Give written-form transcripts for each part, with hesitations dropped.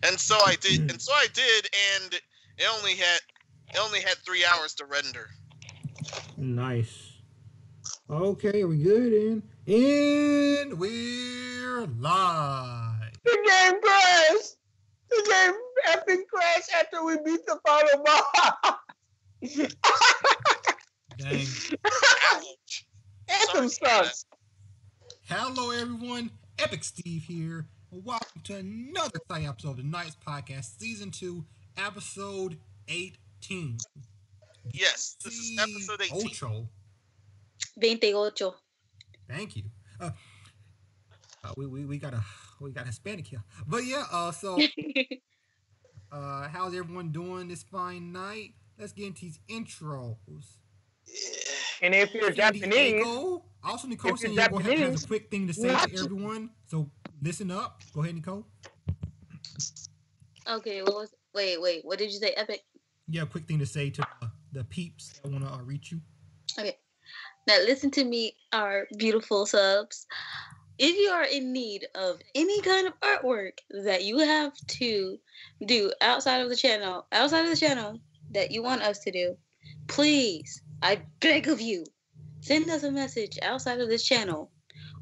And so I did, and it only had 3 hours to render. Nice. Okay, are we good? And we're live. The game crashed. The game effing crashed after we beat the final boss. Dang. Ouch. Anthem sucks. Hello, everyone. Epic Steve here. Welcome to another exciting episode of the Nights Podcast, Season 2, Episode 18. Yes, this is Episode 18. Ocho. 28. Thank you. We got a Hispanic here, but yeah. So, how's everyone doing this fine night? Let's get into these intros. And if you're Japanese, also Nicole San Diego has a quick thing to say to everyone. So listen up. Go ahead, Nicole. Okay, wait, what did you say, Epic? Yeah, quick thing to say to the peeps that want to reach you. Okay. Now listen to me, our beautiful subs. If you are in need of any kind of artwork that you have to do outside of the channel that you want us to do, please, I beg of you, send us a message outside of this channel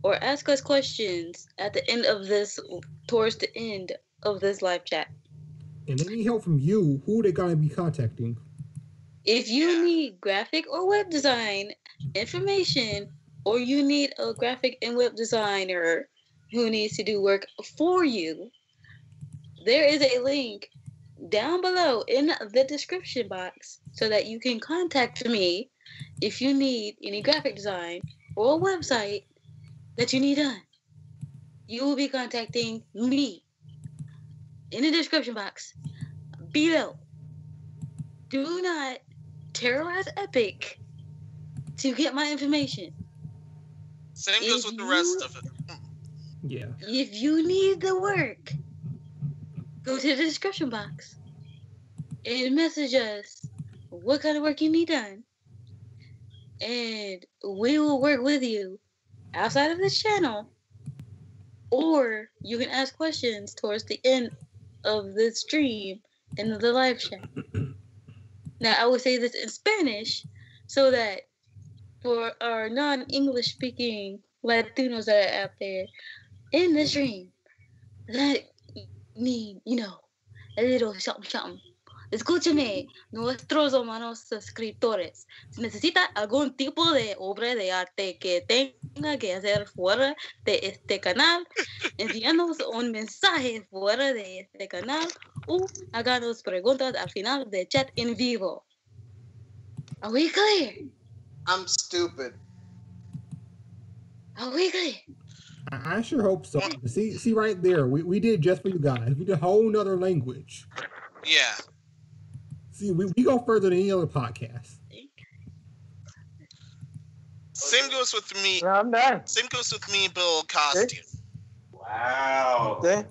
or ask us questions at the end of this, towards the end of this live chat. And any help from you, who they gonna be contacting? If you need graphic or web design information, or you need a graphic and web designer who needs to do work for you, there is a link down below in the description box so that you can contact me if you need any graphic design or a website that you need done. You will be contacting me in the description box below. Do not terrorize Epic to get my information. Same goes with the rest of it. Yeah. If you need the work, go to the description box and message us what kind of work you need done. And we will work with you outside of this channel. Or you can ask questions towards the end of the stream in the live chat. Now, I will say this in Spanish so that for our non-English speaking Latinos that are out there in the stream that need, a little something. Escúcheme, nuestros hermanos suscriptores. Si necesita algún tipo de obra de arte que tenga que hacer fuera de este canal, envíanos un mensaje fuera de este canal o háganos preguntas al final del chat en vivo. Are we clear? I'm stupid. Are we clear? I sure hope so. See right there. We did just for you guys. We did a whole nother language. Yeah. See, we go further than any other podcast. Same goes with me. no, I'm done. Same goes with me, Bill costume. Wow. Okay.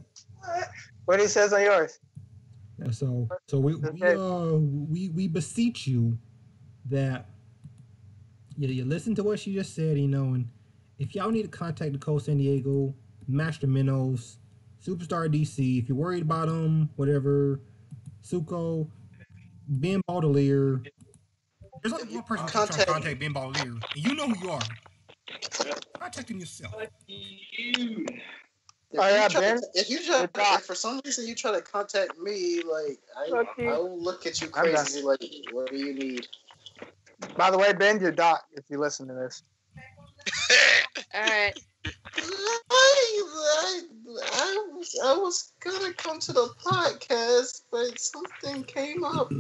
What he says on yours? Yeah, so we beseech you that you listen to what she just said, and if y'all need to contact Nicole San Diego, Master Menos, SUPRASTARDC, if you're worried about them, whatever, Suko, Ben Baudelaire. There's only one person trying to contact Ben Baudelaire, and you know who you are. Contact him yourself. If for some reason you try to contact me, I will look at you crazy. Like, what do you need? By the way, Ben, you're Doc if you listen to this. Alright. I was gonna come to the podcast, but something came up.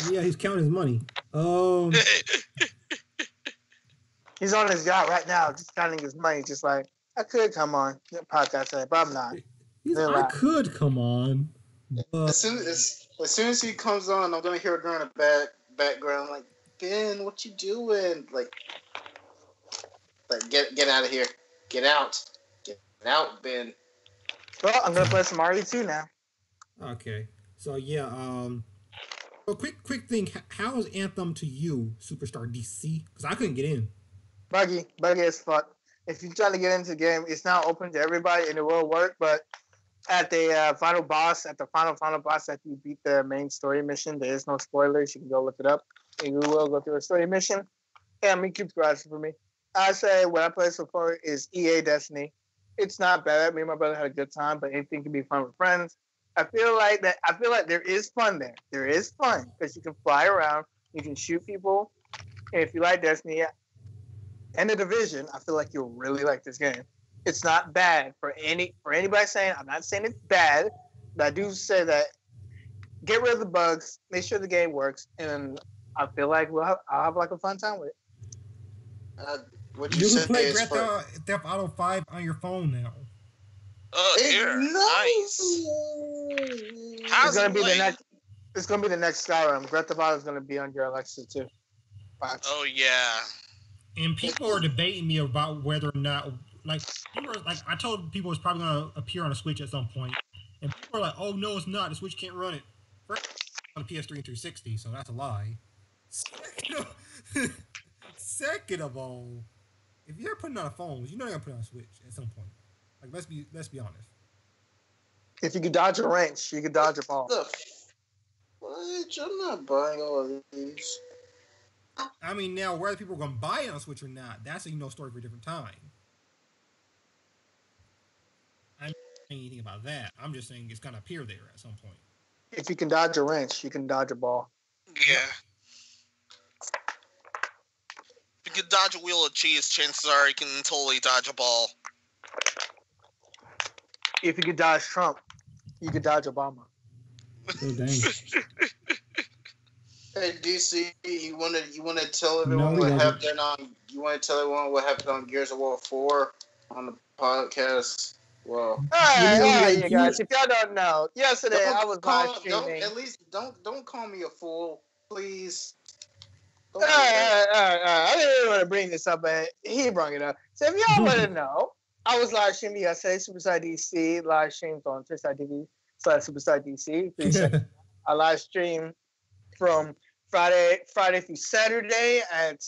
Yeah, he's counting his money. He's on his yacht right now, just counting his money, just like, I could come on the podcast today, but I'm not. I could come on. But... As soon as he comes on, I'm gonna hear a girl in the background like, Ben, what you doing? Like get out of here. Get out, Ben. Well, I'm gonna play some RE2 now. Okay, so yeah, a quick thing. How is Anthem to you, SUPRASTARDC? Because I couldn't get in. Buggy as fuck. If you try to get into the game, it's not open to everybody and it will work, but at the final boss, at the final boss, after you beat the main story mission. There is no spoilers. You can go look it up. And you will go through a story mission. Yeah, I mean, keep scratching for me. I say what I played so far is EA Destiny. It's not bad. Me and my brother had a good time, but anything can be fun with friends. I feel like there is fun there. There is fun because you can fly around, you can shoot people. And if you like Destiny and The Division, I feel like you'll really like this game. It's not bad for anybody saying. I'm not saying it's bad, but I do say that get rid of the bugs, make sure the game works, and I feel like I'll have like a fun time with it. You can play Grand Theft Auto 5 on your phone now. Nice. It's gonna be the next. It's gonna be the next Skyrim. Grand Theft Auto is gonna be on your Alexa too. Watch. Oh yeah. And people are debating me about whether or not, like I told people it's probably gonna appear on a Switch at some point, and people are like, "Oh no, it's not. The Switch can't run it." First, on the PS3 and 360, so that's a lie. Second of all, if you're putting it on a phone, you know you're gonna put it on a Switch at some point. Like let's be honest. If you could dodge a wrench, you could dodge a ball. What? I'm not buying all of these. I mean, now whether people are gonna buy it on Switch or not, that's a story for a different time. I'm not saying anything about that. I'm just saying it's gonna appear there at some point. If you can dodge a wrench, you can dodge a ball. Yeah. If you can dodge a wheel of cheese, chances are you can totally dodge a ball. If you could dodge Trump, you could dodge Obama. Oh, dang. Hey DC, you want to tell everyone what happened on? You want to tell everyone what happened on Gears of War 4 on the podcast? Well, all right, you guys. If y'all don't know, yesterday I was live streaming. At least don't call me a fool, please. All right. I didn't really want to bring this up, but he brought it up. So if y'all want to know, I was live streaming yesterday, SuperStarDC live streams on twitch.tv/SuperStarDC. I live stream from Friday through Saturday at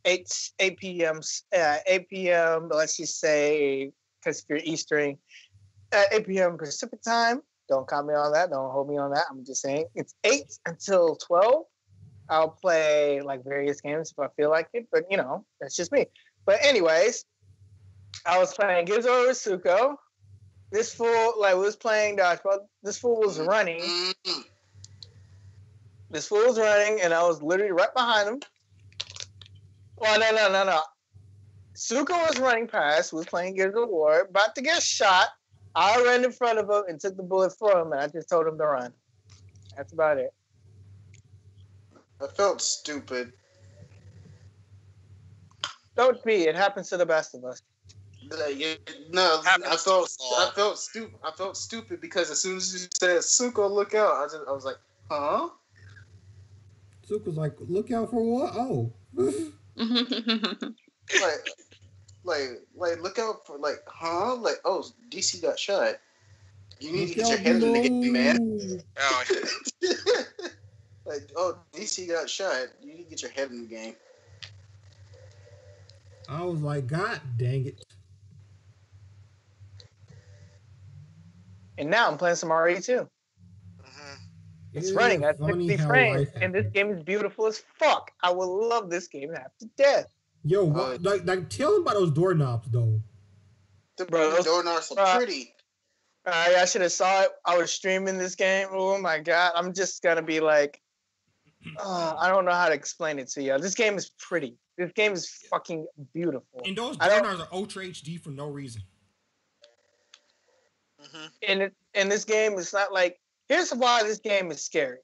8 p.m. 8 p.m. Let's just say, because if you're Eastern, 8 p.m. Pacific time. Don't count me on that. Don't hold me on that. I'm just saying it's 8 until 12. I'll play like various games if I feel like it, but that's just me. But anyways, I was playing Gears of War Suko. This fool was playing dodgeball. This fool was running. This fool was running, and I was literally right behind him. Well, no. Suko was running past, was playing Gears of War, about to get shot. I ran in front of him and took the bullet from him, and I just told him to run. That's about it. I felt stupid. Don't be. It happens to the best of us. I felt stupid. I felt stupid because as soon as you said "Suko, look out," I was like, "Huh?" Suko's like, "Look out for what?" Oh, like, look out for huh? Like, oh, DC got shot. You need to get your head in the game, man. Oh. Like, oh, DC got shot. You need to get your head in the game. I was like, God dang it. And now I'm playing some RE2. It's running at 60 frames, and this game is beautiful as fuck. I would love this game half to death. Yo, like tell them about those doorknobs, though. Those doorknobs are pretty. I should have saw it. I was streaming this game. Oh my god, I'm just gonna be like, I don't know how to explain it to you. This game is pretty. This game is fucking beautiful. And those doorknobs are Ultra HD for no reason. And this game is not like. Here's why this game is scary.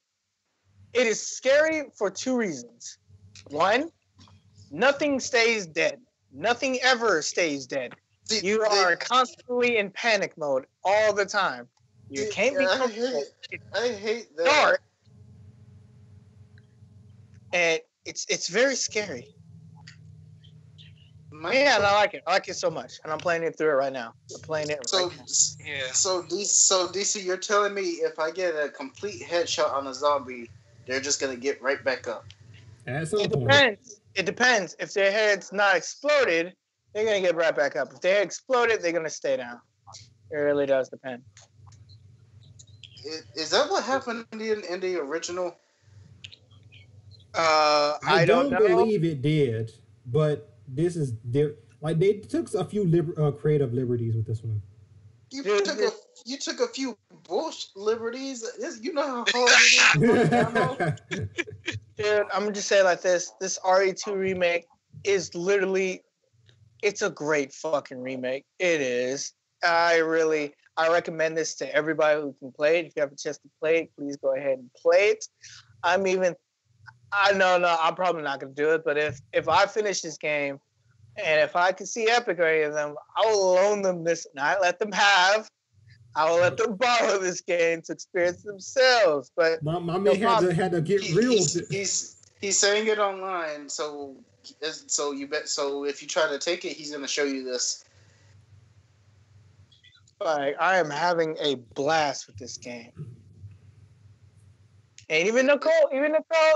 It is scary for two reasons. One, nothing stays dead. Nothing ever stays dead. You are constantly in panic mode all the time. You can't be comfortable. I hate that. Dark. And it's very scary. Man, I like it. I like it so much, and I'm playing it through it right now. I'm playing it right now. Yeah. So DC, you're telling me if I get a complete headshot on a zombie, they're just gonna get right back up? It depends. It depends. If their head's not exploded, they're gonna get right back up. If their head exploded, they're gonna stay down. It really does depend. Is that what happened in the original? I don't know. believe it did, but this is like they took a few creative liberties with this one. You took a few bullshit liberties. You know how hard it is. Dude, I'm gonna just say it like this: this RE2 remake is literally, it's a great fucking remake. It is. I recommend this to everybody who can play it. If you have a chance to play it, please go ahead and play it. I'm probably not gonna do it, but if I finish this game and if I can see Epic or any of them, I will loan them this, not let them have. I will let them borrow this game to experience themselves. But my man had to get real. He's saying it online, so if you try to take it, he's gonna show you this. Like, I am having a blast with this game. And even Nicole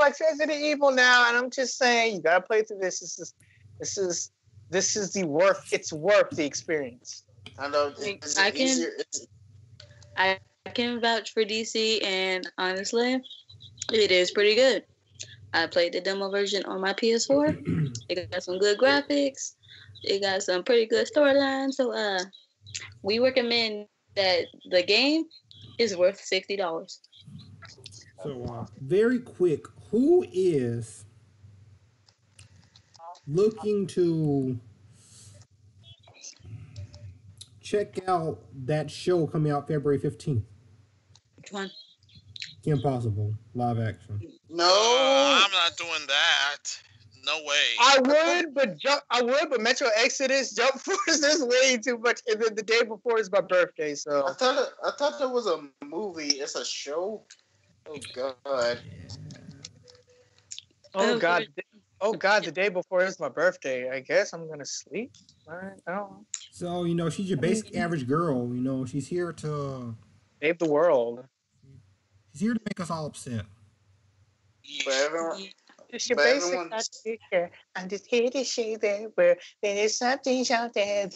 like says it evil now, and I'm just saying you gotta play through this. This is it's worth the experience. I know. I can vouch for DC, and honestly, it is pretty good. I played the demo version on my PS4. It got some good graphics. It got some pretty good storyline. So we recommend that the game is worth $60. So very quick, who is looking to check out that show coming out February 15th? Which one? Kim Possible, live action. No, I'm not doing that. No way. I would, but Metro Exodus Jump Force is way too much. And then the day before is my birthday, so I thought that was a movie. It's a show. Oh God. Oh God, the day before is my birthday. I guess I'm gonna sleep. All right, I don't know. So, she's your basic average girl. She's here to Save the world. She's here to make us all upset. But everyone, It's your basic teacher. I'm just here to say that where there is something out there.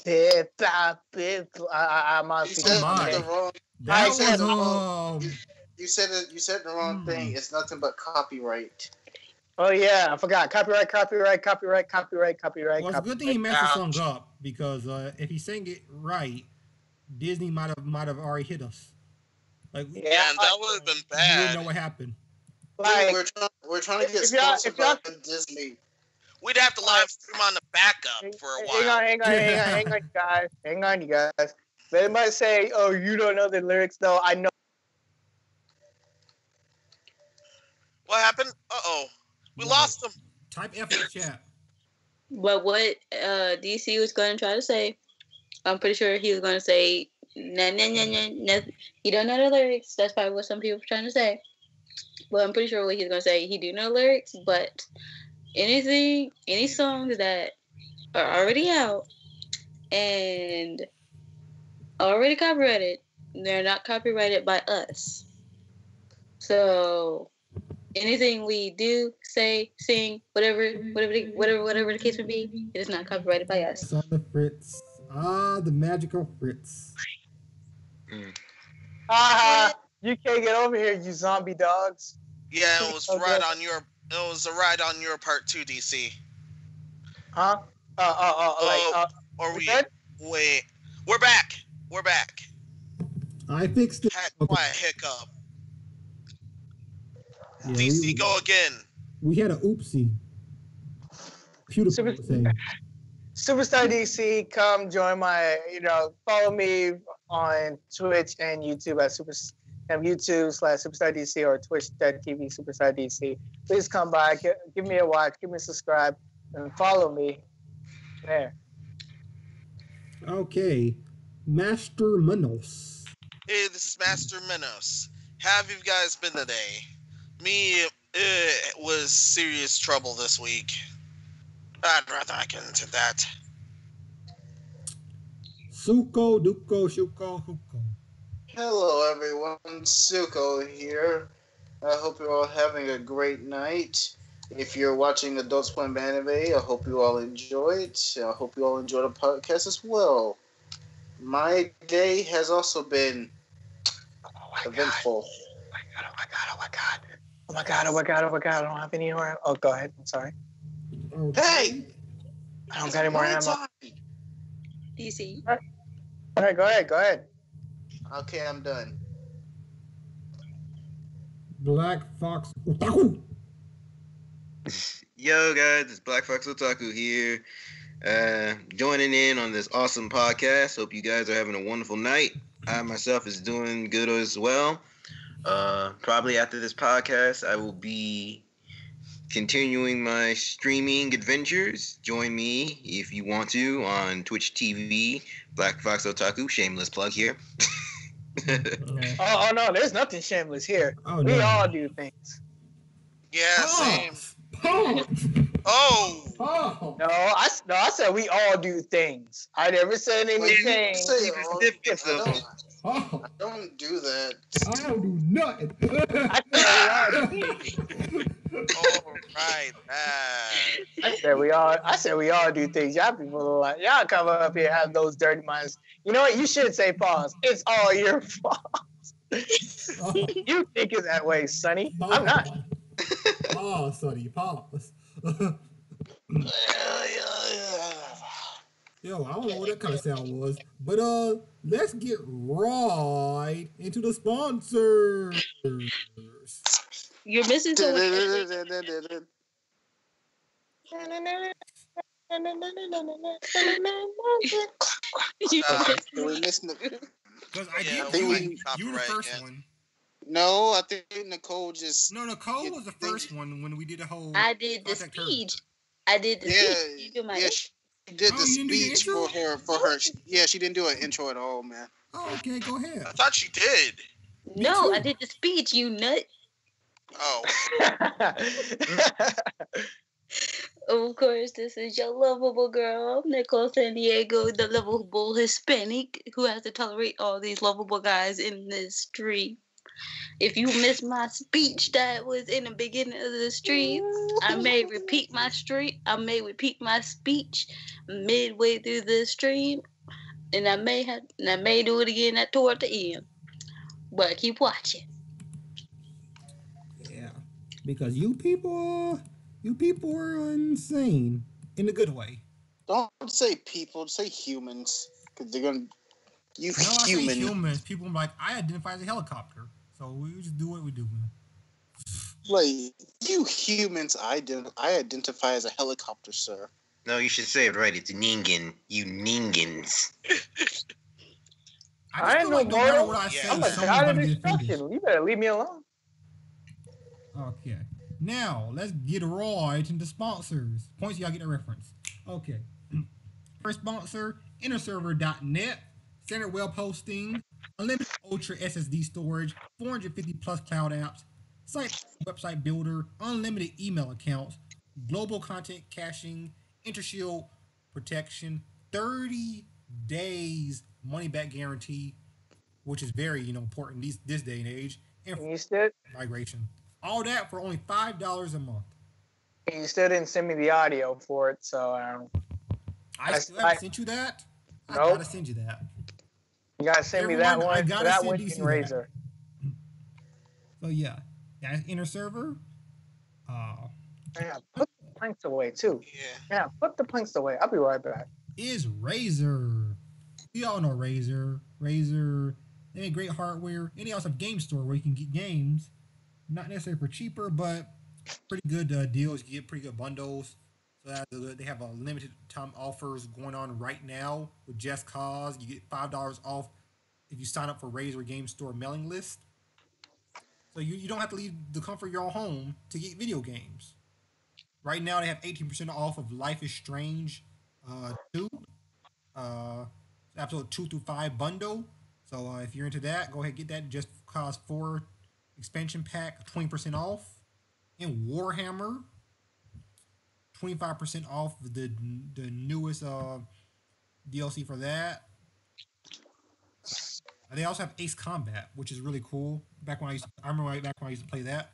I'm on. You said the wrong thing. It's nothing but copyright. Oh yeah, I forgot. Copyright. Well, it's a good thing he messed the song up, because if he sang it right, Disney might have already hit us. Like, yeah, and that would have been bad. You wouldn't know what happened. Like, we're trying to get sponsored by Disney. We'd have to live stream on the backup for a while. Hang on, guys. Hang on, you guys. If anybody say, "Oh, you don't know the lyrics," though, I know. What happened? We lost them. Type F in the chat. But what DC was going to try to say, I'm pretty sure he was going to say, nah. He don't know the lyrics. That's probably what some people were trying to say. But I'm pretty sure what he's going to say, he do know lyrics, but any songs that are already out and already copyrighted, they're not copyrighted by us. So anything we do, say, sing, whatever the case may be, it is not copyrighted by us. Son of Fritz. The magical Fritz. You can't get over here, you zombie dogs. Yeah, it was right on your. It was a ride on your part too, DC. Huh? Wait. We're back. I fixed it. Had quite a hiccup. Yeah, DC, go again. We had an oopsie. Beautiful thing. Superstar DC, come join my, follow me on Twitch and YouTube at YouTube/SuperstarDC or Twitch.tv SuperstarDC. Please come by, give me a watch, give me a subscribe, and follow me there. Okay. Master Menos. Hey, this is Master Menos. How have you guys been today? Me, it was serious trouble this week. I'd rather not get into that. Suko, Duko, Shuko, Huko. Hello, everyone. Suko here. I hope you're all having a great night. If you're watching Adults Playing Anime, I hope you all enjoy it. I hope you all enjoy the podcast as well. My day has also been eventful. Oh my god. I don't have any more. Oh, go ahead. I'm sorry. Hey! I don't got any more ammo. DC. All right, go ahead. Okay, I'm done. Black Fox Otaku. Yo guys, it's Black Fox Otaku here. Joining in on this awesome podcast. Hope you guys are having a wonderful night. I myself is doing good as well. Probably after this podcast, I will be continuing my streaming adventures. Join me if you want to on Twitch TV, Black Fox Otaku. Shameless plug here. Oh no, there's nothing shameless here. Oh, we no. all do things. Yeah, same. Pause. Oh! No, I said we all do things. I never said anything. Oh, I don't do that. I don't do nothing. All right. I said we all do things. Y'all people are like, y'all come up here have those dirty minds. You know what? You should say pause. It's all your fault. You think it's that way, Sonny. I'm not. Pause, Sonny. Pause. Yo, I don't know what that kind of sound was, but let's get right into the sponsors. You're missing someone. We missed Because you were the first one. No, I think Nicole just. No, Nicole was the first one when we did the whole. I did the speech. I did the speech. You do my she did the speech for her. Yeah, she didn't do an intro at all, man. Oh, okay, go ahead. I thought she did. No, I did the speech, you nut. Oh. Of course, this is your lovable girl, Nicole San Diego, the lovable Hispanic who has to tolerate all these lovable guys in this stream. If you missed my speech that was in the beginning of the stream, I may repeat my speech midway through the stream, and I may do it again toward the end. But keep watching. Yeah, because you people are insane in a good way. Don't say people, say humans, because they're gonna. I say humans. People are like, I identify as a helicopter. So we just do what we do, man. Like, you humans, I identify as a helicopter, sir. No, you should say it right. It's Ningen. You Ningans. I ain't no mortal. What I say, I'm a god of destruction. You better leave me alone. Okay. Now, let's get right into sponsors. Points, y'all get a reference. Okay. First sponsor, InnerServer.net. Standard web hosting. Unlimited Ultra SSD storage, 450 plus cloud apps, website builder, unlimited email accounts, global content caching, InterShield protection, 30 days money back guarantee, which is very important this day and age, and migration. All that for only $5 a month. And you still didn't send me the audio for it, so I still haven't sent you that. I gotta send you that. You gotta send me that one. That one you can Razor. So yeah, that's InnerServer. Yeah, put the planks away too. Yeah, put the planks away. I'll be right back. Is Razer. We all know Razer. Razer, they make great hardware. And they also have game store where you can get games, not necessarily for cheaper, but pretty good deals. You get pretty good bundles. So that's good. They have a limited time offers going on right now with Just Cause. You get $5 off if you sign up for Razer Game Store mailing list. So you don't have to leave the comfort of your own home to get video games. Right now they have 18% off of Life is Strange 2. Episode 2 through 5 bundle. So if you're into that, go ahead and get that. Just Cause 4 expansion pack, 20% off. And Warhammer, 25% off the newest DLC for that. They also have Ace Combat, which is really cool. I remember back when I used to play that.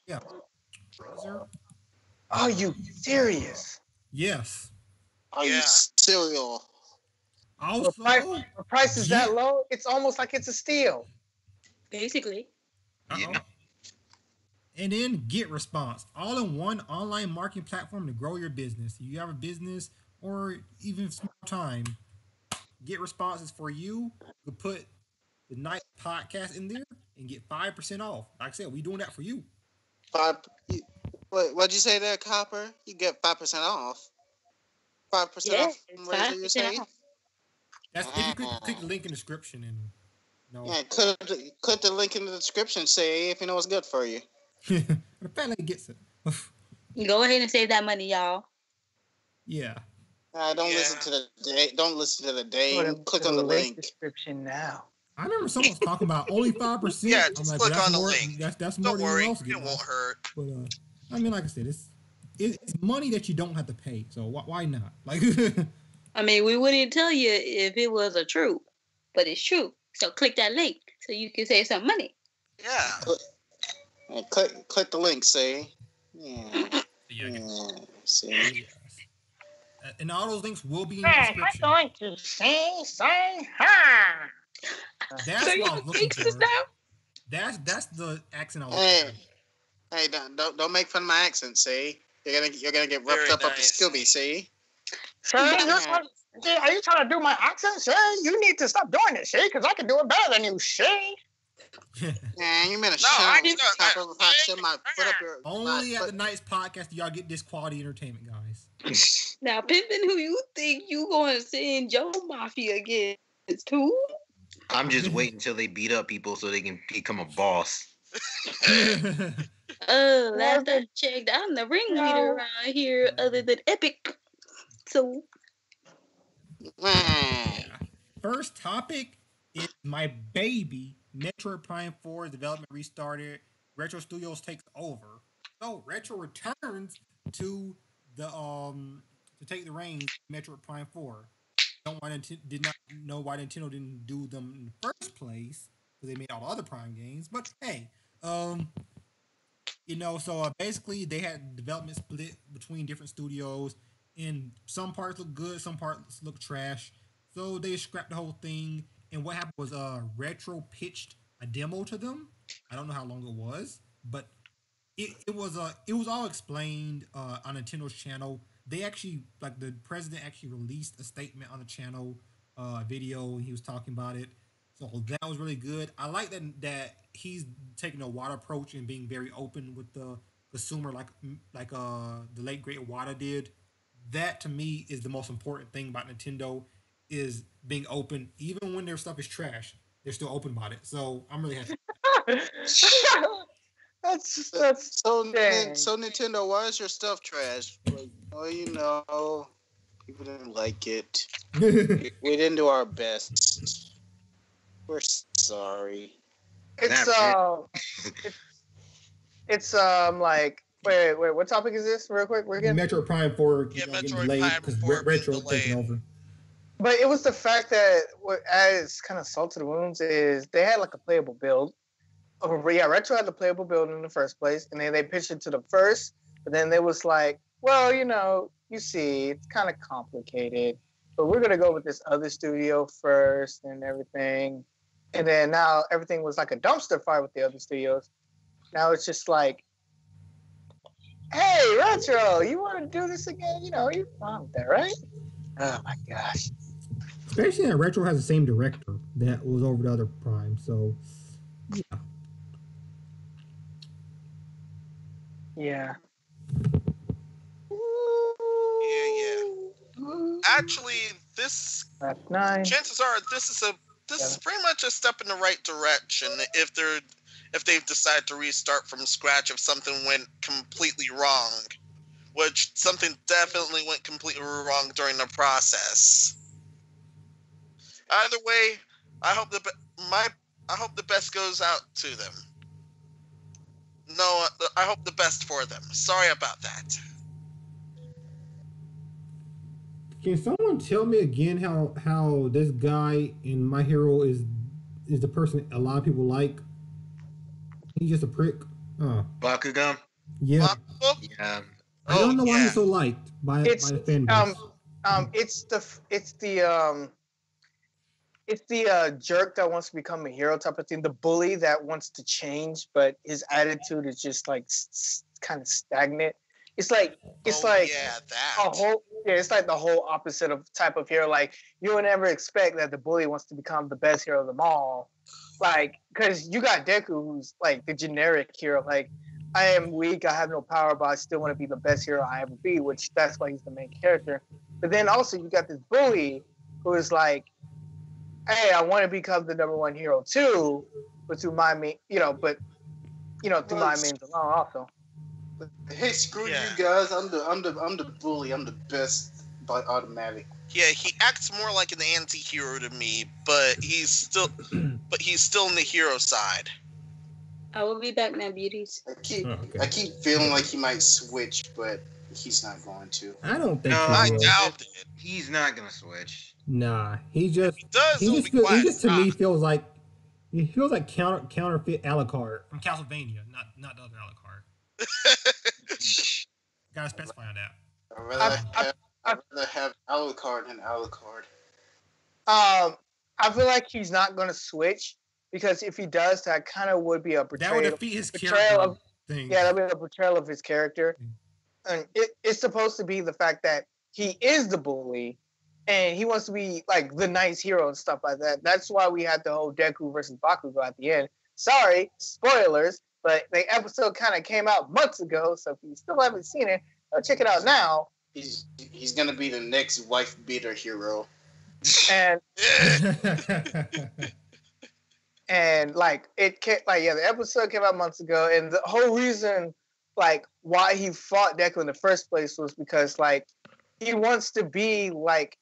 Yeah. Are you serious? Yes. Are you serial? Also, the price is that low, it's almost like it's a steal. Basically. Uh-oh. And then Get Response, all in one online marketing platform to grow your business. You have a business or even small time, Get Response is for you. You can put the Night Podcast in there and get 5% off. Like I said, we doing that for you. What'd you say there, Copper? You get 5% off. 5% off from Razor, you say? That's if you click the link in the description and Yeah, click the link in the description. Say if you know what's good for you. The fat lady gets it. Go ahead and save that money, y'all. Yeah. Don't listen to the day. Don't listen to the day. Click on the link. Description now. I remember someone was talking about only 5%. Yeah, I'm just like, click on the more, link. That's more Don't than worry, anyone else it getting. won't hurt. But I mean, like I said, it's money that you don't have to pay. So why not? Like, I mean, we wouldn't tell you if it was a truth, but it's true. So click that link so you can save some money. Yeah. Click the link. Say. Yeah. See. Yes. And all those links will be in the description. I'm going to say hi. That's So what I was looking for. Now? That's the accent I was looking for. Hey, don't make fun of my accent. See, you're gonna get roughed up the Scooby. See. Are you trying to do my accent, Shay? You need to stop doing it, Shay, because I can do it better than you, Shay. Man, you meant to shove my foot up your. Only at the Night's Podcast do y'all get this quality entertainment, guys. Now, Pimpin', who you think you going to send Joe Mafia against too? I'm just waiting until they beat up people so they can become a boss. Last I checked, I'm the ringleader around here other than Epic. So. First topic is my baby. Metroid Prime 4 development restarted. Retro Studios takes over. So Retro returns to the to take the reins. Metroid Prime 4. Did not know why Nintendo didn't do them in the first place because they made all the other Prime games. But hey, so basically they had development split between different studios, and some parts look good, some parts look trash. So they scrapped the whole thing. And what happened was Retro pitched a demo to them. I don't know how long it was, but it was all explained on Nintendo's channel. They actually, like, the president actually released a statement on the channel video, and he was talking about it. So that was really good. I like that he's taking a Wada approach and being very open with the consumer, like the late great Wada did. That to me is the most important thing about Nintendo, is being open. Even when their stuff is trash, they're still open about it. So I'm really happy. That's so Nintendo, why is your stuff trash? Like, people didn't like it. We didn't do our best. We're sorry. It's like wait, what topic is this? Real quick, we're getting Metroid Prime 4. Yeah, Metroid Prime 4 Retro taking over. But it was the fact that what adds kind of salt to the wounds is they had like a playable build. Retro had the playable build in the first place, and then they pitched it to the first, but then they was like, well, you see, it's kind of complicated, but we're going to go with this other studio first and everything. And then now everything was like a dumpster fire with the other studios. Now it's just like, hey, Retro, you want to do this again? You're fine with that, right? Oh my gosh. Especially that Retro has the same director that was over the other Prime, so yeah. Yeah. Actually, this That's 9. chances are this is pretty much a step in the right direction if they've decided to restart from scratch if something went completely wrong, which something definitely went completely wrong during the process. Either way, I hope the best goes out to them. No, I hope the best for them. Sorry about that. Can someone tell me again how this guy in My Hero is the person a lot of people like? He's just a prick. Bakugan? Yeah. Yeah. I don't know why he's so liked by the fan base. it's the jerk that wants to become a hero type of thing. The bully that wants to change, but his attitude is just like kind of stagnant. It's like yeah, that. it's like the whole opposite of type of hero. Like you would never expect that the bully wants to become the best hero of them all. Like, because you got Deku, who's like the generic hero. Like, I am weak, I have no power, but I still want to be the best hero I ever be, which that's why he's the main character. But then also you got this bully who is like, hey, I want to become the number one hero too, but through my means, through my means alone also. Hey, screw you guys! I'm the bully. I'm the best by automatic. Yeah, he acts more like an anti-hero to me, but he's still in the hero side. I will be back now, beauties. I keep feeling like he might switch, but he's not going to. I don't think. No, I doubt it. He's not gonna switch. Nah, he just to me feels like counterfeit Alucard from Castlevania, not the other Alucard. Gotta specify on that. I'd rather have Alucard than Alucard. I feel like he's not going to switch because if he does, that kind of would be a betrayal. That would defeat his character thing. Yeah, that would be a betrayal of his character. And it's supposed to be the fact that he is the bully and he wants to be like the nice hero and stuff like that. That's why we had the whole Deku versus Bakugo at the end. Sorry, spoilers, but the episode kind of came out months ago, so if you still haven't seen it, check it out now. He's gonna be the next wife beater hero. And and the episode came out months ago, and the whole reason like why he fought Deku in the first place was because like he wants to be like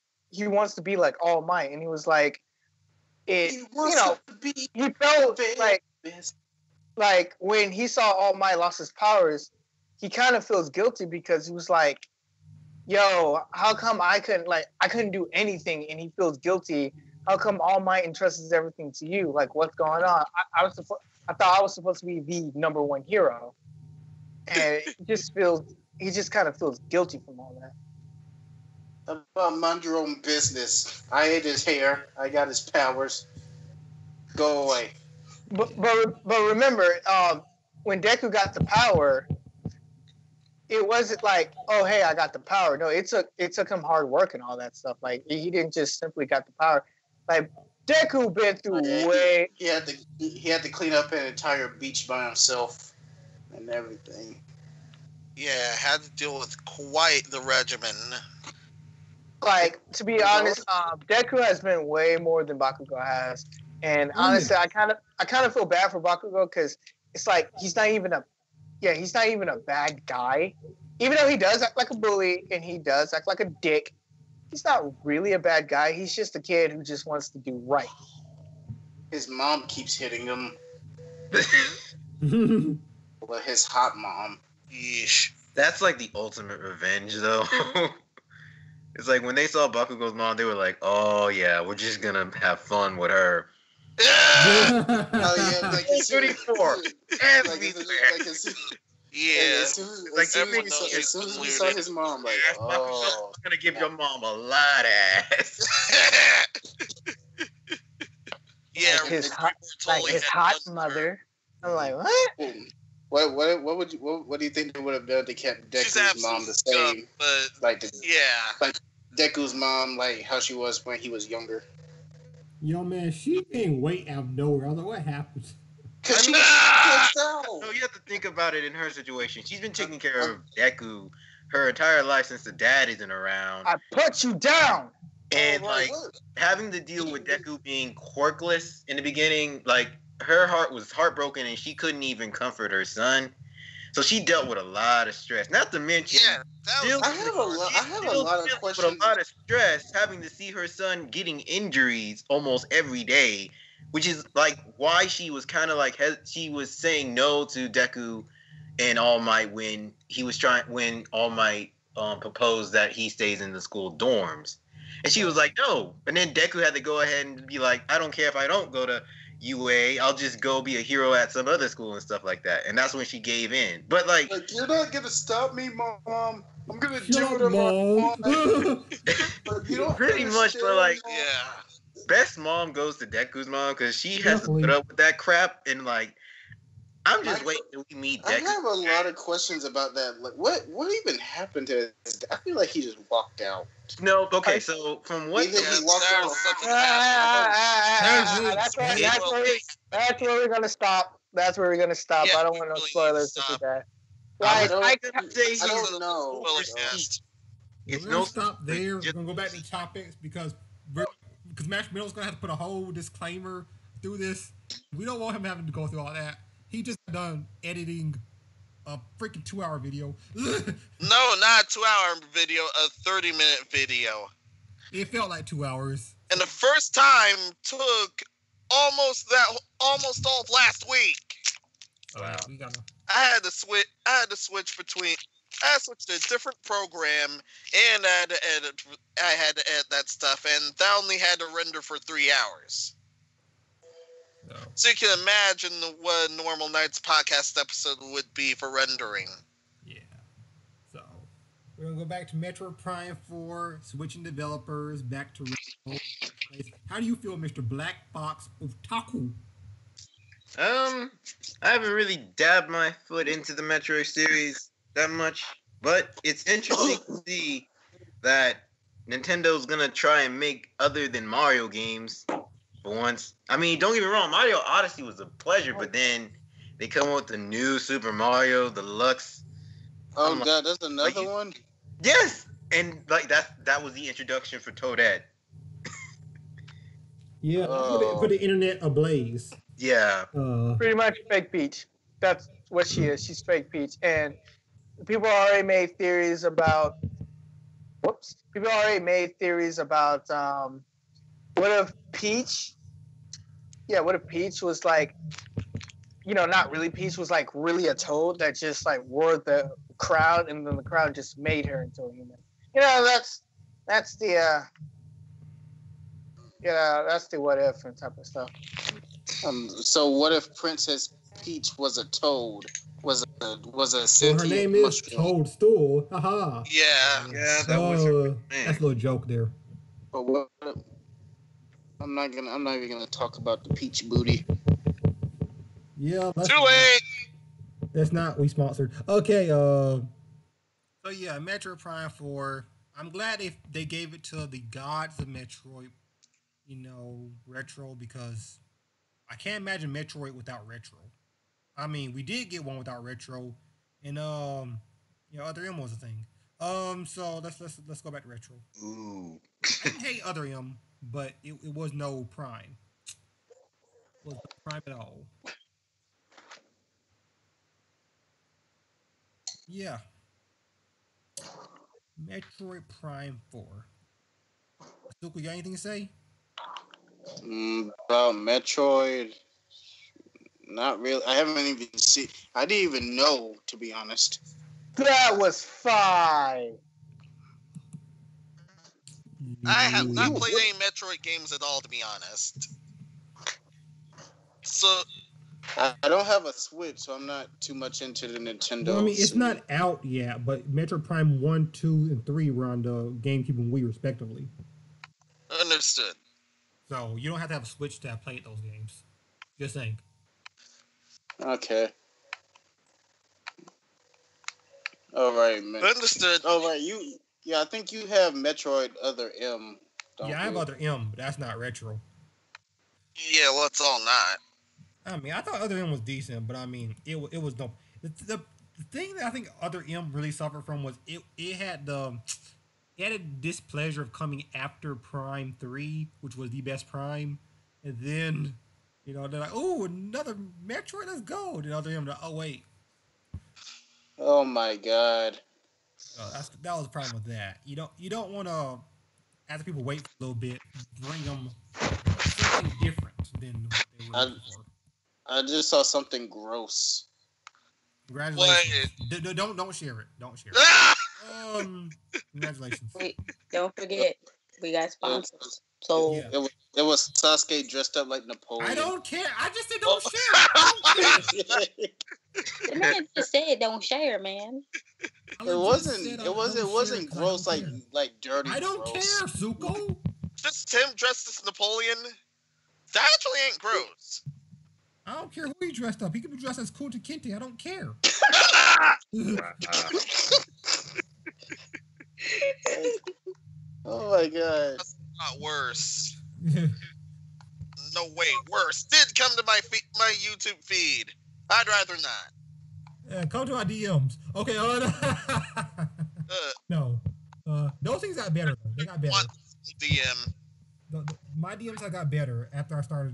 All Might, and he was like he felt like when he saw All Might lost his powers, he kind of feels guilty because he was like, yo, how come I couldn't do anything, and he feels guilty. How come All Might entrusts everything to you? Like, what's going on? I thought I was supposed to be the number one hero, and he just kind of feels guilty from all that. About mind your own business. I ate his hair. I got his powers. Go away. But remember, when Deku got the power, it wasn't like, oh hey, I got the power. No, it took him hard work and all that stuff. Like he didn't just simply got the power. Like Deku been through way. He had to clean up an entire beach by himself and everything. Yeah, had to deal with quite the regimen. Like, to be honest, Deku has been way more than Bakugo has, and honestly, I kind of feel bad for Bakugo because it's like he's not even a bad guy, even though he does act like a bully and he does act like a dick. He's not really a bad guy. He's just a kid who just wants to do right. His mom keeps hitting him. Well, his hot mom. Yeesh. That's like the ultimate revenge, though. It's like when they saw Bakugo's mom, they were like, "Oh yeah, we're just gonna have fun with her." Oh yeah, like 34. Yeah. As soon as we saw his mom, like, oh, I'm gonna give your mom a lot of ass. Yeah, his hot mother. I'm like, what? What do you think they would have done to keep Deku's mom the same? Like Deku's mom, like how she was when he was younger. Yo, man, she gained weight out of nowhere. I was like, what happened? Cause she No, you have to think about it in her situation. She's been taking care of Deku her entire life since the dad isn't around. I put you down. And having to deal with Deku being quirkless in the beginning, like her heart was heartbroken and she couldn't even comfort her son. So she dealt with a lot of stress. Not to mention, I have a lot of questions. With a lot of stress, having to see her son getting injuries almost every day, which is like why she was kind of like she was saying no to Deku and All Might when All Might proposed that he stays in the school dorms, and she was like no. And then Deku had to go ahead and be like, I don't care if I don't go to UA, I'll just go be a hero at some other school and stuff like that. And that's when she gave in. But like you're not gonna stop me, Mom. I'm gonna do it, Mom. But you don't pretty much for like best mom goes to Deku's mom because she has to put up with that crap, and like, I'm just waiting till we meet Deku. I have a lot of questions about that. Like, what even happened to this? I feel like he just walked out. No, okay, so from what Either he walked out. That's where we're gonna stop. That's where we're gonna stop. Yeah, I don't want no spoilers to do that. I Like, don't know. It's We're gonna stop there. We're gonna go back to topics because Mash Middle's gonna have to put a whole disclaimer through this. We don't want him having to go through all that. He just done editing a freaking 2-hour video. No, not a 2-hour video, a 30-minute video. It felt like 2 hours. And the first time took almost all of last week. Wow. We gotta. I had to switch to a different program, and I had to edit that stuff, and that only had to render for 3 hours. No. So you can imagine what a normal night's podcast episode would be for rendering. Yeah. So we're gonna go back to Metroid Prime 4, switching developers back to Reticle. How do you feel, Mr. Black Box Otaku? I haven't really dabbed my foot into the Metroid series that much, but it's interesting to see that Nintendo's gonna try and make other than Mario games for once. I mean, don't get me wrong, Mario Odyssey was a pleasure, but then they come with the new Super Mario Deluxe. Oh god, that's another one? Yes! And like that was the introduction for Toadette. Yeah, put the internet ablaze. Yeah. pretty much fake Peach. That's what she is. She's fake Peach. And people already made theories about what if Peach was like, not really Peach, was like really a toad that just like wore the crowd, and then the crowd just made her into a human. That's the what if and type of stuff. So what if Princess Peach was a toad? Was a sentient her name is mushroom? Toadstool. Haha. Yeah. Yeah, that was her that's a little joke there. But what? I'm not even gonna talk about the Peach booty. Yeah. Too late. That's not we sponsored. Okay. So yeah, Metroid Prime 4. I'm glad they gave it to the gods of Metroid. Retro, because I can't imagine Metroid without Retro. I mean, we did get one without Retro, and Other M was a thing. So let's go back to Retro. Ooh. I didn't hate Other M, but it was no Prime. It was no Prime at all. Yeah. Metroid Prime 4. Suku, you got anything to say? About Metroid, not really. I haven't even seen. I didn't even know, to be honest. That was fine. I have not played any Metroid games at all, to be honest. So I don't have a Switch, so I'm not too much into the Nintendo. Well, I mean, it's not out yet, but Metroid Prime 1, 2, and 3 were on the GameCube and Wii, respectively. Understood. So you don't have to have a Switch to have played those games. Just saying. Okay. All right, man. Understood. All right, I think you have Metroid Other M. I have Other M, but that's not Retro. Yeah, well, it's all not. I mean, I thought Other M was decent, but I mean, it was no. The thing that I think Other M really suffered from was it had a displeasure of coming after Prime 3, which was the best Prime, and then they're like, oh, another Metroid, let's go. And Other M, like, oh wait. Oh my god. That was the problem with that. You don't want to, after people wait for a little bit, bring them something different than what they were before. I just saw something gross. Congratulations. Don't share it. Don't share it. Congratulations. Wait, don't forget, we got sponsors. So yeah. It was Sasuke dressed up like Napoleon. I don't care. I just said don't share it. the man just said don't share, man. It wasn't gross like dirty. I don't gross. care, Zuko. Just Tim dressed as Napoleon. That actually ain't gross. I don't care who he dressed up. He could be dressed as Kunta Kinte. I don't care. Oh my god. That's not worse. No way, worse. Did come to my YouTube feed. I'd rather not. Come to our DMs. Okay. No. Those things got better though. They got better. DM. My DMs I got better after I started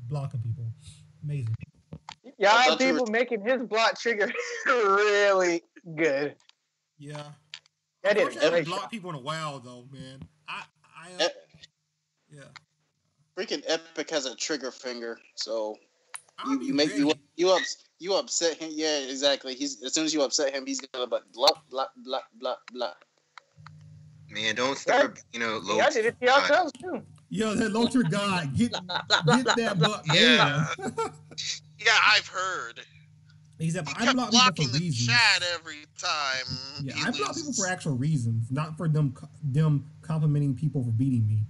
blocking people. Amazing. Y'all people making his block trigger really good. Yeah. That I haven't is blocked people in a while though, man. Yeah. Freaking Epic has a trigger finger, so you upset him. Yeah, exactly. As soon as you upset him, he's gonna blah blah blah blah blah. Man, don't start. Low. Y'all did it to yourselves too. Yo, that Locher guy, get that butt. Yeah. Yeah, I've heard. Except I block people for reasons. Chat every time. Yeah, I block people for actual reasons, not for them complimenting people for beating me.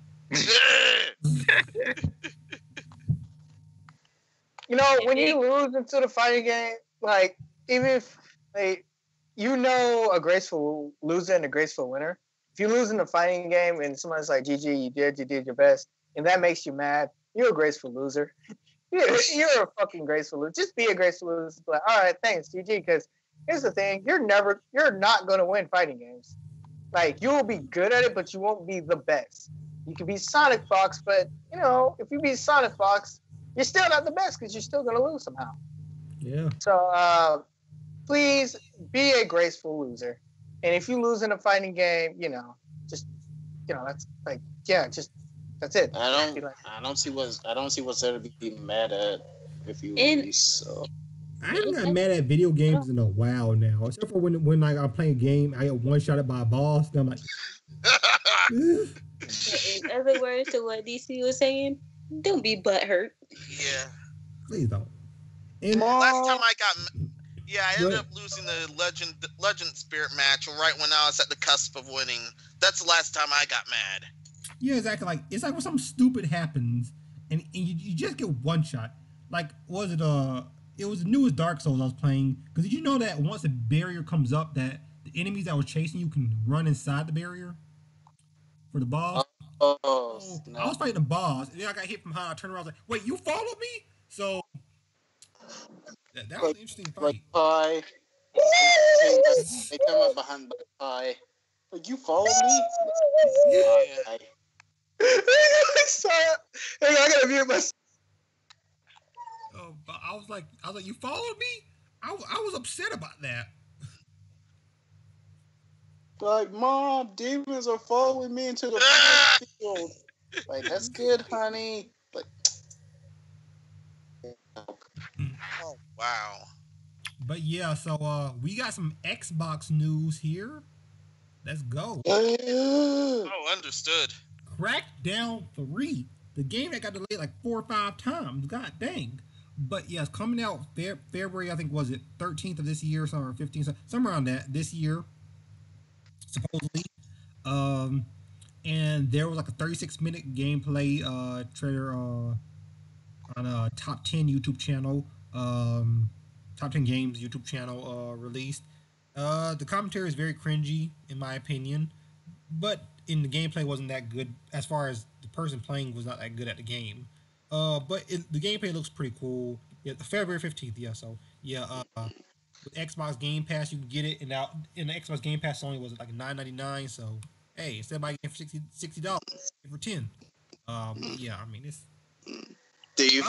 When you lose into the fighting game, like even if a graceful loser and a graceful winner. If you lose in the fighting game and somebody's like, "GG, you did your best," and that makes you mad, you're a graceful loser. You're a fucking graceful loser. Just be a graceful loser. Like, all right, thanks, GG. Because here's the thing: you're not going to win fighting games. Like, you will be good at it, but you won't be the best. You can be Sonic Fox, but if you be Sonic Fox, you're still not the best because you're still going to lose somehow. Yeah. So please be a graceful loser. And if you lose in a fighting game, that's like, that's it. I don't see what's there to be mad at if you lose. So. I'm not mad at video games in a while now, except for when I'm playing a game, I get one shot at by a boss, and I'm like. In other words to what DC was saying, don't be butthurt. Yeah. Please don't. And last time I ended up losing the Legend Spirit match right when I was at the cusp of winning. That's the last time I got mad. Yeah, exactly. Like it's like when something stupid happens and you just get one shot. Like it was the newest Dark Souls I was playing. Because did you know that once a barrier comes up, that the enemies that were chasing you can run inside the barrier for the boss? No. I was fighting the boss, and then I got hit from behind. I turned around, I was like, "Wait, you followed me?" So that was an interesting fight. Pie. They come up behind Pie. Like, you follow me? Yeah. I gotta mute myself. But I was like, you followed me? I was upset about that. Like, Mom, demons are following me into the field. Like, that's good, honey. Like, oh wow. But yeah, so we got some Xbox news here. Let's go. Oh, understood. Crackdown 3, the game that got delayed like 4 or 5 times. God dang. But yeah, it's coming out February, I think, was it 13th of this year, or 15th, somewhere around that, this year, supposedly. And there was like a 36-minute gameplay trailer on a Top 10 YouTube channel, Top 10 Games YouTube channel released. The commentary is very cringy, in my opinion, but the gameplay wasn't that good as far as the person playing was not that good at the game. But the gameplay looks pretty cool. Yeah, February 15th, yeah, so, yeah, with Xbox Game Pass, you can get it, and now in the Xbox Game Pass only was like $9.99, so, hey, instead of buying it for $60 for $10. Yeah, I mean, it's... Do you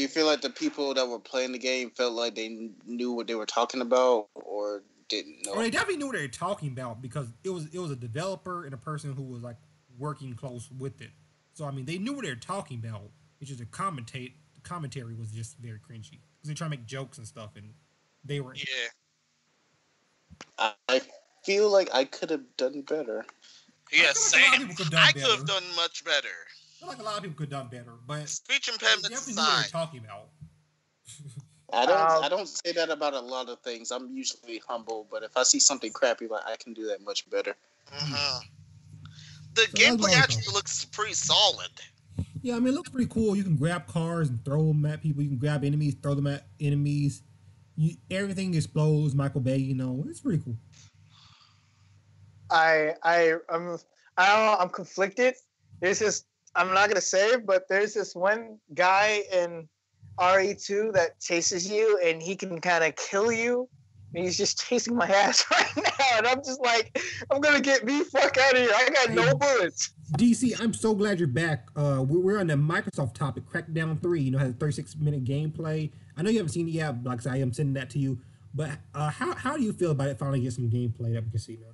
feel like the people that were playing the game felt like they knew what they were talking about, or didn't know? Well, they definitely knew what they were talking about, because it was a developer and a person who was like working close with it. So I mean, they knew what they were talking about. It's just the commentary was just very cringy because they try to make jokes and stuff, and they were. Yeah. I feel like I could have done better. Yeah, same. I could have done much better. I feel like a lot of people could have done better, but speech impediments definitely knew what they were talking about. I don't say that about a lot of things. I'm usually humble, but if I see something crappy, like I can do that much better. Uh-huh. The So gameplay that's actually looks pretty solid. Yeah, I mean, it looks pretty cool. You can grab cars and throw them at people. You can grab enemies, throw them at enemies. Everything explodes. Michael Bay, it's pretty cool. I'm conflicted. There's this, I'm not gonna say it, but there's this one guy in RE2 that chases you, and he can kind of kill you. And he's just chasing my ass right now, and I'm just like, I'm gonna get me fuck out of here. I got no bullets. DC, I'm so glad you're back. We're on the Microsoft topic. Crackdown 3, has a 36-minute gameplay. I know you haven't seen it yet, but like I am sending that to you. But how do you feel about it finally get some gameplay that we can see now?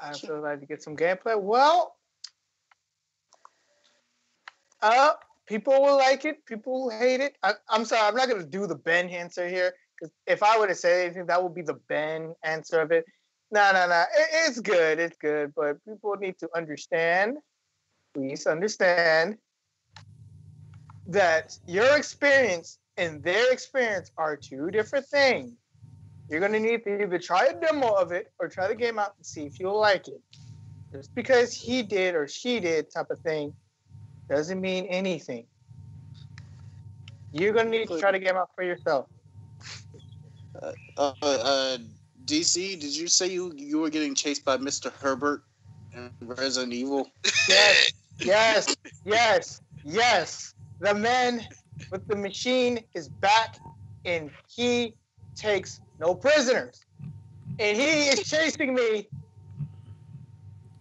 I feel like to get some gameplay. Well, people will like it. People will hate it. I'm sorry, I'm not gonna do the Ben answer here, because if I were to say anything, that would be the Ben answer of it. No. It's good. It's good. But people need to understand, please understand, that your experience and their experience are two different things. You're going to need to either try a demo of it or try the game out and see if you'll like it. Just because he did or she did type of thing doesn't mean anything. You're going to need to try the game out for yourself. DC, did you say you were getting chased by Mr. Herbert in Resident Evil? Yes. The man with the machine is back, and he takes no prisoners. And he is chasing me.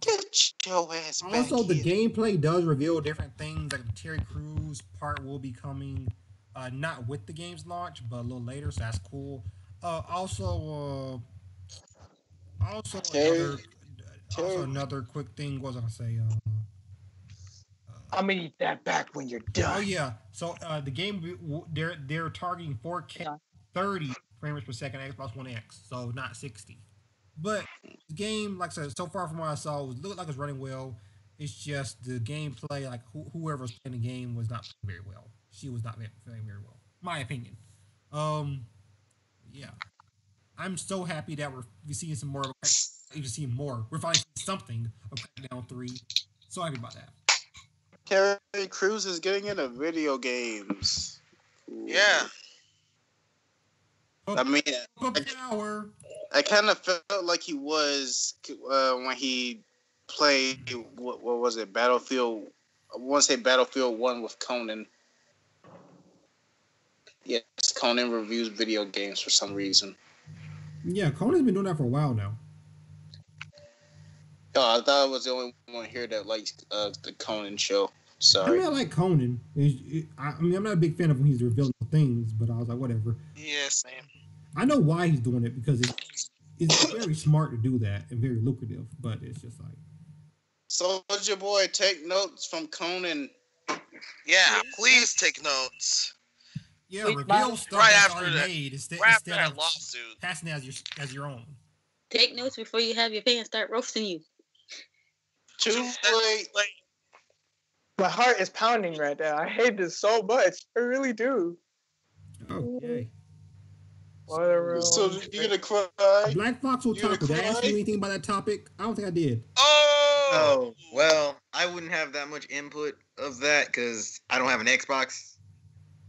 Get your ass back Also, the here. gameplay does reveal different things. Like the Terry Crews part will be coming, not with the game's launch, but a little later, so that's cool. Also another quick thing. What was I gonna say? I'm gonna eat that back when you're done. Oh yeah. So the game they're targeting 4K 30 frames per second Xbox One X, so not 60. But the game, like I said, so far from what I saw, it looked like it's running well. It's just the gameplay, like whoever was playing the game was not playing very well. She was not playing very well, my opinion. Yeah. I'm so happy that we're seeing some more. Even seeing more. We're finally seeing something of Crackdown 3. So happy about that. Terry Crews is getting into video games. Yeah. I mean, power. I kind of felt like he was when he played, what was it, Battlefield, I want to say Battlefield 1 with Conan. Yes, Conan reviews video games for some reason. Yeah, Conan's been doing that for a while now. Oh, I thought I was the only one here that likes the Conan show. Sorry. I mean, I like Conan. I mean, I'm not a big fan of when he's revealing things, but I was like, whatever. Yeah, same. I know why he's doing it, because it's very smart to do that and very lucrative, but it's just like... Soldier Boy, take notes from Conan. Yeah, please take notes. Yeah, reveal stuff right that's after already that, made instead that of lawsuit. passing it as your own. Take notes before you have your fans start roasting you. Too late. My heart is pounding right now. I hate this so much. I really do. Okay. So you're gonna cry? Black Fox will talk. Did I ask you anything about that topic? I don't think I did. Oh, well, I wouldn't have that much input of that because I don't have an Xbox.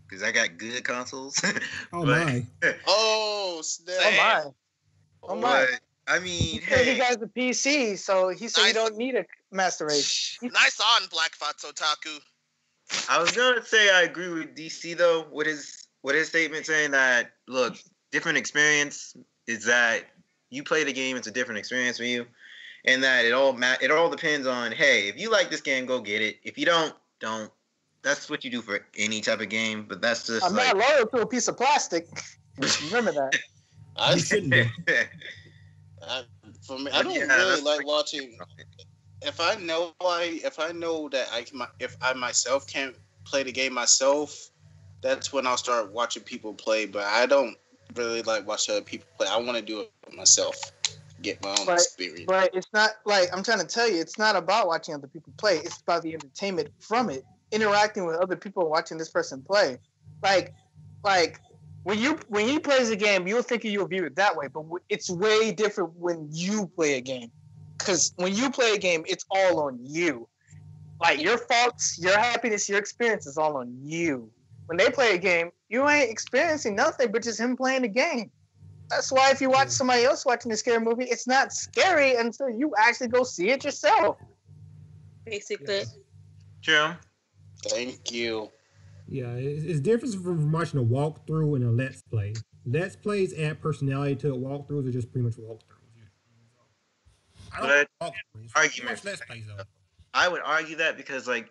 Because I got good consoles. Oh my. Oh snap. Oh my. But, I mean, he got the PC, so he said you don't need a master race. Nice on, Black Fox Otaku. I was gonna say I agree with DC though with his statement saying that look, different experience is that you play the game, it's a different experience for you, and that it all depends on, hey, if you like this game, go get it. If you don't. That's what you do for any type of game, but that's just I'm not loyal to a piece of plastic. Remember that. I shouldn't be. For me, I don't really like watching. If I know that if I myself can't play the game myself, that's when I'll start watching people play. But I don't really like watching other people play. I want to do it myself, get my own experience. But it's not like, I'm trying to tell you, it's not about watching other people play. It's about the entertainment from it, interacting with other people, watching this person play. Like when he plays a game, you'll think you'll view it that way, but it's way different when you play a game. Because when you play a game, it's all on you. Like your faults, your happiness, your experience is all on you. When they play a game, you ain't experiencing nothing but just him playing the game. That's why if you watch somebody else watching a scary movie, it's not scary until you actually go see it yourself. Basically. True. Thank you. Yeah, it's different from watching a walkthrough and a let's play. Let's plays add personality to it. Walkthroughs are just pretty much walkthroughs. I don't walkthroughs. Argument. Let's plays though. I would argue that because, like,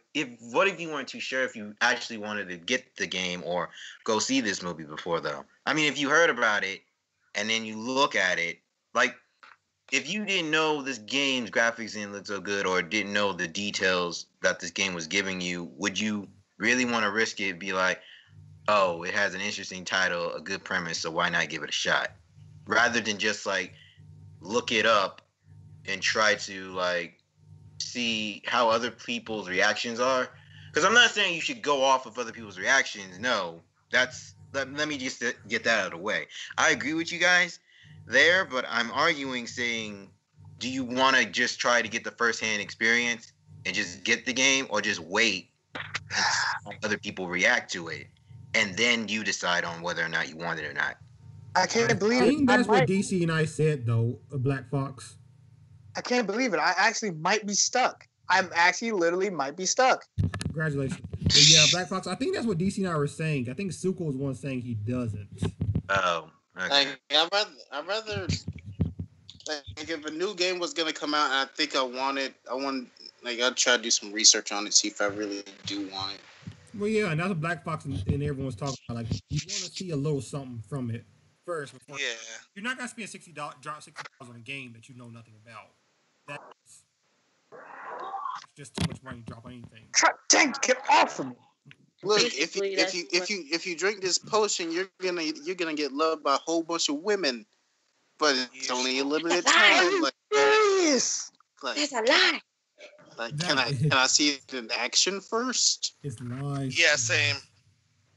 what if you weren't too sure if you actually wanted to get the game or go see this movie before, though? I mean, if you heard about it and then you look at it, like, if you didn't know this game's graphics didn't look so good or didn't know the details that this game was giving you, would you really want to risk it and be like, oh, it has an interesting title, a good premise, so why not give it a shot? Rather than just, like, look it up and try to, like, see how other people's reactions are. Because I'm not saying you should go off of other people's reactions. No, let me just get that out of the way. I agree with you guys there, but I'm arguing saying, do you want to just try to get the first-hand experience and just get the game, or just wait and see how other people react to it, and then you decide on whether or not you want it or not? I can't believe I it. think that's what DC and I said though, Black Fox. I can't believe it. I actually might be stuck. I'm actually literally might be stuck. Congratulations. But yeah, Black Fox, I think that's what DC and I were saying. I think Suko was one saying he doesn't. Oh, okay. Like, I'd rather like if a new game was gonna come out, and I think I'd try to do some research on it, see if I really do want it. Well, yeah, and that's what Black Fox and everyone's talking about. Like, you want to see a little something from it first. Before you're not gonna spend drop $60 on a game that you know nothing about. That's just too much money to drop on anything. Dang, get off of me! Look, if you drink this potion, you're gonna get loved by a whole bunch of women, but it's only a limited time. Like, Yes, that's a lie. Like, can I see it in action first? It's lies. Yeah, same.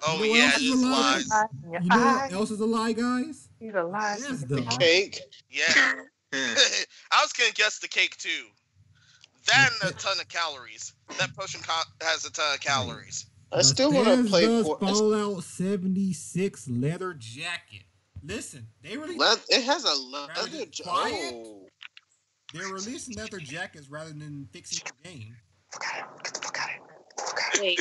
Oh You know yeah, what it else is is a lie? lies. You know what else is a lie, guys? He's a lie. That's The the cake. Yeah. I was gonna guess the cake too. That and a ton of calories. That potion has a ton of calories. I still want to play Fallout 76 leather jacket. Listen, they really it has a leather jacket. They're releasing leather jackets rather than fixing the game. Get the fuck out of here.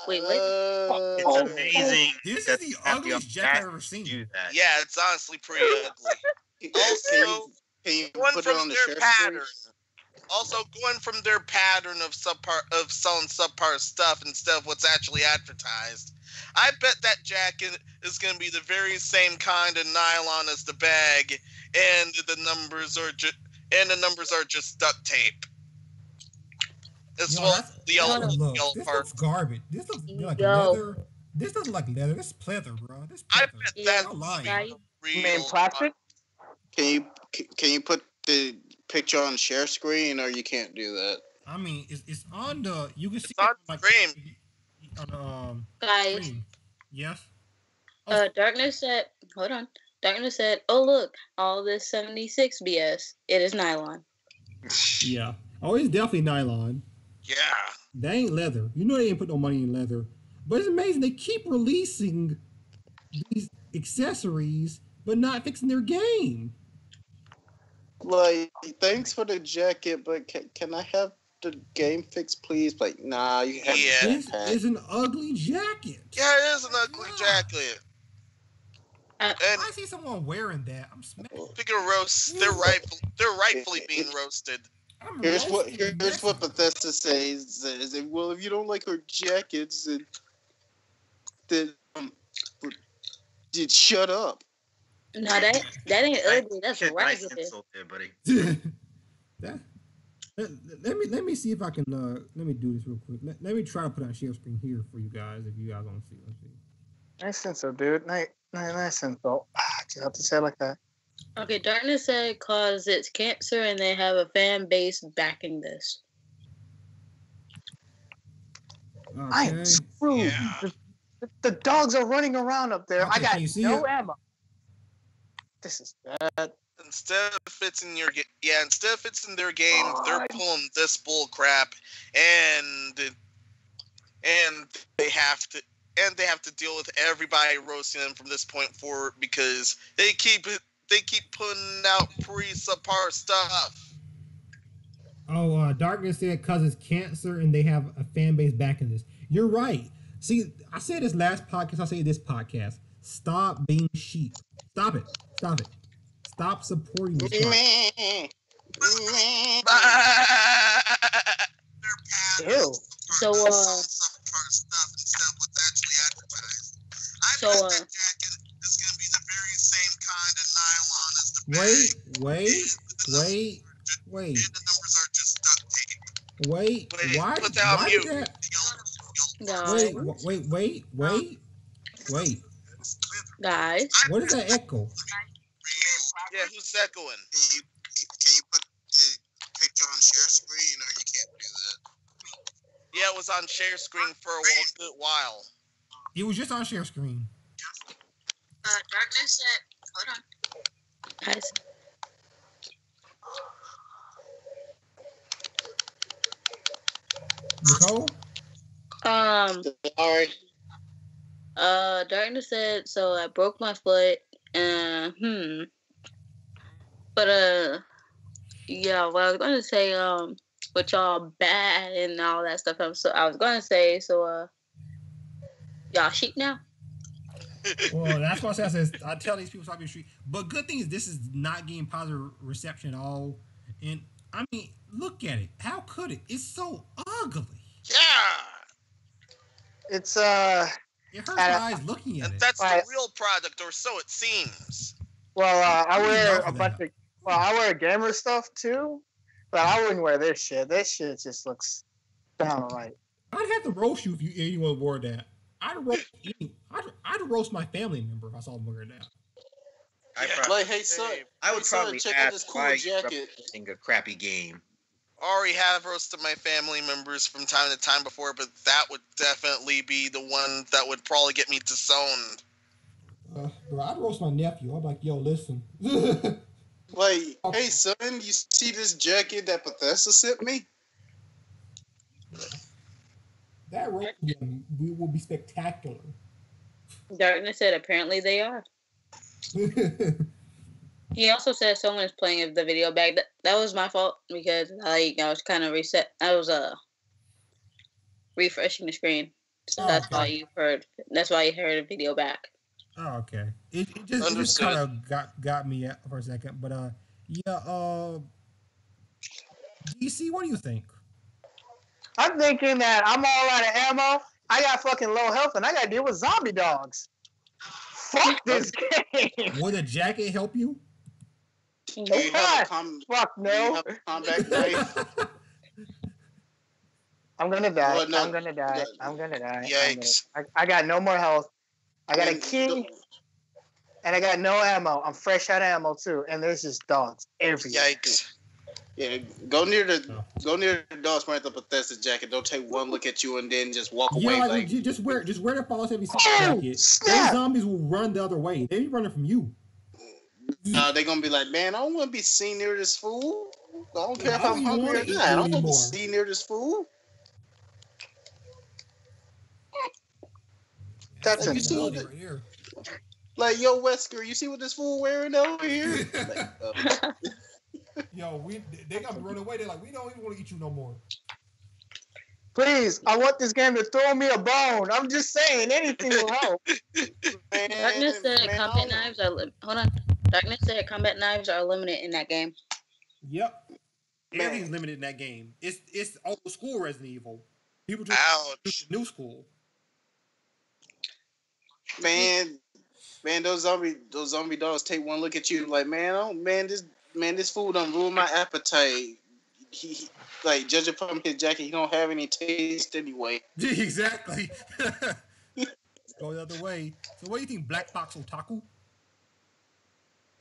Wait, what? It's amazing. This is the ugliest jacket I've ever seen. Yeah, it's honestly pretty ugly. Also, can you going put it from on the their share pattern. screen? Also, going from their pattern of selling subpar stuff instead of what's actually advertised, I bet that jacket is going to be the very same kind of nylon as the bag, and the numbers are just duct tape. As well as the yellow This part. looks garbage. This looks like leather. This doesn't like leather. This is pleather, bro. This is I pleather. bet that's You mean real. plastic? Can you put the picture on the share screen, or you can't do that? I mean, it's on the. You can see on it screen. On Guys. screen. Yes. Darkness said, hold on. Darkness said, oh, look, all this 76 BS. It is nylon. Yeah. Oh, it's definitely nylon. Yeah. That ain't leather. You know they ain't put no money in leather. But it's amazing. They keep releasing these accessories, but not fixing their game. Like, thanks for the jacket, but can I have the game fixed, please? Like, nah, you have This is an ugly jacket. Yeah, it is an ugly jacket. And I see someone wearing that. I'm smacked. speaking of roasts, they're rightfully being roasted. Here's what Bethesda says. Well, if you don't like her jackets, then shut up. No, that ain't ugly. That's Nice ragged. insult there, buddy. Let me see if I can let me do this real quick. Let me try to put on share screen here for you guys if you guys want to see. Let's see. Nice insult, dude. Nice insult. You have to say it like that. Okay, Darkness said cause it's cancer and they have a fan base backing this. Okay. I am screwed. Yeah. The dogs are running around up there. Okay, I got can you see no it? ammo. This is bad. instead of fixing their game, they're pulling this bull crap, and they have to deal with everybody roasting them from this point forward because they keep putting out pretty subpar stuff. Oh, Darkness said cause it's cancer and they have a fan base backing this. You're right. See, I said this last podcast, I'll say this podcast. Stop being sheep. Stop it. Stop supporting this podcast. Ew. So, Wait. Why put that on mute. Wait. Guys. What is that echo? Yeah, who's echoing? Can you put the picture on share screen, or you can't do that? Yeah, it was on share screen for a good while. It was just on share screen. Darkness said, hold on. Guys. Nicole? Sorry. Darkness said, so I broke my foot, but, yeah, what I was going to say, with y'all bad and all that stuff, I was going to say, y'all sheep now? Well, that's what I said. I tell these people stop being street. But good thing is this is not getting positive reception at all. And, I mean, look at it. How could it? It's so ugly. Yeah. It's It hurts my eyes looking at And it. that's the real product, or so it seems. well, I wear Enough a of bunch that. of I wear gamer stuff too, but I wouldn't wear this shit. This shit just looks downright. I'd have to roast you if anyone wore that. I'd roast my family member if I saw them wearing that. Like, hey, son, I would probably check out ask this cool why jacket. you're representing a crappy game. Already have roasted my family members from time to time before, but that would definitely be the one that would probably get me disowned. Bro, I'd roast my nephew. I'm like, yo, listen. Like, hey, son, you see this jacket that Bethesda sent me? That roast will be spectacular. Darkness said, apparently they are. He also said someone is playing the video back. That was my fault because I was kind of reset. I was refreshing the screen, so that's why you heard. That's why you heard a video back. Oh, okay. It just kind of got me for a second, but DC, what do you think? I'm thinking that I'm all out of ammo. I got fucking low health, and I got to deal with zombie dogs. Fuck this game. Would a jacket help you? Do you have Fuck no. Do you have a combat knife? I'm gonna die. Well, no, I'm gonna die. I'm gonna die. Yikes. I got no more health. I got a key, and I got no ammo. I'm fresh out of ammo too, and there's just dogs everywhere. Yikes. Yeah, go near the dogs wearing the Bethesda jacket. Don't take one look at you and then just walk away. Yeah, like just wear the false heavy jacket. Snap! Those zombies will run the other way. They be running from you. they're gonna be like, man, I don't want to be seen near this fool. I don't care if I don't I'm even hungry wanna or eat not. I don't want to be anymore. seen near this fool. That's Like, you see enough. what right here. Like, yo, Wesker, you see what this fool wearing over here? Like, Yo, they got me running away. They're like, we don't even want to eat you no more. Please, I want this game to throw me a bone. I'm just saying, anything will help. Darkness said combat knives are hold on. Darkness said combat knives are limited in that game. Yep. Everything's limited in that game. It's old school Resident Evil. People just Ouch. new school. Man, those zombie dogs take one look at you like, this fool done ruined my appetite. He like, judging from his jacket, he don't have any taste anyway. Exactly. Go the other way. So what do you think, Black Box Otaku?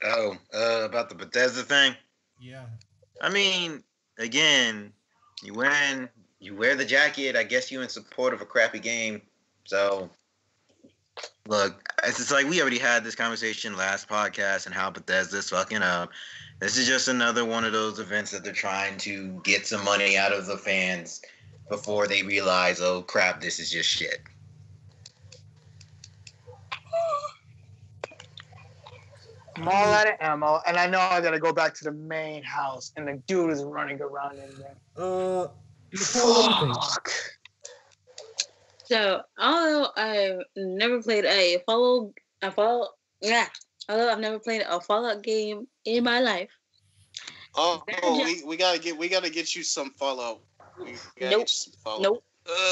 Oh, about the Bethesda thing? Yeah. I mean, again, you wear the jacket. I guess you in support of a crappy game. So Look, it's just like we already had this conversation last podcast and how Bethesda's fucking up. This is just another one of those events that they're trying to get some money out of the fans before they realize, oh crap, this is just shit. I'm all out of ammo, and I know I gotta go back to the main house, and the dude is running around in there. Nicole, what do you think? Fuck. So, although I've never played although I've never played a Fallout game in my life. Oh, we gotta get you some Fallout. Nope.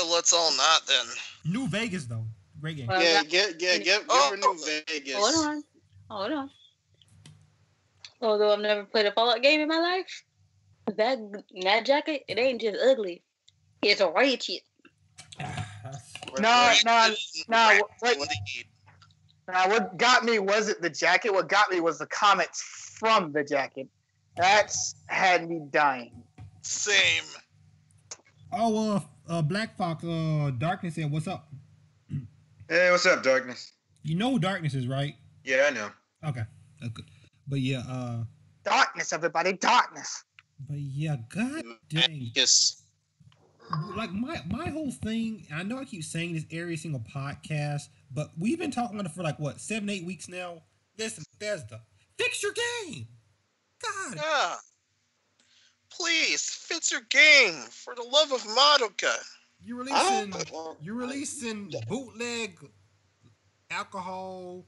Let's all not then. New Vegas though, great game. Well, Yeah, give her New Vegas. Hold on. Although I've never played a Fallout game in my life, that jacket, it ain't just ugly. It's ratchet. No. What got me wasn't the jacket. What got me was the comments from the jacket. That's had me dying. Same. Oh, Black Fox, Darkness said, "What's up?" Hey, what's up, Darkness? You know who Darkness is, right? Yeah, I know. Okay, that's good. But yeah, Darkness, everybody, darkness. But yeah, god dang. Yes. Like my whole thing, I know I keep saying this every single podcast, but we've been talking about it for like what, 7-8 weeks now. Listen, Bethesda, fix your game. God. Yeah. Please, fix your game for the love of Madoka. You're releasing bootleg alcohol.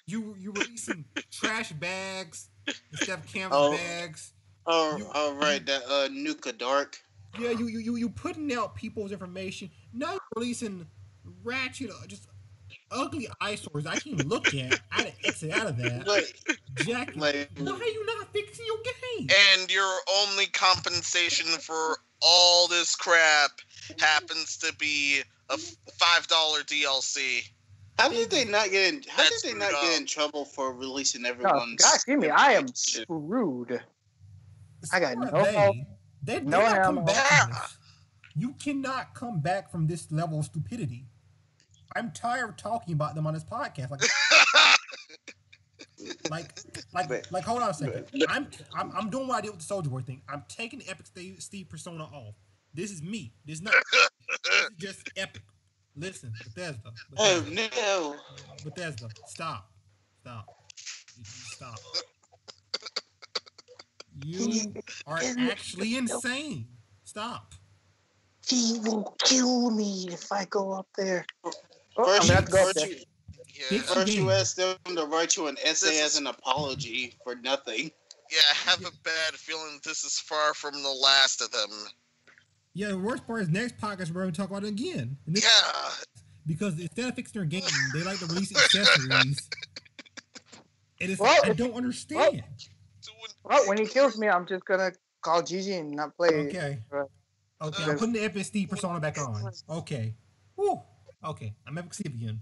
You releasing trash bags instead of canvas bags. All right, that Nuka Dark. Yeah, you putting out people's information. Now you're releasing ratchet, just ugly eyesores I can't even look at. I had to exit out of that. Jack, why are you not fixing your game? And your only compensation for all this crap happens to be a $5 DLC. How did they not get in trouble for releasing everyone's? God, excuse me, I am screwed. I got They no not come ammo. back from this. You cannot come back from this level of stupidity. I'm tired of talking about them on this podcast. Like, hold on a second. I'm doing what I did with the Soldier Boy thing. I'm taking the Epic Steve persona off. This is me. This is not. This is just Epic. Listen, Bethesda. Oh no. Bethesda, stop. You are actually insane. Stop. He will kill me if I go up there. First you asked them to write you an essay as an apology for nothing. Yeah, I have a bad feeling this is far from the last of them. Yeah, the worst part is next podcast we're going to talk about it again. Because instead of fixing their game, they like to release accessories. And it's I don't understand. Well, when he kills me, I'm just going to call Gigi and not play. Okay. I'm putting the FSD persona back on. Okay. Woo. Okay. I'm Epic Steve again.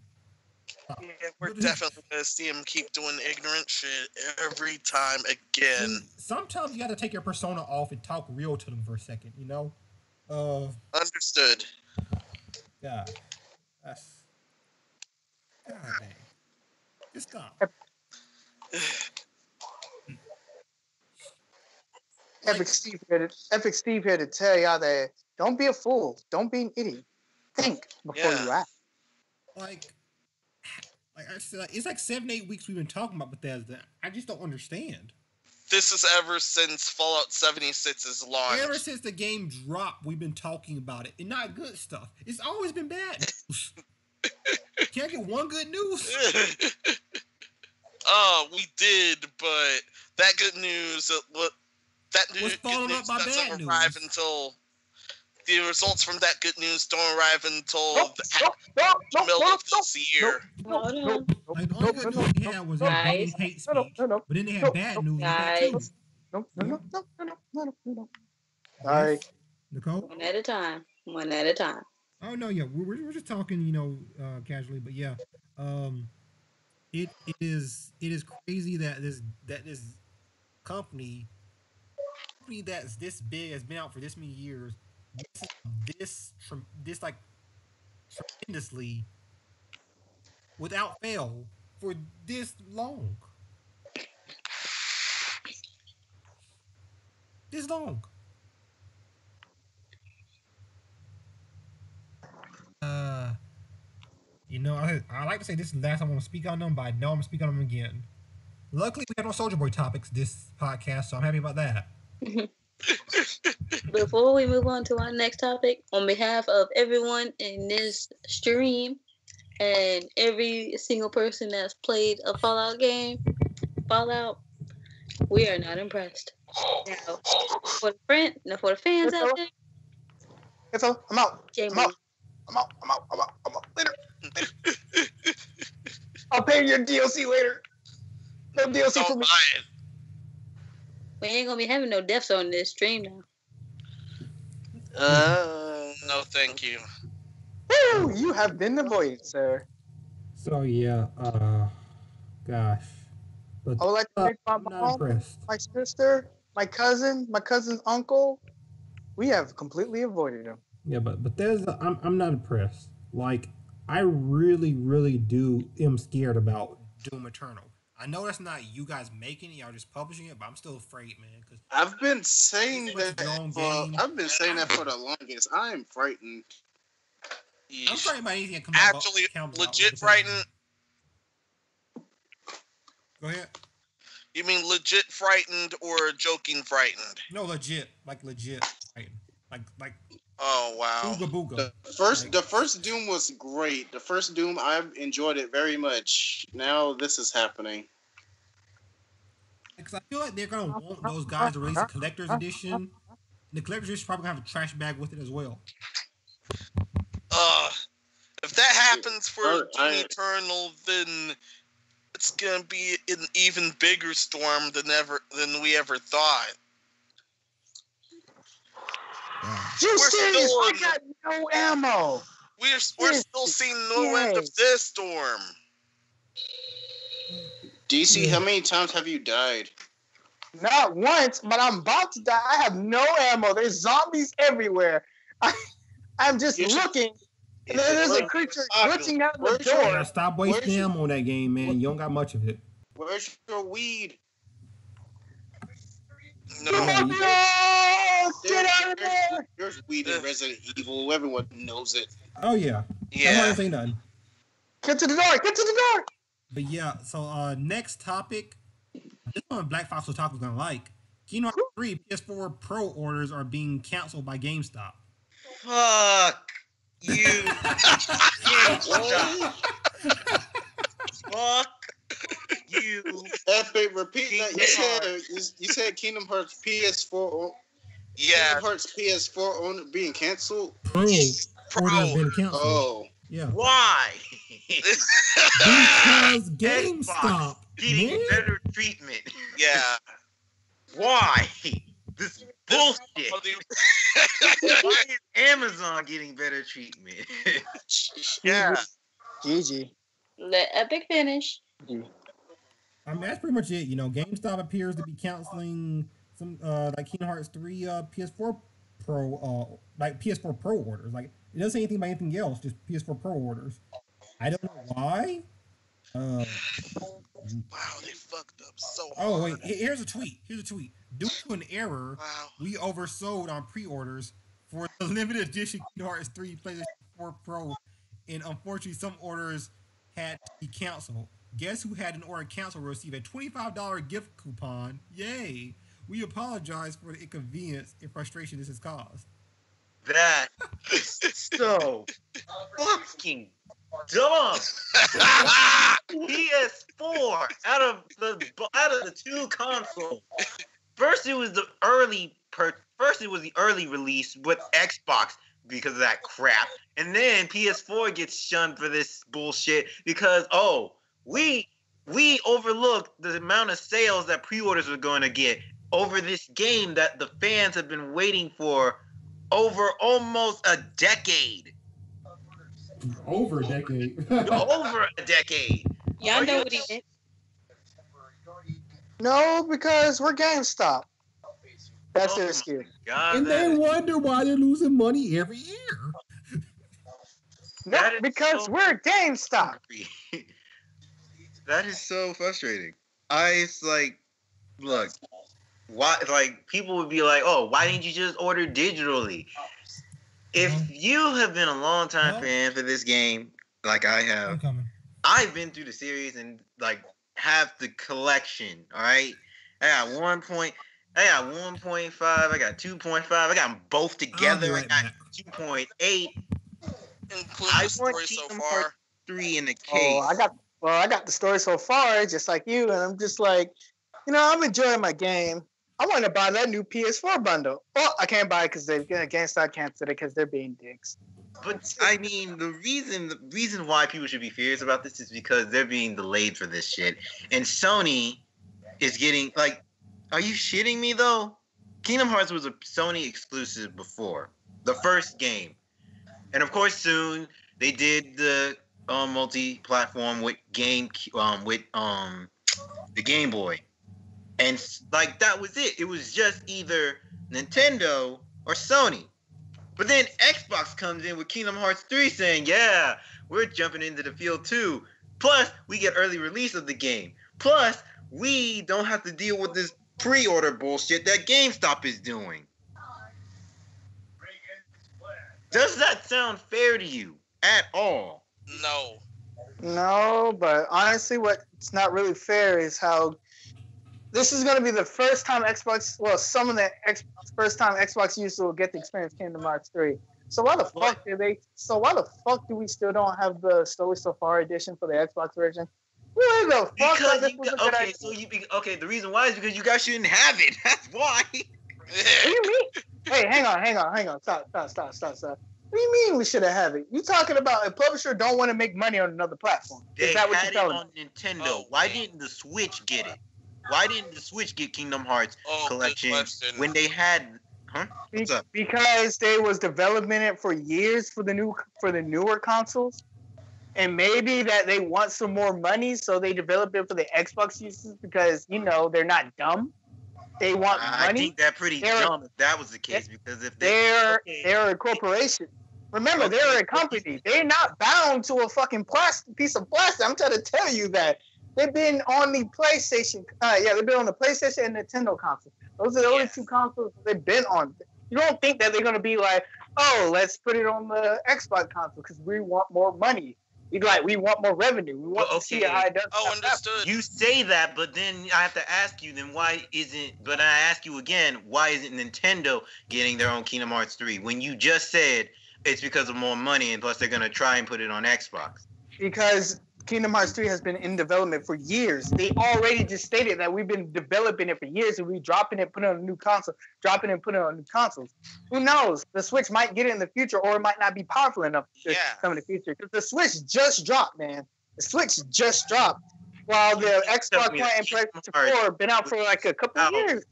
Yeah, we're definitely going to see him keep doing ignorant shit every time again. Sometimes you got to take your persona off and talk real to them for a second, you know? Understood. God. That's... God dang. Just stop. Epic Steve here to tell y'all that don't be a fool. Don't be an idiot. Think before you act. Like I said, it's like 7-8 weeks we've been talking about Bethesda. I just don't understand. This is ever since Fallout 76's launch. Ever since the game dropped, we've been talking about it. And not good stuff. It's always been bad news. Can't get one good news. Oh, we did, but that good news... was followed up by bad news. Arrive until the results from that good news don't arrive until the middle of this year. Like, the only good news we had was hate speech, but then they had bad news. No. Sorry, Nicole. One at a time. Oh no, yeah, we're just talking, casually, but yeah, it is crazy that this company that's this big, has been out for this many years, this like tremendously without fail for this long. This long. You know, I like to say this is the last time I'm going to speak on them, but I know I'm going to speak on them again. Luckily, we have no Soldier Boy topics this podcast, so I'm happy about that. Before we move on to our next topic, on behalf of everyone in this stream and every single person that's played a Fallout game, we are not impressed. Now, for the fans out there, It's all. I'm out. I'm out. Later. I'll pay your DLC later. No DLC for me. We ain't gonna be having no deaths on this stream now. No, thank you. Woo! You have been avoided, sir. So yeah, gosh. But I would like to thank my mom, my sister, my cousin's uncle. We have completely avoided him. Yeah, but I'm not impressed. Like, I really am scared about Doom Eternal. I know that's not you guys making it, y'all just publishing it, but I'm still afraid, man. Cause I've been saying that for the longest. I am frightened. I'm frightened about anything that comes Actually, legit frightened. Go ahead. You mean legit frightened or joking frightened? No, legit frightened. Like. Oh wow! Booga booga. The first Doom was great. The first Doom, I enjoyed it very much. Now this is happening. Because I feel like they're gonna want those guys to release a collector's edition. The collector's edition is probably gonna have a trash bag with it as well. If that happens for Doom Eternal, then it's gonna be an even bigger storm than we ever thought. I got no ammo. We're still seeing no end of this storm. DC, how many times have you died? Not once, but I'm about to die. I have no ammo. There's zombies everywhere. I'm just looking. And there's a creature glitching out the door. Stop wasting ammo on that game, man. You don't got much of it. Where's your weed? No. Get out of there! There's weed in Resident Evil. Everyone knows it. Oh, yeah. Yeah. I'm not going to say nothing. Get to the door! But yeah, so next topic. This one Black Fox Otaku's going to like. Kingdom Hearts 3 PS4 Pro orders are being canceled by GameStop. Fuck you. Fuck you. Epic, repeat that. You said Kingdom Hearts PS4. Yeah. Kingdom Hearts PS4 being canceled. Pro orders been canceled. Oh. Yeah. Why? Because GameStop getting better treatment. Yeah. Why? This bullshit. Why is Amazon getting better treatment? Yeah. GG. Let Epic finish. I mean, that's pretty much it. You know, GameStop appears to be canceling some like Kingdom Hearts 3 PS4 Pro like PS4 Pro orders. Like, it doesn't say anything about anything else, just PS4 Pro orders. I don't know why. Wow, they fucked up so hard. Oh wait, here's a tweet. Due to an error, we oversold on pre-orders for the limited edition Kingdom Hearts 3 PlayStation 4 Pro, and unfortunately, some orders had to be canceled. Guess who had an order canceled will receive a $25 gift coupon. Yay! We apologize for the inconvenience and frustration this has caused. That is so fucking dumb. PS4 out of the two consoles. First it was the early release with Xbox because of that crap, and then PS4 gets shunned for this bullshit because we overlooked the amount of sales that pre-orders were going to get over this game that the fans have been waiting for over almost a decade. Over a decade. Over a decade. Y'all know what he did. No, because we're GameStop. That's their excuse. God, and they wonder why they're losing money every year. No, because so we're GameStop. That is so frustrating. It's like, look, why? Like, people would be like, "Oh, why didn't you just order digitally?" If you have been a long time fan for this game, like I have, I'm coming. I've been through the series and like have the collection. All right, I got 1.5, I got 2.5, I got them both together. Right I got 2.8. Including the story so far. 3 in the case. Oh, I got the story so far, just like you, and I'm just like, I'm enjoying my game. I want to buy that new PS4 bundle. Oh, I can't buy it because GameStop canceled it because they're being dicks. But I mean, the reason why people should be furious about this is because they're being delayed for this shit, and Sony is getting like, are you shitting me though? Kingdom Hearts was a Sony exclusive before the first game, and of course soon they did the multi-platform with the Game Boy, and like that was it. It was just either Nintendo or Sony. But then Xbox comes in with Kingdom Hearts 3 saying, yeah, we're jumping into the field too. Plus, we get early release of the game. Plus, we don't have to deal with this pre-order bullshit that GameStop is doing. Does that sound fair to you at all? No. No, but honestly, what's not really fair is how this is going to be the first time Xbox, well, some of the first time Xbox users will get to experience Kingdom Hearts 3. So why the fuck do we still don't have the Story So Far edition for the Xbox version? Where the fuck? The reason why is because you guys shouldn't have it. That's why. What do you mean? Hey, hang on. Stop. What do you mean we should have it? You talking about a publisher don't want to make money on another platform? Is that what you're telling me? On Nintendo. Why didn't the Switch get it? Why didn't the Switch get Kingdom Hearts collection when they had? What's up? Because they was developing it for years for the newer consoles, and maybe that they want some more money, so they develop it for the Xbox users because they're not dumb. They want money. I think that's pretty dumb if that was the case, because if they're a corporation. Remember, they're a company. They're not bound to a fucking piece of plastic. I'm trying to tell you that. They've been on the PlayStation. They've been on the PlayStation and Nintendo console. Those are the only two consoles they've been on. You don't think that they're going to be like, oh, let's put it on the Xbox console because we want more money. We want more revenue. We want to see how it does. Oh, understood. You say that, but then I have to ask you, then why isn't, but I ask you again, why isn't Nintendo getting their own Kingdom Hearts 3 when you just said it's because of more money and plus they're going to try and put it on Xbox? Because Kingdom Hearts 3 has been in development for years. They already just stated that we've been developing it for years and we dropping it, putting it on a new console, dropping it, putting it on new consoles. Who knows? The Switch might get it in the future or it might not be powerful enough to come in the future. Because the Switch just dropped, man. The Switch just dropped. While the Xbox One and PlayStation 4 have been out for like a couple of years.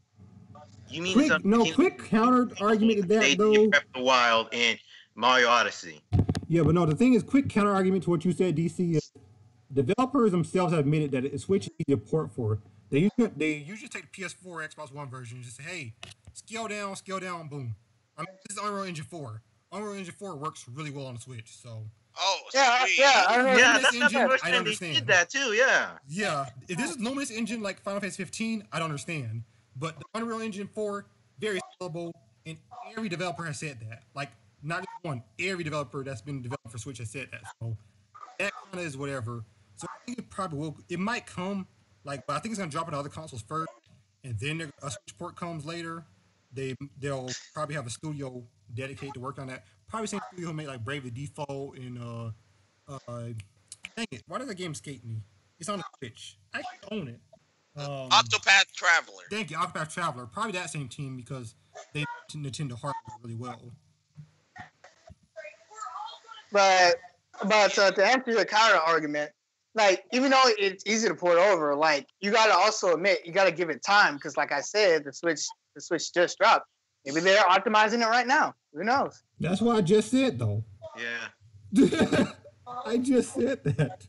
You mean quick counter argument to that though? Breath of the Wild and Mario Odyssey. Yeah, but no, the thing is, quick counter argument to what you said, DC, is developers themselves have admitted that a Switch is easy to port for. They usually take the PS4 Xbox One version and just say, hey, scale down, boom. I mean, this is Unreal Engine 4. Unreal Engine 4 works really well on the Switch, so. Oh, sweet. I understand. They did that too, yeah. Yeah, if this is Luminous Engine like Final Fantasy 15, I don't understand. But the Unreal Engine 4, very scalable, and every developer has said that. Like, not just one, every developer that's been developed for Switch has said that. So that kind of is whatever. So I think it probably will. It might come, but I think it's gonna drop on other consoles first, and then a Switch port comes later. They'll probably have a studio dedicated to work on that. Probably same studio who made like Bravely Default and dang it, why does that game escape me? It's on the Switch. I actually own it. Octopath Traveler. Thank you, Octopath Traveler. Probably that same team because they Nintendo hardware really well. But to answer your counter argument, like, even though it's easy to port over, like, you gotta also admit, you gotta give it time, because like I said, the Switch just dropped. Maybe they're optimizing it right now. Who knows? That's what I just said, though. Yeah. I just said that.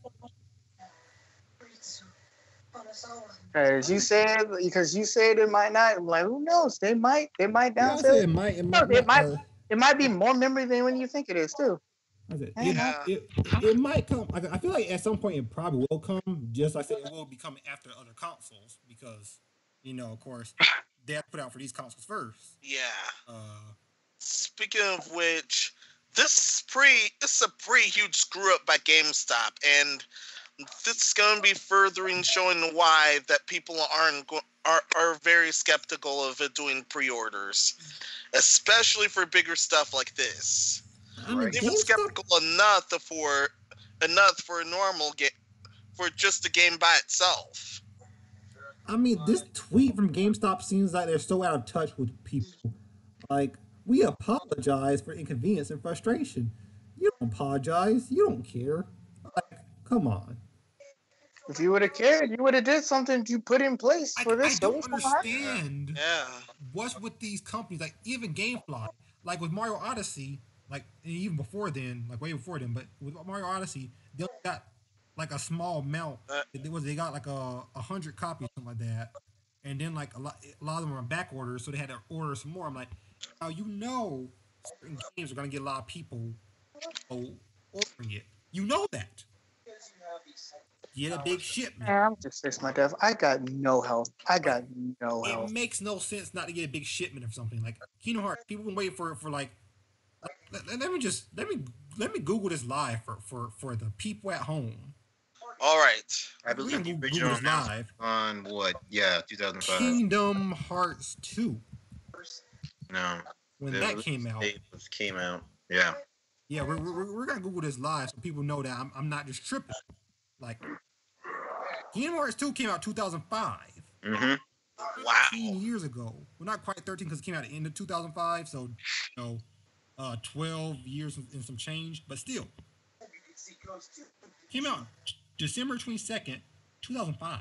Because you said it might not. I'm like, who knows? They might downsell. It might it might be more memory than when you think it is too. I said, Yeah. it might come. I feel like at some point it probably will come. Just like I said, it will be coming after other consoles because, of course, they have to put out for these consoles first. Yeah. Uh, Speaking of which, this is a pretty huge screw up by GameStop, and this is going to be furthering showing why that people are very skeptical of it doing pre-orders, especially for bigger stuff like this. I mean, Even skeptical enough for a normal game, for just the game by itself. I mean, this tweet from GameStop seems like they're so out of touch with people. Like, we apologize for inconvenience and frustration. You don't apologize. You don't care. Like, come on. If you would have cared, you would have did something to put in place for this. I don't understand Yeah. what's with these companies. Like, even GameFly, like with Mario Odyssey, like, and even before then, like way before then, but with Mario Odyssey, they only got like a small amount. They got like 100 copies, something like that, and then like a lot of them were on back orders, so they had to order some more. I'm like, now certain games are gonna get a lot of people ordering it. You know that. Get a big shipment. I'm just fixing my death. I got no health. It makes no sense not to get a big shipment of something like Kingdom Hearts. People been waiting for like. Let me Google this live for the people at home. All right. I believe the original live on what? Yeah, 2005. Kingdom Hearts 2. No. When that came out. Yeah. Yeah, we're gonna Google this live so people know that I'm not just tripping. Like, Kingdom Hearts 2 came out 2005. Mm-hmm. Wow. 13 years ago. Well, not quite 13 because it came out at the end of 2005. So, 12 years and some change, but still. Came out December 22nd, 2005.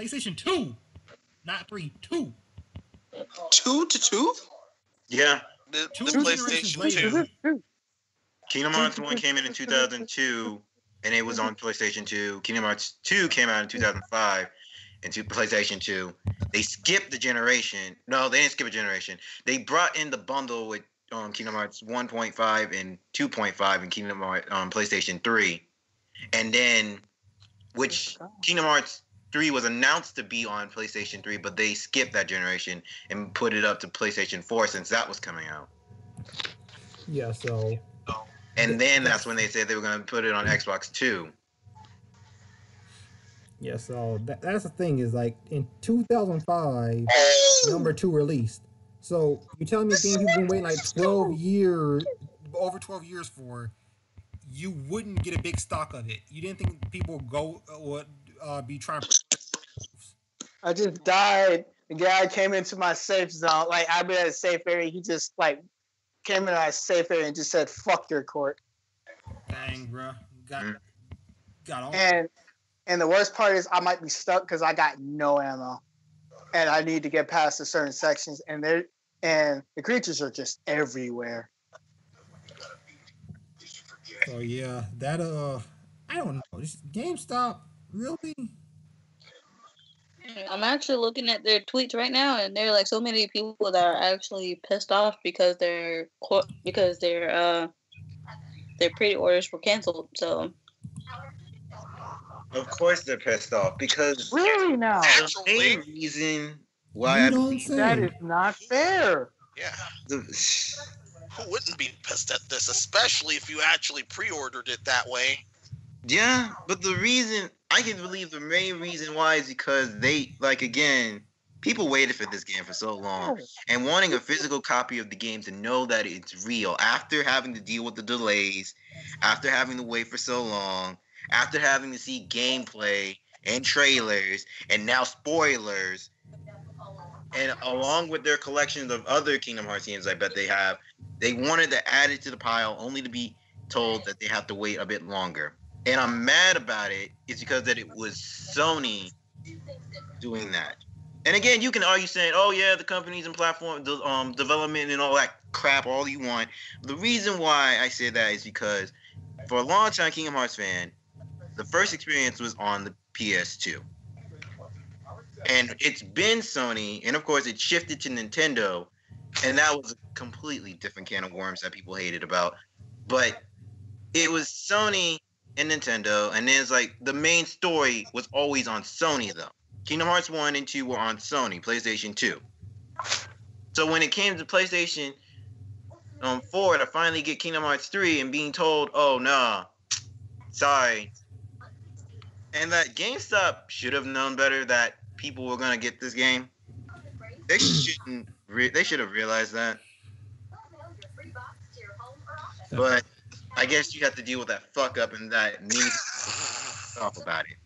PlayStation 2, not 3, 2. 2 to 2? Yeah. The Two PlayStation 2. Kingdom Hearts 1 came in 2002, and it was on PlayStation 2. Kingdom Hearts 2 came out in 2005, and PlayStation 2. They skipped the generation. No, they didn't skip a generation. They brought in the bundle with Kingdom Hearts 1.5 and 2.5 and Kingdom Hearts PlayStation 3. And then, which Kingdom Hearts 3 was announced to be on PlayStation 3, but they skipped that generation and put it up to PlayStation 4 since that was coming out. Yeah, so... And then that's when they said they were going to put it on Xbox 2. Yeah, so that's the thing is like in 2005, number 2 released. So you're telling me a game you've been waiting like 12 years, over 12 years for, you wouldn't get a big stock of it. You didn't think people would be trying to... I just died. The guy came into my safe zone. Like, I've been at a safe area. He just, like, came into my safe area and just said, fuck your court. Dang, bro. Got all... And the worst part is I might be stuck because I got no ammo. And I need to get past the certain sections. And the creatures are just everywhere. So, yeah, that, I don't know. This GameStop, really? I'm actually looking at their tweets right now, and there are like so many people that are actually pissed off because their pre-orders were canceled. So, of course they're pissed off because really now the main reason why that is not fair. Yeah. Who wouldn't be pissed at this, especially if you actually pre-ordered it that way? Yeah, but the reason I can believe the main reason why is because they, like, again, people waited for this game for so long, and wanting a physical copy of the game to know that it's real after having to deal with the delays, after having to wait for so long, after having to see gameplay and trailers and now spoilers, and along with their collections of other Kingdom Hearts games I bet they have, they wanted to add it to the pile only to be told that they have to wait a bit longer. And I'm mad about it. It's because that it was Sony doing that. And again, you can argue saying, oh yeah, the companies and platform development and all that crap, all you want. The reason why I say that is because for a long time, Kingdom Hearts fan, the first experience was on the PS2. And it's been Sony, and of course it shifted to Nintendo, and that was a completely different can of worms that people hated about. but it was Sony and Nintendo, and then it's like the main story was always on Sony though. Kingdom Hearts 1 and 2 were on Sony, PlayStation 2. So when it came to PlayStation 4 to finally get Kingdom Hearts 3 and being told, oh no, sorry. And that GameStop should have known better that people were gonna get this game. They shouldn't. They should have realized that. But I guess you have to deal with that fuck up and that need to talk about it.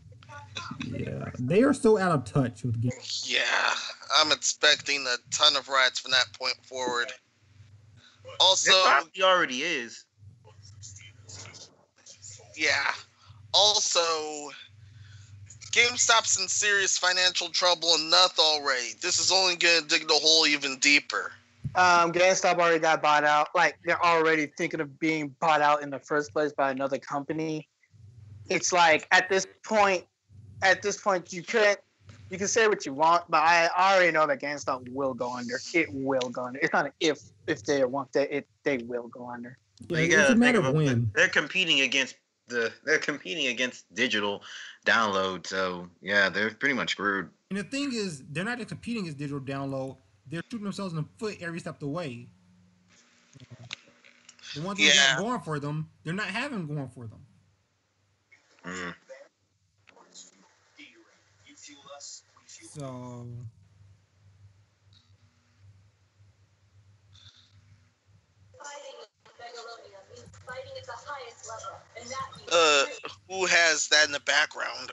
Yeah, they are so out of touch with games. Yeah, I'm expecting a ton of riots from that point forward. Also, it probably already is. Yeah. Also, GameStop's in serious financial trouble enough already. This is only going to dig the hole even deeper. GameStop already got bought out. Like, they're already thinking of being bought out in the first place by another company. It's like, at this point, you can say what you want, but I already know that GameStop will go under. It will go under. It's not an if they want that, they will go under. Yeah, it's a matter of when. They're competing against digital download, so yeah, they're pretty much screwed. And the thing is, they're not just competing against digital download, they're shooting themselves in the foot every step of the way. The ones that got going for them, they're not having going for them. Mm. So who has that in the background?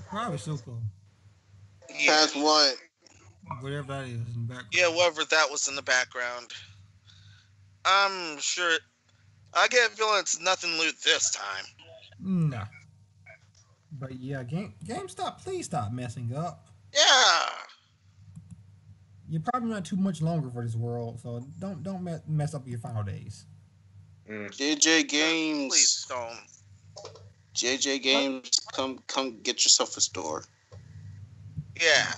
probably Suko. Yeah. That's what. Whatever that is in the background. Yeah, whatever that was in the background. I'm sure. I get a feeling it's nothing loot this time. No. But yeah, GameStop, please stop messing up. Yeah. You're probably not too much longer for this world, so don't mess up your final days. JJ Games. Please don't. JJ Games, come get yourself a store. Yeah.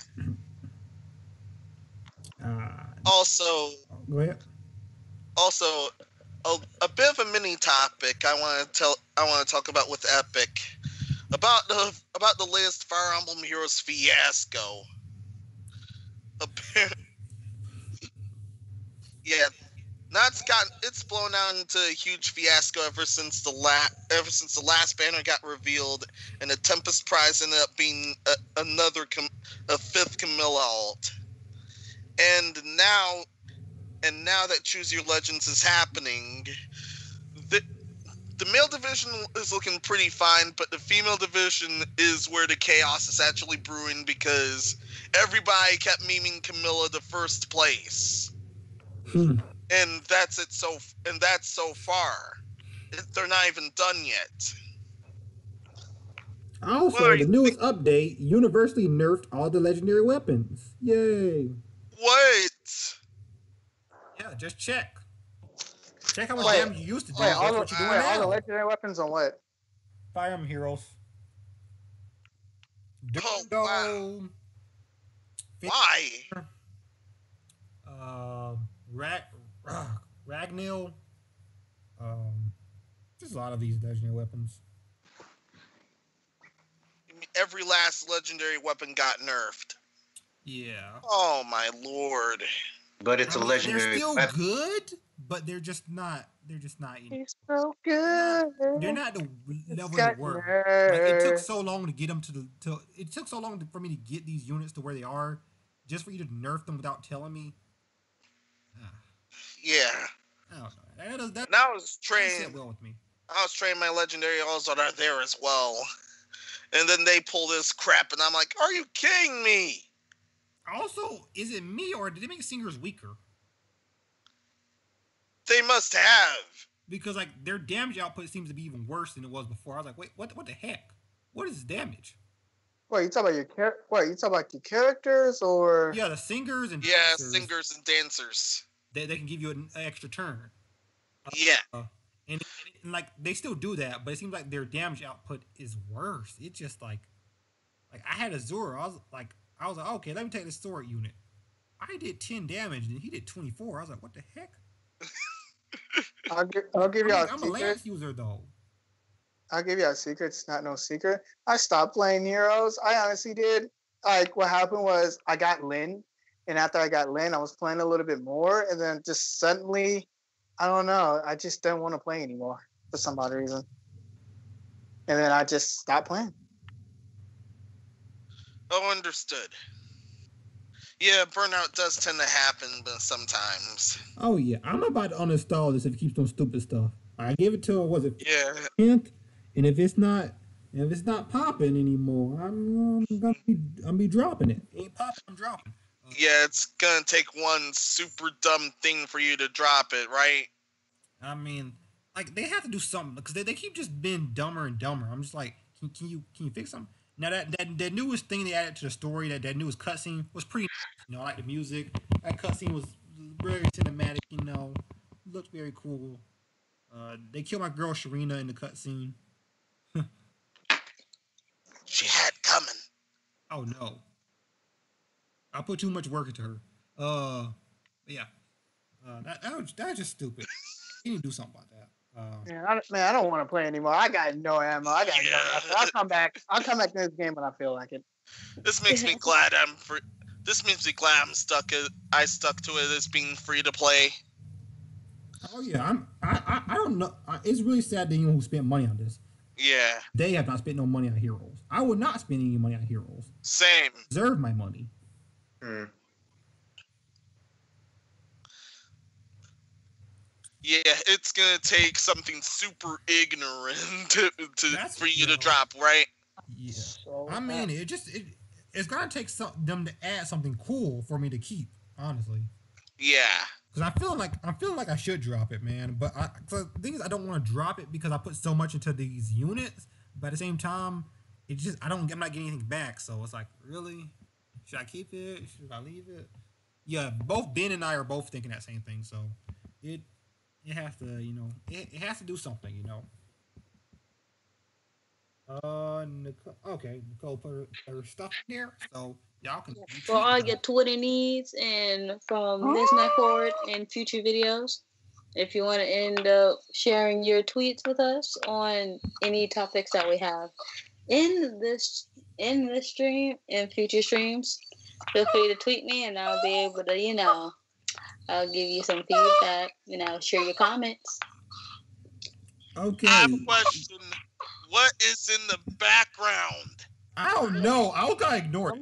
Also, go ahead. Also, a bit of a mini topic I want to talk about with Epic about the latest Fire Emblem Heroes fiasco. Yeah, it's blown out into a huge fiasco ever since the last banner got revealed, and the Tempest Prize ended up being a fifth Camilla alt. And now that Choose Your Legends is happening, the male division is looking pretty fine, but the female division is where the chaos is actually brewing because everybody kept memeing Camilla the first place. And that's so far. They're not even done yet. Also, the newest update universally nerfed all the legendary weapons. Yay. What? Yeah, just check. Check how much damage you used to do. That's what you're doing now. All the legendary weapons on what? Fire Emblem Heroes. Wow. Why? Ragnil. There's a lot of these legendary weapons. Every last legendary weapon got nerfed. Yeah. Oh my lord. But it's a legendary. They're still good, but they're just not. He's so good. They're not the level they were. Like, it took so long to get them it took so long for me to get these units to where they are, just for you to nerf them without telling me. Yeah. I don't know. That I was trained. Well with me. I was training my legendary also are there as well, and then they pull this crap, and I'm like, "Are you kidding me?" Also, is it me or did they make singers weaker? They must have. Because like their damage output seems to be even worse than it was before. I was like, wait, what the heck? What is damage? Wait, you talking about your characters or? Yeah, the singers and singers and dancers. They can give you an extra turn. And like they still do that, but it seems like their damage output is worse. It's just like I had Azura. I was like, okay, let me take this sword unit. I did 10 damage and he did 24. I was like, what the heck? I'll give y'all a I'm a secret. Lance user though. I'll give you a secret. It's not no secret. I stopped playing Heroes. I honestly did. Like, what happened was I got Lynn. And after I got Lynn, I was playing a little bit more. And then just suddenly, I don't know. I just didn't want to play anymore for some odd reason. And then I just stopped playing. Oh, understood. Yeah, burnout does tend to happen sometimes. Oh yeah, I'm about to uninstall this if it keeps doing stupid stuff. I give it to was it Yeah. 10th, and if it's not popping anymore, I'm gonna be dropping it. Ain't popping, I'm dropping. Yeah, it's gonna take one super dumb thing for you to drop it, right? I mean, like they have to do something because they keep just being dumber and dumber. I'm just like, can you fix something? Now that newest thing they added to the story, that newest cutscene was pretty. You know, I like the music. That cutscene was very cinematic. You know, looked very cool. They killed my girl Sharina in the cutscene. She had coming. Oh no, I put too much work into her. Yeah, that was just stupid. You need to do something about that. I don't want to play anymore. I got no ammo. I got no ammo. I'll come back to this game when I feel like it. This makes me glad This makes me glad I stuck to it as being free to play. Oh yeah, I don't know. It's really sad that anyone who spent money on this. Yeah. They have not spent no money on Heroes. I would not spend any money on Heroes. Same. Deserve my money. Yeah, it's gonna take something super ignorant for you to drop, right? Yeah. I mean, it's gonna take them to add something cool for me to keep. Honestly. Yeah. Because I'm feeling like I should drop it, man. But the thing is, I don't want to drop it because I put so much into these units. But at the same time, I'm not getting anything back. So it's like, really, should I keep it? Should I leave it? Yeah, both Ben and I are both thinking that same thing. So it has to, it has to do something, Nicole put her stuff in there, so y'all can. For all your Twitter needs and from this night forward in future videos, if you want to end up sharing your tweets with us on any topics that we have in this stream and future streams, feel free to tweet me and I'll be able to, I'll give you some feedback, share your comments. Okay. I have a question. What is in the background? I don't know. I was gonna ignore it.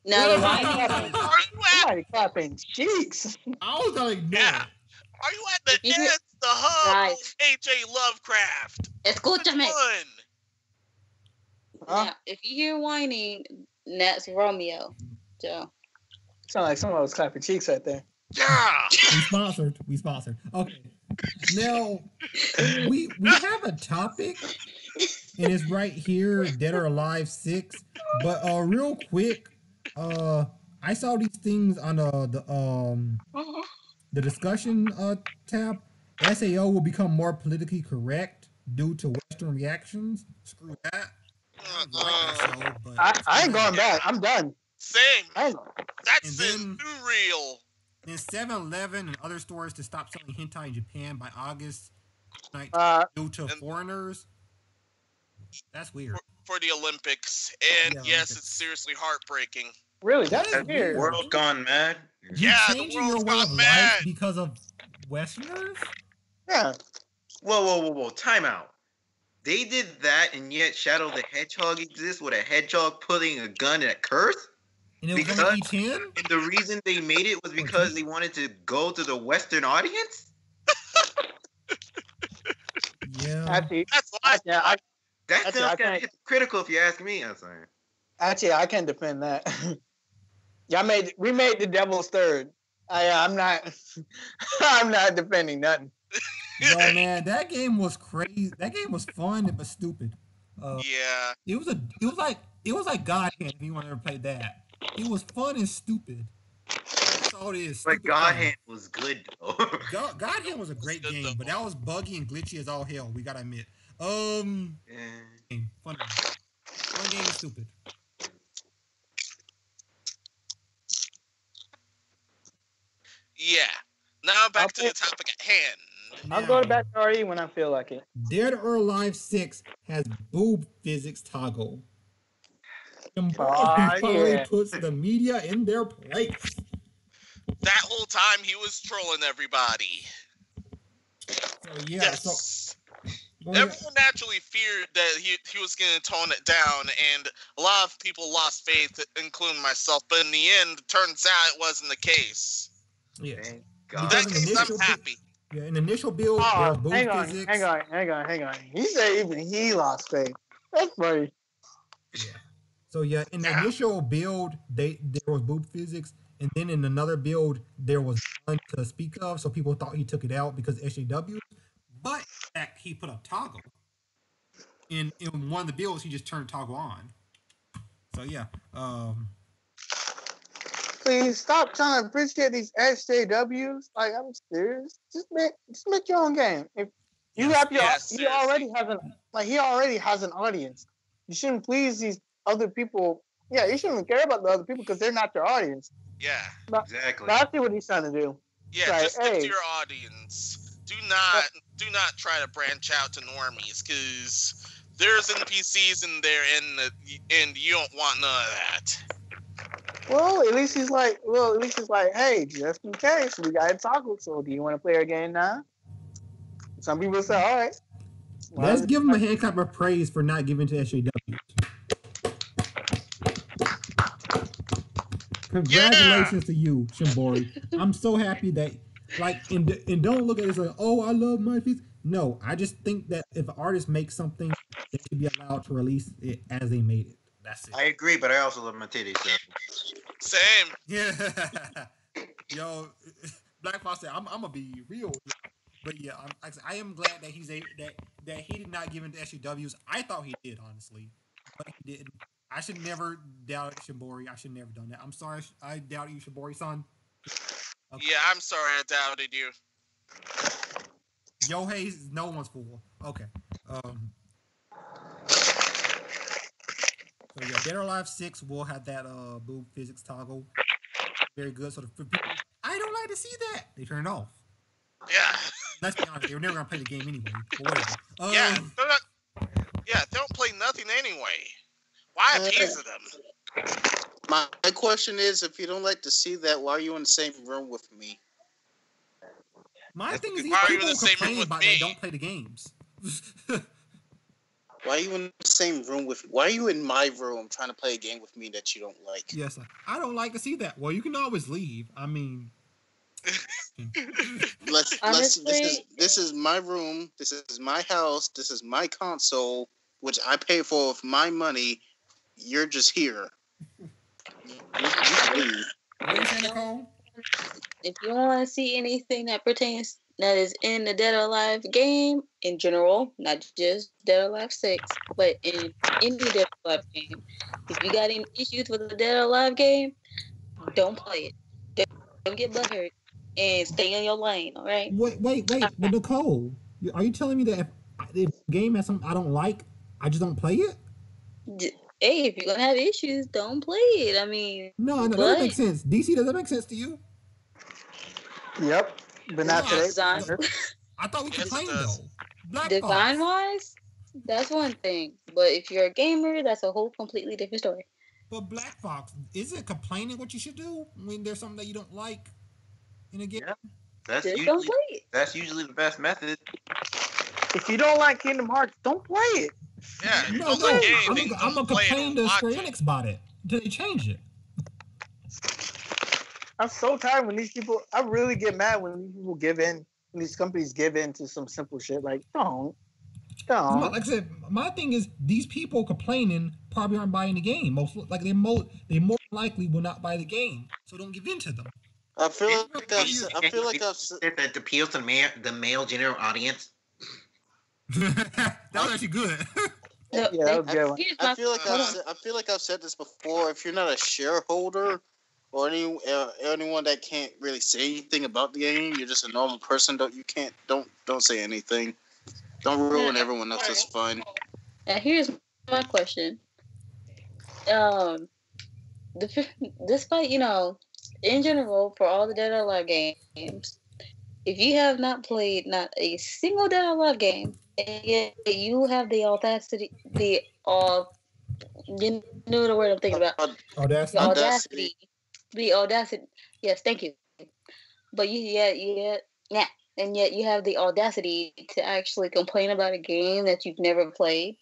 Somebody clapping cheeks. I was gonna ignore it. Are you at the hub of H.A. Lovecraft? Escúchame. Now, if you hear whining, that's Romeo. So. Sound like someone was clapping cheeks right there. Yeah. We sponsored. Okay. Now we have a topic, and it's right here, Dead or Alive 6. But real quick, I saw these things on the discussion tab. SAO will become more politically correct due to Western reactions. Screw that. I ain't going back. I'm done. Same. That's too real. Then 7-Eleven and other stores to stop selling hentai in Japan by August 19 due to foreigners. That's weird. For the Olympics. And yes, it's seriously heartbreaking. Really? That's weird. World gone mad. Yeah, changing your way of life because of Westerners? Yeah. Whoa. Time out. They did that, and yet Shadow the Hedgehog exists with a hedgehog putting a gun at Kurth? And it was ep18? And the reason they made it was because they wanted to go to the Western audience? Yeah. That's what That sounds kind of hypocritical if you ask me. I'm sorry. Actually, I can defend that. We made the Devil's Third. I'm not defending nothing. Yo, man, that game was crazy. That game was fun but stupid. Yeah. It was like God Hand if anyone ever played that. It was fun and stupid. That's all it is. But God Hand was good though. God Hand was a great game, but that was buggy and glitchy as all hell. We gotta admit. Fun game is stupid. Yeah. Now back to the topic at hand. I'll go back to RE when I feel like it. Dead or Alive 6 has boob physics toggle. Finally puts the media in their place. That whole time he was trolling everybody. So yeah, yes. Everyone naturally feared that he was going to tone it down, and a lot of people lost faith, including myself. But in the end, it turns out it wasn't the case. Yeah. In that case, I'm happy. Yeah, in the initial build, there was boob physics. Hang on. He said even he lost faith. That's funny. Yeah. So yeah, in the initial build, there was boob physics, and then in another build, there was none to speak of. So people thought he took it out because SJW. But in fact, he put a toggle. In one of the builds, he just turned toggle on. So yeah. Please stop trying to appreciate these SJWs. Like, I'm serious. Just make your own game. If you have he already has an audience. You shouldn't please these other people. Yeah, you shouldn't care about the other people because they're not your audience. Yeah, exactly. That's what he's trying to do. Yeah, like, just stick to your audience. Do not try to branch out to normies because there's NPCs in there, and you don't want none of that. Well, at least he's like, hey, just in case, we got a toggle, so do you want to play our game now? Some people say, all right. Let's give him a hand clap of praise for not giving to SJW. Congratulations to you, Shimbori. I'm so happy that, like, and don't look at it as like, oh, I love my piece. No, I just think that if an artist makes something, they should be allowed to release it as they made it. That's it. I agree, but I also love my titties. So. Same. Yeah. Yo, Black Fox said, I'm gonna be real. But yeah, I am glad that that he did not give in to SJWs. I thought he did, honestly, but he didn't. I should never doubt Shimbori. I should never done that. I'm sorry. I doubted you, Shimbori-san. Okay. Yeah, I'm sorry I doubted you. Yo, hey, no one's fool. Okay. So yeah, Dead or Alive 6 will have that boob physics toggle. Very good. So for people, I don't like to see that. They turn it off. Yeah. Let's be honest. They were never gonna play the game anyway. But whatever. Yeah, don't play nothing anyway. Why appease them? My question is, if you don't like to see that, why are you in the same room with me? My thing is, these people complain about that don't play the games. Why are you in the same room with me? Why are you in my room trying to play a game with me that you don't like? Yes, I don't like to see that. Well, you can always leave. I mean... This is my room. This is my house. This is my console, which I pay for with my money. You're just here. What are you saying, Nicole? If you want to see anything that is in the Dead or Alive game in general, not just Dead or Alive 6, but in any Dead or Alive game, if you got any issues with the Dead or Alive game, don't play it. Don't get butthurt and stay in your lane, all right? Wait, but Nicole, are you telling me that if the game has something I don't like, I just don't play it? Hey, if you're going to have issues, don't play it. I mean... No, that doesn't make sense. DC, does that make sense to you? Yep. But not today. I thought we complained, though. Design-wise, that's one thing. But if you're a gamer, that's a whole completely different story. But Black Fox, is it complaining what you should do when there's something that you don't like in a game? Yeah. That's usually the best method. If you don't like Kingdom Hearts, don't play it. Yeah, I'm gonna complain to Square Enix about it until they change it. I'm so tired when these people. I really get mad when these people give in. When these companies give in to some simple shit. Like, don't. Like I said, my thing is these people complaining probably aren't buying the game. They more likely will not buy the game. So don't give in to them. I feel like I've said that it appeals to the male general audience. That was actually good. Yeah, that was good. I feel like I've said this before. If you're not a shareholder or anyone that can't really say anything about the game, you're just a normal person. Don't say anything. Don't ruin everyone else's fun. And here's my question. Despite in general, for all the Dead or Alive games, if you have not played not a single dialogue game, and yet you have the audacity, you know the word I'm thinking about, Audacity. the audacity. Yes, thank you. But and yet you have the audacity to actually complain about a game that you've never played.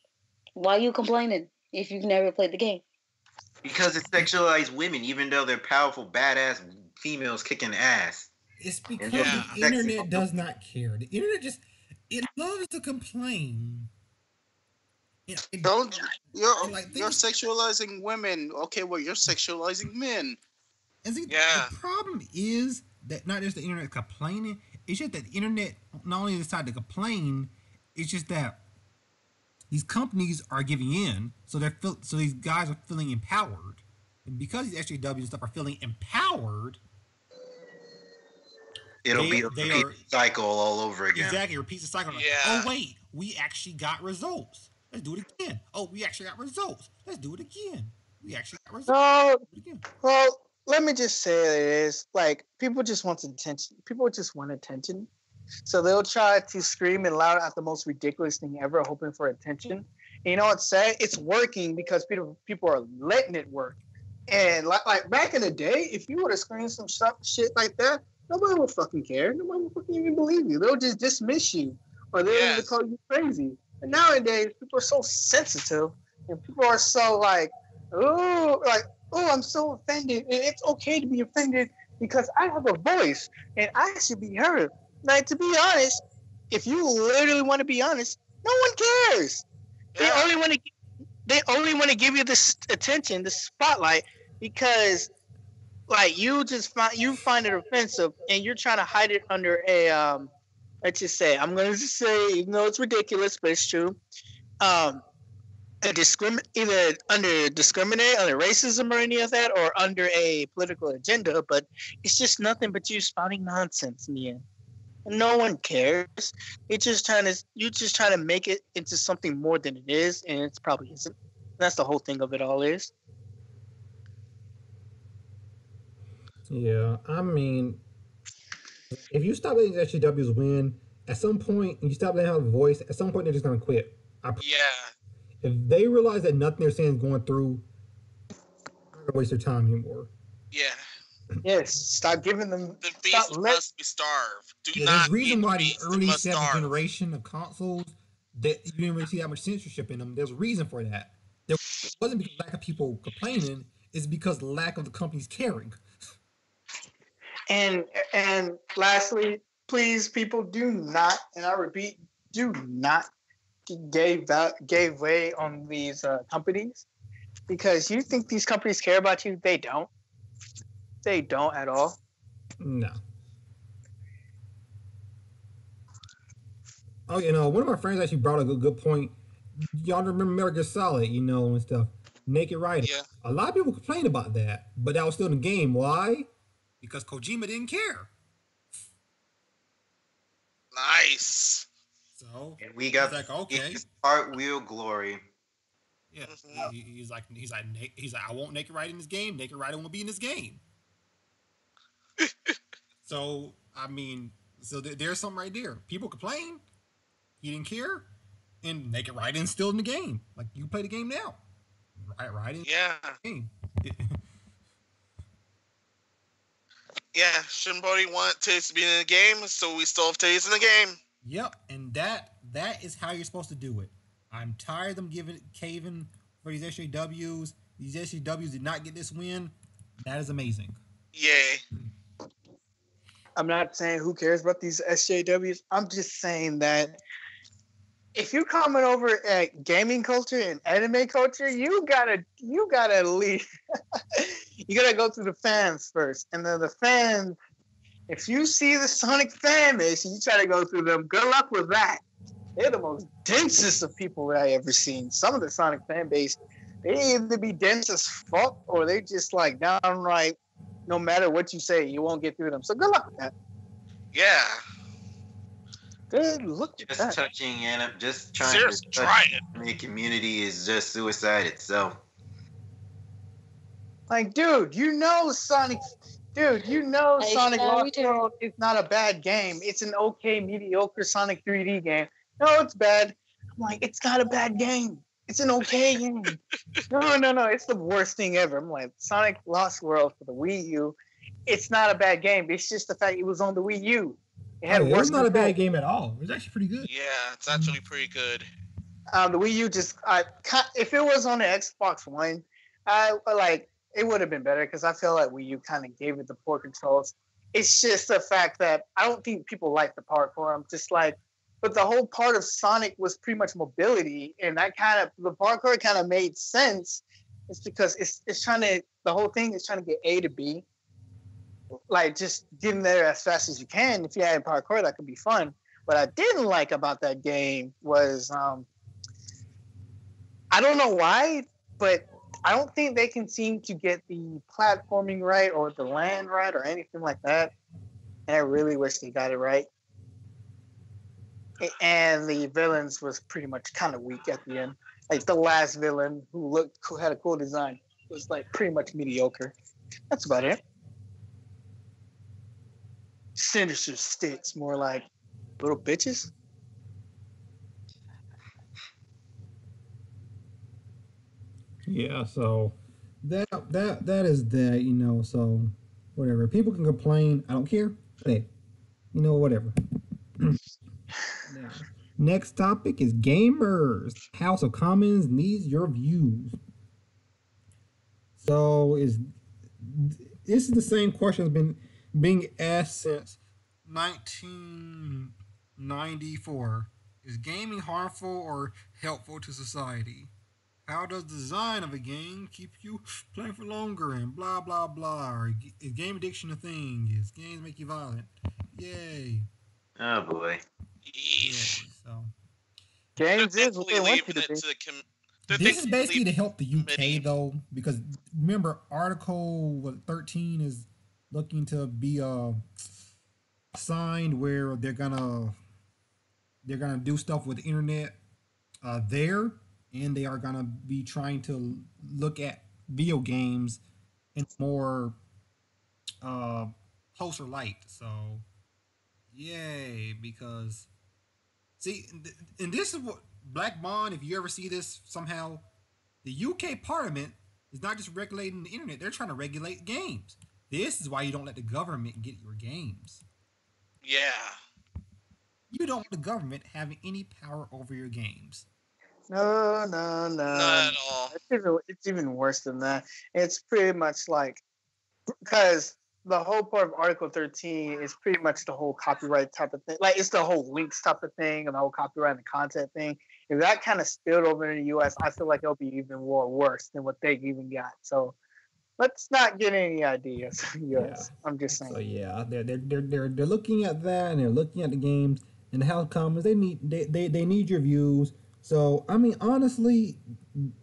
Why are you complaining if you've never played the game? Because it sexualizes women, even though they're powerful, badass females kicking ass. It's because the internet does not care. The internet it loves to complain. You're sexualizing women. Okay, well, you're sexualizing men. And see, the problem is that not just the internet complaining, it's just that the internet not only decided to complain, it's just that these companies are giving in, so these guys are feeling empowered, and because these SJWs and stuff are feeling empowered, it'll be a repeat cycle all over again. Exactly, repeats the cycle. Like, oh wait, we actually got results. Let's do it again. Oh, we actually got results. Let's do it again. We actually got results. Well, let me just say it is like people just want attention. People just want attention. So they'll try to scream and loud at the most ridiculous thing ever, hoping for attention. And you know what's sad? It's working because people are letting it work. And like back in the day, if you would have screamed some shit like that, nobody would fucking care. Nobody would fucking even believe you. They'll just dismiss you, or they'll even call you crazy. And nowadays, people are so sensitive, and people are so oh, I'm so offended, and it's okay to be offended because I have a voice and I should be heard. Like, to be honest, if you literally want to be honest, no one cares. They only want to give you this attention, this spotlight, because like you find it offensive and you're trying to hide it under a let's just say, I'm going to just say, even though it's ridiculous, but it's true, either under discriminate, under racism or any of that, or under a political agenda, but it's just nothing but you spouting nonsense in the end. No one cares. You're just trying to make it into something more than it is, and it probably isn't. That's the whole thing of it all is. Yeah, I mean, if you stop letting SJWs win, at some point, and you stop letting them have a voice, at some point they're just gonna quit. If they realize that nothing they're saying is going through, they're not gonna waste their time anymore. Yeah. Yes, stop giving them. The beast must be starved. There's a reason why the early 7th generation of consoles that you didn't really see that much censorship in them. There's a reason for that. It wasn't because lack of people complaining; it's because lack of the companies caring. And lastly, please, people, do not, and I repeat, do not give way on these companies, because you think these companies care about you. They don't. They don't at all. No. Oh, one of my friends actually brought a good point. Y'all remember Metal Gear Solid, and stuff. Naked writing. Yeah. A lot of people complain about that, but that was still in the game. Why? Because Kojima didn't care. Nice. So and we got okay. Cartwheel glory. Yeah, he's like, I want naked writing in this game. Naked writing will be in this game. So I mean, there's something right there. People complain. He didn't care, and naked writing's still in the game. Like, you play the game now. Writing. Yeah. Game. Yeah, Shinbody want Tails to be in the game, so we still have Tails in the game. Yep, and that is how you're supposed to do it. I'm tired of them caving for these SJWs. These SJWs did not get this win. That is amazing. Yay. I'm not saying who cares about these SJWs. I'm just saying that if you comment over at gaming culture and anime culture, you gotta leave. You gotta go through the fans first, and then the fans. If you see the Sonic fan base and you try to go through them, good luck with that. They're the most densest of people that I ever seen. Some of the Sonic fan base, they either be dense as fuck or they just like downright. No matter what you say, you won't get through them. So good luck with that. Yeah. Good luck with that. Just touching and just trying to try it. The community is just suicide itself. Like, dude, Sonic Dude, you know I Sonic shall Lost return. World is not a bad game. It's an okay, mediocre Sonic 3D game. No, it's bad. I'm like, it's not a bad game. It's an okay game. No. It's the worst thing ever. I'm like, Sonic Lost World for the Wii U. It's not a bad game. It's just the fact it was on the Wii U. It had It was worse not a bad controls. game at all. It was actually pretty good. Yeah, it's actually pretty good. The Wii U just, if it was on the Xbox One, it would have been better because I feel like Wii U kind of gave it the poor controls. It's just the fact that I don't think people like the parkour. I'm just like, but the whole part of Sonic was pretty much mobility, and that the parkour kind of made sense. It's because it's trying to, the whole thing is trying to get A to B, like just getting there as fast as you can. If you had parkour, that could be fun. What I didn't like about that game was, I don't know why, but I don't think they can seem to get the platforming right or the land right or anything like that. And I really wish they got it right. And the villains was pretty much kind of weak at the end. Like the last villain who had a cool design was like pretty much mediocre. That's about it. Sinister Sticks, more like little bitches. Yeah, so that is that, so whatever. People can complain. I don't care. Hey, whatever. Now, next topic is gamers. House of Commons needs your views. So this is the same question that's been being asked since 1994. Is gaming harmful or helpful to society? How does the design of a game keep you playing for longer and blah, blah, blah? Or is game addiction a thing? Is games make you violent? Yay. Oh boy. Yeesh. Yay. So Games is what they want you to be. This is basically to help the UK though, because remember Article 13 is looking to be signed where they're gonna do stuff with the internet there. And they are going to be trying to look at video games in more closer light. So, yay, because, see, and this is what, Black Bond, if you ever see this somehow, the UK Parliament is not just regulating the internet, they're trying to regulate games. This is why you don't let the government get your games. Yeah. You don't want the government having any power over your games. No. Not at all. It's even worse than that. It's pretty much like, because the whole part of Article 13 is pretty much the whole copyright type of thing. Like, it's the whole links type of thing and the whole copyright and the content thing. If that kind of spilled over in the U.S., I feel like it'll be even more worse than what they even got. So let's not get any ideas. Yes, yeah. I'm just saying. So yeah, they're looking at that, and they're looking at the games and the House Commons. They need your views. So, I mean, honestly,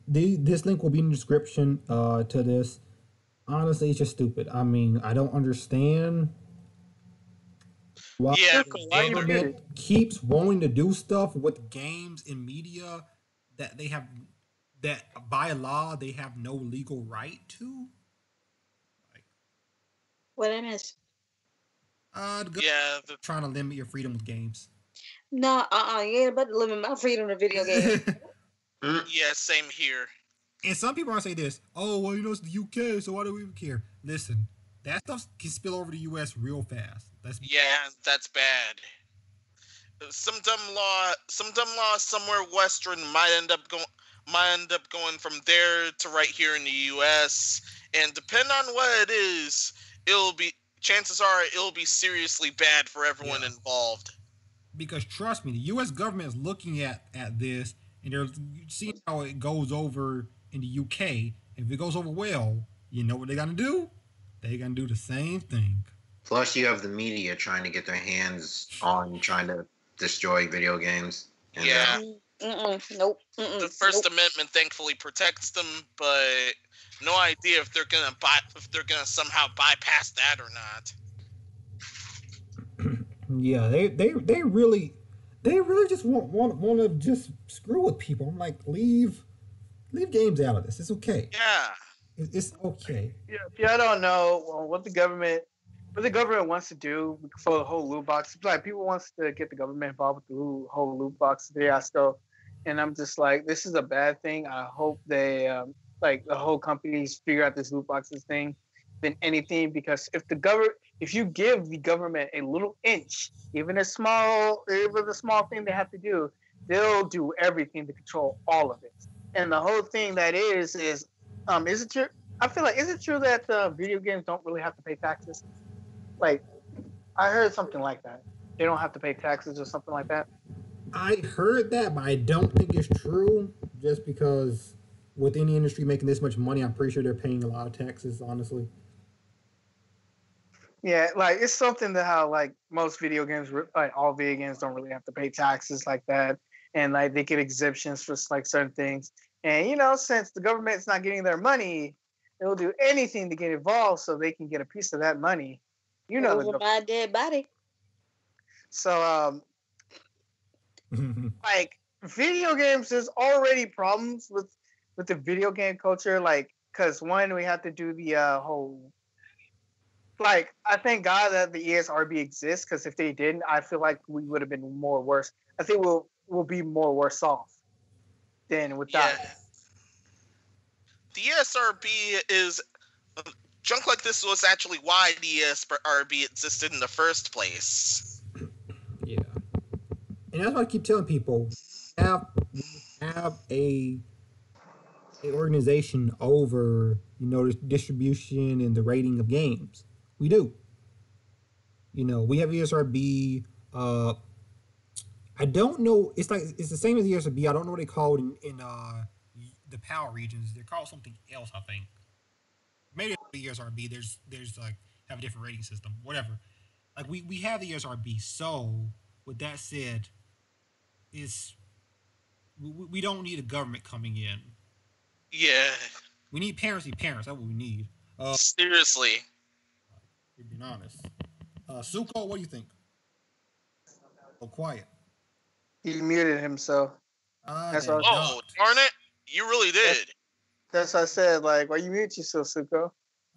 this link will be in the description to this. Honestly, it's just stupid. I mean, I don't understand why the government keeps wanting to do stuff with games and media that by law they have no legal right to. What I miss? Trying to limit your freedom with games. Nah, you ain't about to limit my freedom to video games. Yeah, same here. And some people are going to say this, oh, well, it's the UK, so why do we even care? Listen, that stuff can spill over to the US real fast. That's bad. Some dumb law somewhere Western might end up going from there to right here in the US. And depending on what it is, chances are it'll be seriously bad for everyone involved. Because trust me, the U.S. government is looking at this, and they're seeing how it goes over in the UK. If it goes over well, you know what they're going to do? They're going to do the same thing. Plus, you have the media trying to get their hands on trying to destroy video games. Yeah. Nope. The First Amendment thankfully protects them, but no idea if they're gonna somehow bypass that or not. Yeah, they really just want to just screw with people. I'm like, leave games out of this. It's okay. Yeah. It's okay. Yeah, if y'all don't know what the government wants to do for the whole loot box, like people wants to get the government involved with the whole loot box fiasco, and I'm just like, this is a bad thing. I hope they like the whole companies figure out this loot boxes thing than anything, because if you give the government a little inch, even a small thing they have to do, they'll do everything to control all of it. And the whole thing that is it true? I feel like, is it true that video games don't really have to pay taxes? Like, I heard something like that. They don't have to pay taxes or something like that. I heard that, but I don't think it's true. Just because with any industry making this much money, I'm pretty sure they're paying a lot of taxes. Honestly. Yeah, like it's something that how like most video games, like all video games, don't really have to pay taxes like that, and like they get exemptions for like certain things. And since the government's not getting their money, they'll do anything to get involved so they can get a piece of that money. Over my dead body. So like video games, there's already problems with the video game culture, like because one, we have to do the whole, like, I thank God that the ESRB exists, because if they didn't, I feel like we would have been more worse. I think we'll be more worse off than without. Yeah. The ESRB is junk like this was actually why the ESRB existed in the first place. Yeah, and that's what I keep telling people: have a organization over the distribution and the rating of games. We do. We have ESRB. I don't know. It's the same as ESRB. I don't know what they call it in the PAL regions. They're called something else, I think. Maybe the ESRB. There's like have a different rating system. Whatever. Like we have the ESRB. So with that said, we don't need a government coming in. Yeah. We need parents to be parents. That's what we need. Seriously. We're being honest. Suko, what do you think? Oh, quiet. He muted himself. That's darn it! You really did. That's what I said. Like, why you mute yourself, Suko?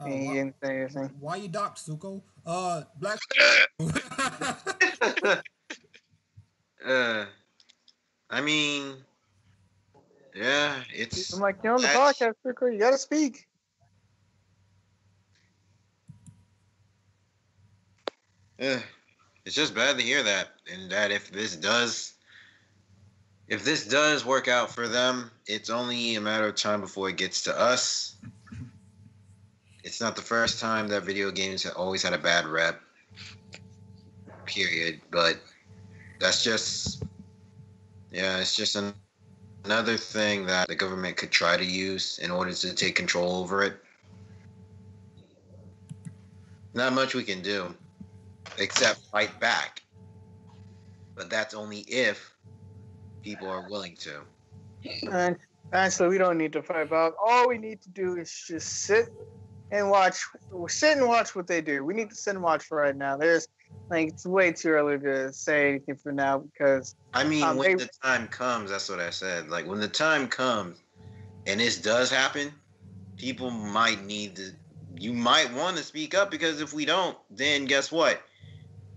He didn't say anything. Why you docked, Suko? Black. I mean, yeah, it's. I'm like, you're on the podcast, Suko. You gotta speak. Yeah, it's just bad to hear that, and that if this does work out for them, it's only a matter of time before it gets to us. It's not the first time that video games have always had a bad rep. Period. But that's just, it's just another thing that the government could try to use in order to take control over it. Not much we can do, except fight back. But that's only if people are willing to. Actually, we don't need to fight back. All we need to do is just sit and watch what they do. We need to sit and watch for right now. It's way too early to say anything for now, because I mean, when the time comes, that's what I said. Like, when the time comes and this does happen, people might you might want to speak up, because if we don't, then guess what?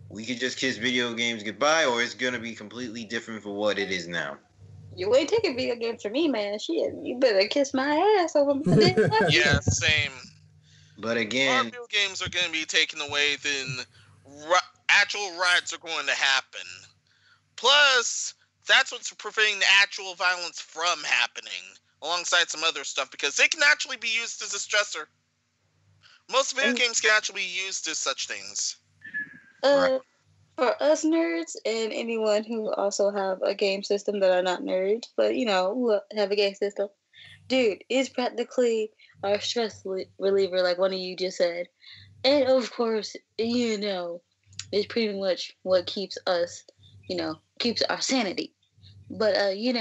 We could just kiss video games goodbye, or it's going to be completely different for what it is now. You ain't taking video games from me, man. Shit, you better kiss my ass over my Yeah, same. But again, more video games are going to be taken away than actual riots are going to happen. Plus, that's what's preventing the actual violence from happening, alongside some other stuff, because they can actually be used as a stressor. Most video games can actually be used as such things. For us nerds and anyone who also have a game system that are not nerds, but who have a game system, dude, it's practically our stress reliever, like one of you just said. And of course, it's pretty much what keeps us, keeps our sanity. But you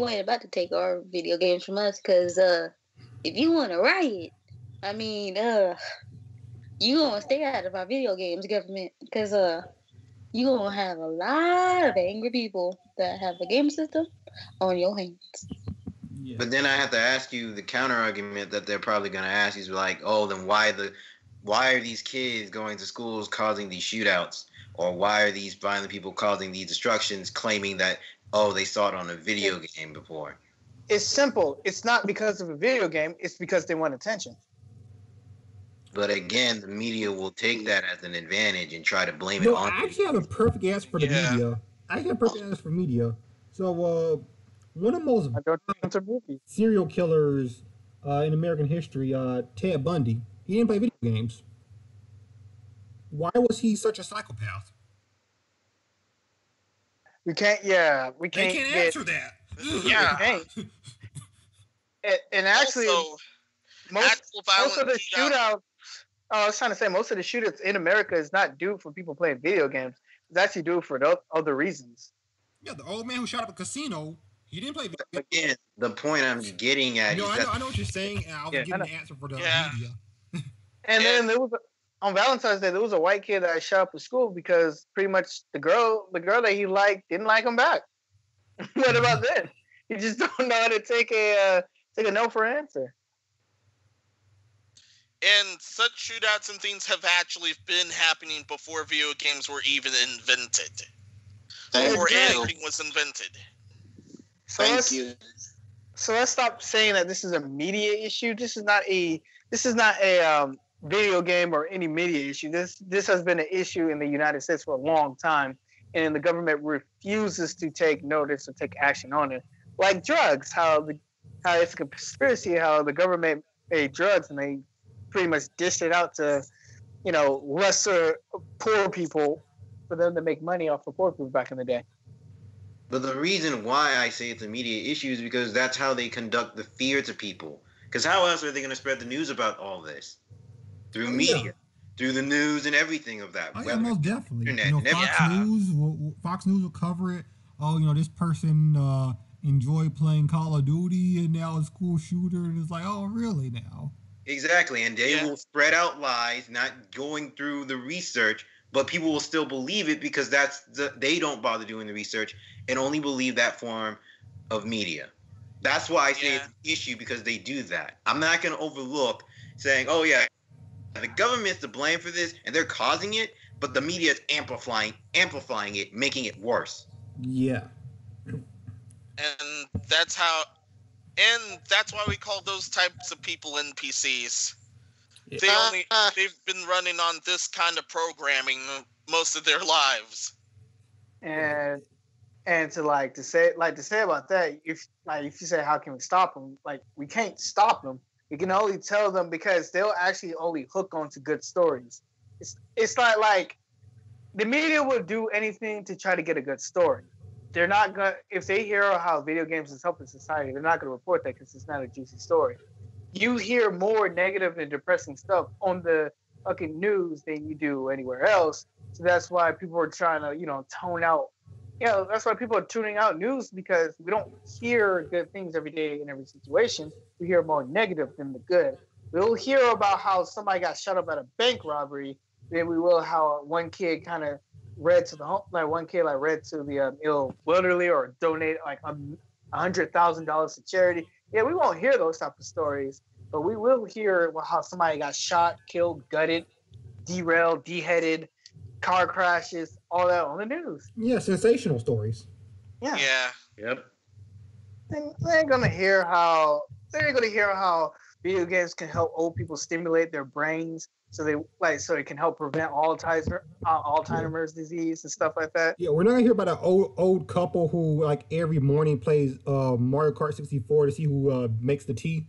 ain't about to take our video games from us, because if you want to riot, I mean, you gonna stay out of our video games, government, because you gonna have a lot of angry people that have a game system on your hands. Yeah. But then I have to ask you the counter argument that they're probably going to ask is like, oh, then why are these kids going to schools causing these shootouts, or why are these violent people causing these destructions, claiming that they saw it on a video game before? It's simple. It's not because of a video game. It's because they want attention. But again, the media will take that as an advantage and try to blame it on. I actually have a perfect answer for the media. I have a perfect answer for media. So, one of the most serial killers in American history, Ted Bundy, he didn't play video games. Why was he such a psychopath? We can't answer that. Yeah. And actually, also, most of the shootouts, I was trying to say, most of the shootouts in America is not due for people playing video games. It's actually due for other reasons. Yeah, the old man who shot up a casino, he didn't play video games. Again, the point I'm getting at I know what you're saying, and I was giving the answer for the media. And then there was on Valentine's Day, there was a white kid that shot up a school because pretty much the girl that he liked didn't like him back. What about that? You just don't know how to take a no for an answer. And such shootouts and things have actually been happening before video games were even invented. Before anything was invented. Thank you. So let's stop saying that this is a media issue. This is not a video game or any media issue. This has been an issue in the United States for a long time, and the government refuses to take notice or take action on it. Like drugs, how it's a conspiracy, how the government made drugs and they pretty much dished it out to, lesser poor people for them to make money off of poor people back in the day. But the reason why I say it's a media issue is because that's how they conduct the fear to people. Because how else are they going to spread the news about all this? Through media, through the news and everything of that. Yeah, most definitely. Internet, Fox News will cover it. Oh, this person enjoyed playing Call of Duty and now a school shooter. And it's like, oh, really now? Exactly. And they will spread out lies, not going through the research, but people will still believe it because they don't bother doing the research and only believe that form of media. That's why I say it's an issue, because they do that. I'm not going to overlook saying, oh, yeah, the government's to blame for this and they're causing it, but the media is amplifying it, making it worse. Yeah. And that's why we call those types of people NPCs. They've been running on this kind of programming most of their lives. And to say about that, if you say how can we stop them? Like, we can't stop them. We can only tell them, because they'll actually only hook onto good stories. It's not like the media will do anything to try to get a good story. They're not gonna, if they hear how video games is helping society, they're not gonna report that because it's not a juicy story. You hear more negative and depressing stuff on the fucking news than you do anywhere else. So that's why people are trying to, tone out. That's why people are tuning out news, because we don't hear good things every day in every situation. We hear more negative than the good. We'll hear about how somebody got shut up at a bank robbery, then we will how one kid kind of read to the home, like one kid read to the elderly or donate like $100,000 to charity. Yeah, we won't hear those type of stories, but we will hear how somebody got shot, killed, gutted, derailed, beheaded, car crashes, all that on the news. Yeah, sensational stories. Yeah. Yep. They ain't gonna hear how video games can help old people stimulate their brains, so it can help prevent Alzheimer's disease and stuff like that. Yeah, we're not gonna hear about an old couple who every morning plays Mario Kart 64 to see who makes the tea.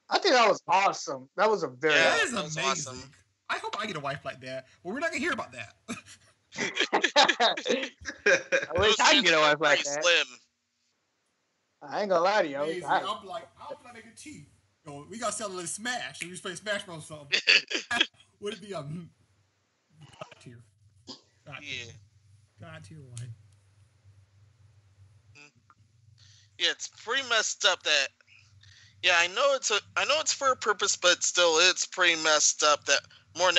I think that was awesome. That was that is amazing. Awesome. I hope I get a wife like that. Well, we're not gonna hear about that. I wish I could get a wife like that. Slim. I ain't gonna lie to you. I'm like making tea. We gotta sell it in Smash. If we play Smash Bros. Something. Would it be a God tier? God tier wife. Yeah, it's pretty messed up that. Yeah, I know it's for a purpose, but still, it's pretty messed up that more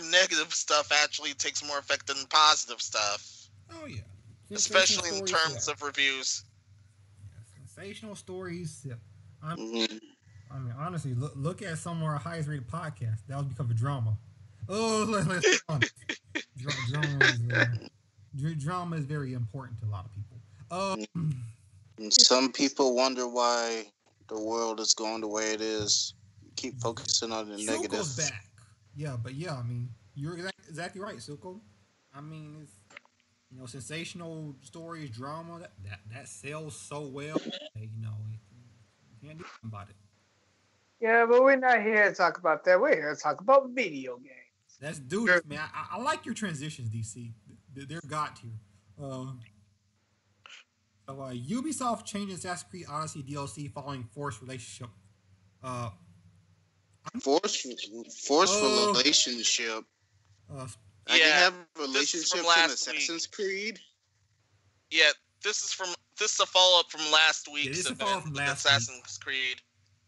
negative stuff actually takes more effect than positive stuff. Oh yeah, especially in terms of reviews. Yeah, sensational stories. Yeah. Mhm. I mean, honestly, look at some of our highest rated podcasts. That was because of drama. Oh, let's be honest. Drama is very important to a lot of people. And some people wonder why the world is going the way it is. Keep focusing on the negative. Suko's back. Yeah, but yeah, I mean, you're exactly right, Suko. I mean, it's, sensational stories, drama, that sells so well. You can't do something about it. Yeah, but we're not here to talk about that. We're here to talk about video games. Let's do this, man. I like your transitions, DC. They're god tier. Ubisoft changing Assassin's Creed Odyssey DLC following forced relationship. Forced relationship. I didn't have a relationship in Assassin's Creed. Yeah, this is a follow up from last week's event with Assassin's Creed.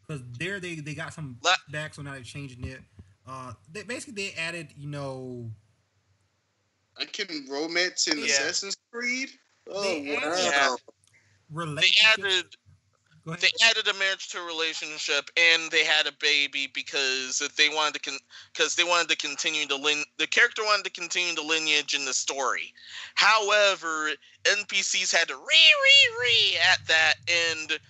Because there they got some back, so now they're changing it. They added, I can romance in Assassin's Creed. Oh wow! They added a marriage to a relationship, and they had a baby because they wanted to continue the character wanted to continue the lineage in the story. However, NPCs had to at that, and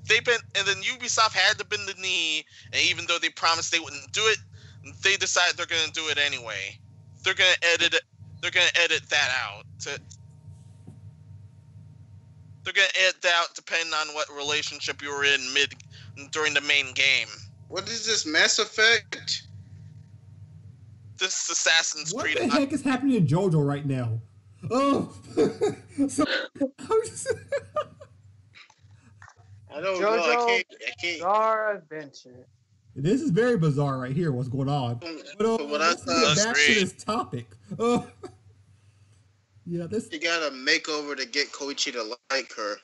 then Ubisoft had to bend the knee, and even though they promised they wouldn't do it, they decided they're going to do it anyway. They're going to edit it. They're going to edit that out. They're going to edit that out depending on what relationship you were in during the main game. What is this, Mass Effect? This is Assassin's Creed. What the heck is happening to JoJo right now? Oh, I don't know. I can't. Bizarre Adventure. This is very bizarre right here. What's going on? But let's get back to this topic. Yeah, You got a makeover to get Koichi to like her.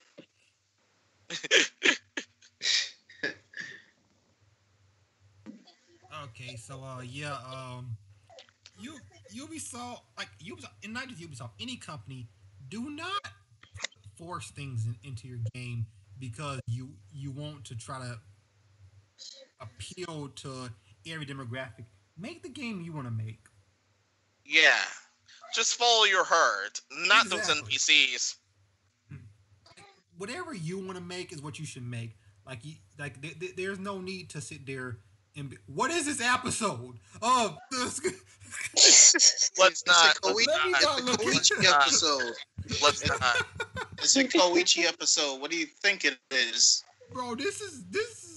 Okay, so Ubisoft, and not just Ubisoft, any company, do not force things into your game because you want to try to appeal to every demographic. Make the game you want to make. Yeah. Just follow your heart, not those NPCs. Whatever you want to make is what you should make. There's no need to sit there and what is this episode? Oh, let's not. It's a Koichi episode. Let's not. It's a Koichi episode. What do you think it is? Bro, this is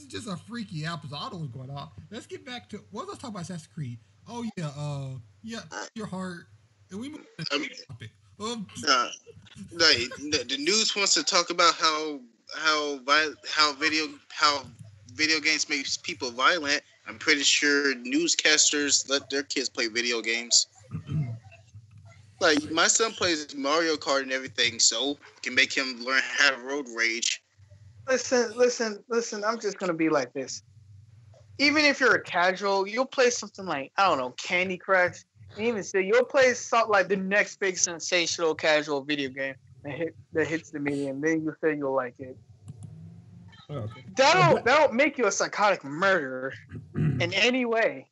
just a freaky episode. I don't know what's going on. Let's get back to let's talk about Assassin's Creed. Oh yeah, your heart. And we move to the topic. The news wants to talk about how video games makes people violent. I'm pretty sure newscasters let their kids play video games. My son plays Mario Kart and everything, so can make him learn how to road rage. Listen. I'm just gonna be like this. Even if you're a casual, you'll play something like, I don't know, Candy Crush. And even still, you'll play something like the next big sensational casual video game that hits the medium. Then you say you'll like it. Okay. That don't make you a psychotic murderer in any way.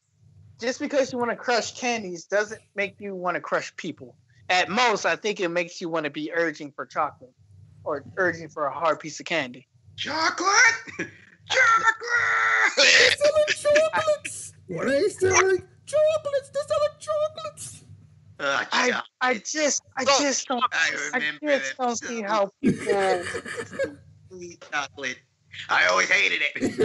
Just because you want to crush candies doesn't make you want to crush people. At most, I think it makes you want to be urging for chocolate or urging for a hard piece of candy. Chocolate! They're selling chocolates! What are they selling? Chocolates! They're selling chocolates! I just don't see how people eat chocolate. I always hated it.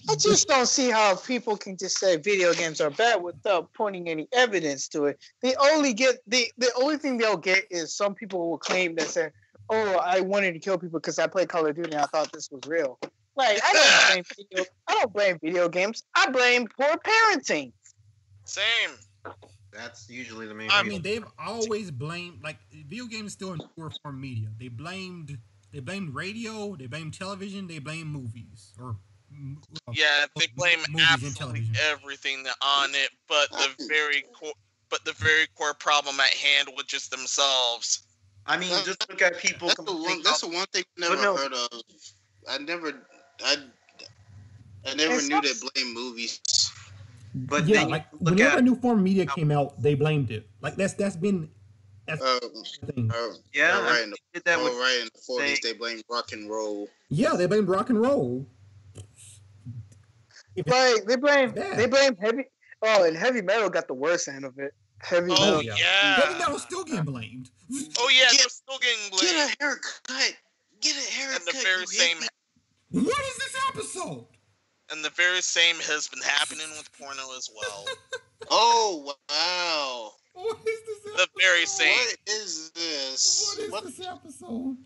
I just don't see how people can just say video games are bad without pointing any evidence to it. The only thing they'll get is some people will claim that say, "Oh, I wanted to kill people because I played Call of Duty and I thought this was real." I don't blame video games. I blame poor parenting. Same. That's usually the main. I mean, they've always blamed video games still in newer form of media. They blamed radio, they blamed television, they blame movies they blame absolutely everything on it, but the very core. but the very core problem at hand, which is themselves. I mean, just look at people. That's the one thing I never heard of. I never knew they blame movies. But yeah, like whenever a new form of media came out, they blamed it. Like that's been the thing. Right in the 40s, they blamed rock and roll. Yeah, they blamed rock and roll. Like they blame heavy. Oh, and heavy metal got the worst end of it. Heavy metal. Yeah. Heavy metal's still getting blamed. Oh yeah, they're still getting blamed. Get a haircut. And the very same. What is this episode? And the very same has been happening with porno as well. Oh wow! What is this episode? The very same. What is this? What is this episode?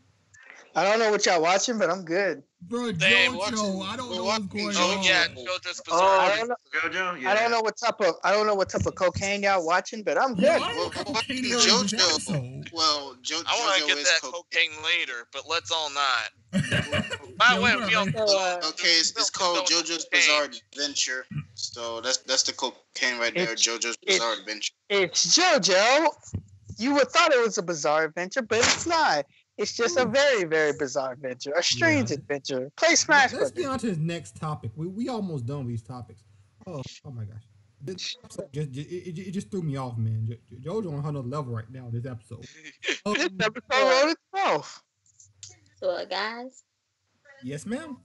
I don't know what y'all watching, but I'm good. Bro, JoJo, I don't know what's going on. Oh yeah, JoJo's Bizarre. JoJo. Yeah. I don't know what type of cocaine y'all watching, but I'm good. JoJo. Well, JoJo. I want to get that cocaine later, but let's all not. By the way, we all okay. It's called JoJo's Bizarre Adventure. So that's the cocaine right there. JoJo's Bizarre Adventure. It's JoJo. You would thought it was a bizarre adventure, but it's not. It's just a very, very bizarre adventure, a strange adventure. Play Smash Brothers. Let's get on to this next topic. We almost done with these topics. Oh my gosh. This episode it just threw me off, man. JoJo on another level right now, this episode. This episode wrote itself. So, guys. Yes, ma'am.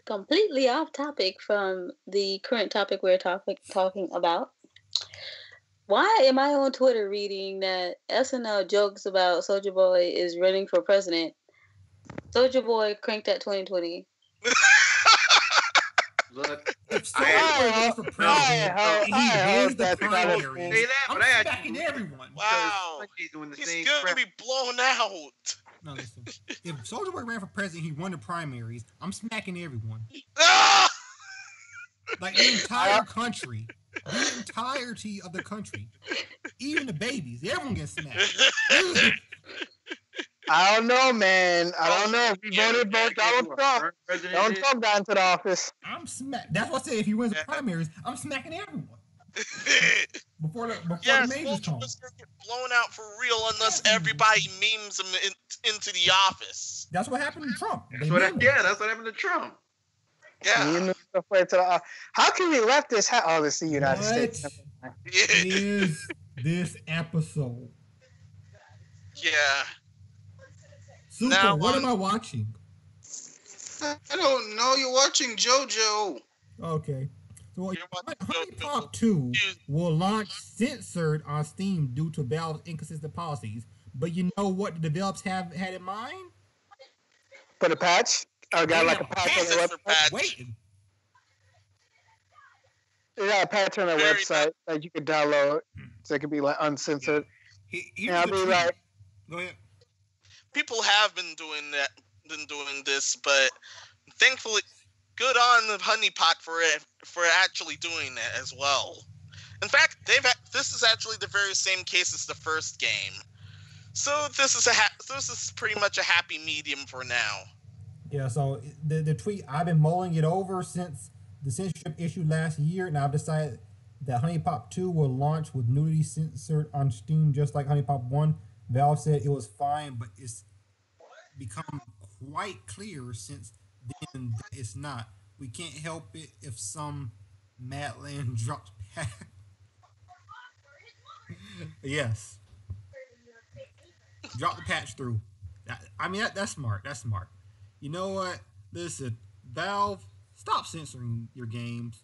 Completely off topic from the current topic we're talking about. Why am I on Twitter reading that SNL jokes about Soulja Boy is running for president? Soulja Boy cranked at 2020. Look, if Soulja Boy runs for president, he wins the primary. I'm smacking everyone. Wow, he's gonna be blown out. No, listen. If Soulja Boy ran for president, he won the primaries. I'm smacking everyone. Like the entire country. The entirety of the country. Even the babies. Everyone gets smacked. I don't know, man. I don't know. We voted for Donald Trump. Donald Trump got into the office. I'm smacked. That's what I say. If he wins the primaries, I'm smacking everyone. Before the majors come. Soulja was gonna get blown out for real unless everybody memes him into the office. That's what happened to Trump. That's what happened to Trump. Yeah. How can we left this? Oh, this is the United States. Is this episode? Yeah. Super, now, what am I watching? I don't know. You're watching JoJo. Okay. So, Hunie Pop 2 will launch censored on Steam due to Valve's inconsistent policies. But you know what the developers have had in mind? Put a patch? I got like a patch on their website. Waiting. They got a patch on their website that you can download, so it can be like uncensored. I'll be like, go ahead. People have been doing this, but thankfully, good on the Hunie Pop for actually doing that as well. In fact, this is actually the very same case as the first game, so this is pretty much a happy medium for now. Yeah, so the tweet, I've been mulling it over since the censorship issue last year, and I've decided that Hunie Pop 2 will launch with nudity censored on Steam just like Hunie Pop 1. Valve said it was fine, but it's become quite clear since then that it's not. We can't help it if some Madland drops back. Yes. Drop the patch through. I mean, that's smart. That's smart. You know what? Listen, Valve, stop censoring your games.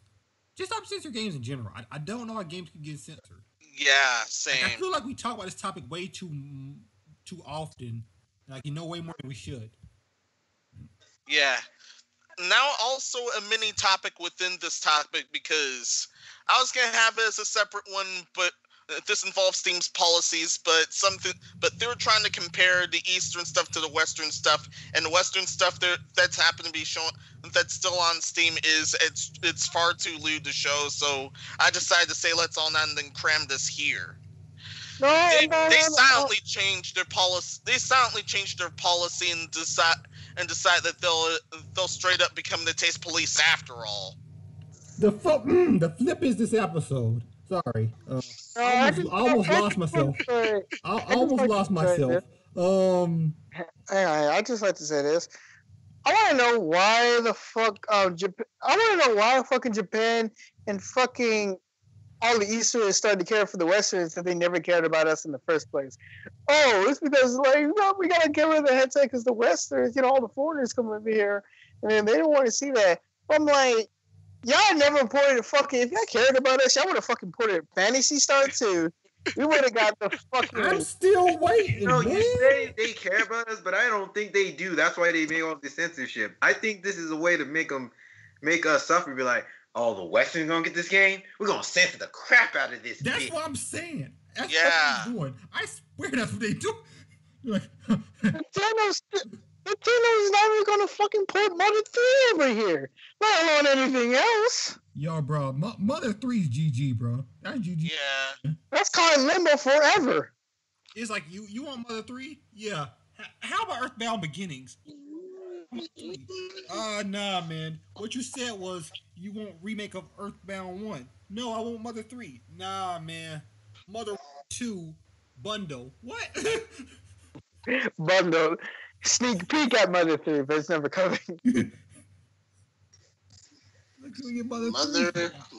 Just stop censoring games in general. I don't know how games can get censored. Yeah, same. Like, I feel like we talk about this topic way too often. Like, you know way more than we should. Yeah. Now also a mini topic within this topic, because I was going to have it as a separate one, but this involves Steam's policies, but they were trying to compare the Eastern stuff to the Western stuff, and the Western stuff that's happened to be shown that's still on Steam it's far too lewd to show, so I decided to say let's all not and then cram this here. They silently changed their policy. They silently changed their policy and decide that they'll straight up become the taste police after all. The flip is this episode. Sorry. I I almost lost myself. I almost lost myself. I just like to say this. I want to know why the fuck Japan. I want to know why fucking Japan and fucking all the Easterners started to care for the Westerners that they never cared about us in the first place. Oh, it's because like no, we gotta get rid of the headset because the Westerners, all the foreigners come over here, and then they don't want to see that. I'm like, y'all never ported fucking. If y'all cared about us, y'all would have fucking ported Fantasy Star 2. We would have got the fucking. I'm still waiting. You say they care about us, but I don't think they do. That's why they make all this censorship. I think this is a way to make us suffer. Be like, oh, the Westerners gonna get this game. We're gonna censor the crap out of this. That's what I'm saying. That's Yeah. what they're doing. I swear that's what they do. Like, Nintendo's not even gonna fucking port Mother 3 over here. Not alone anything else. yo, bro, Mother 3's GG, bro. That's GG. Yeah. That's called limbo forever. It's like you want Mother 3? Yeah. How about Earthbound Beginnings? Nah, man. What you said was you want remake of Earthbound 1. No, I want Mother 3. Nah, man. Mother 2 bundle. What? Bundle. Sneak peek at Mother 3, but it's never coming.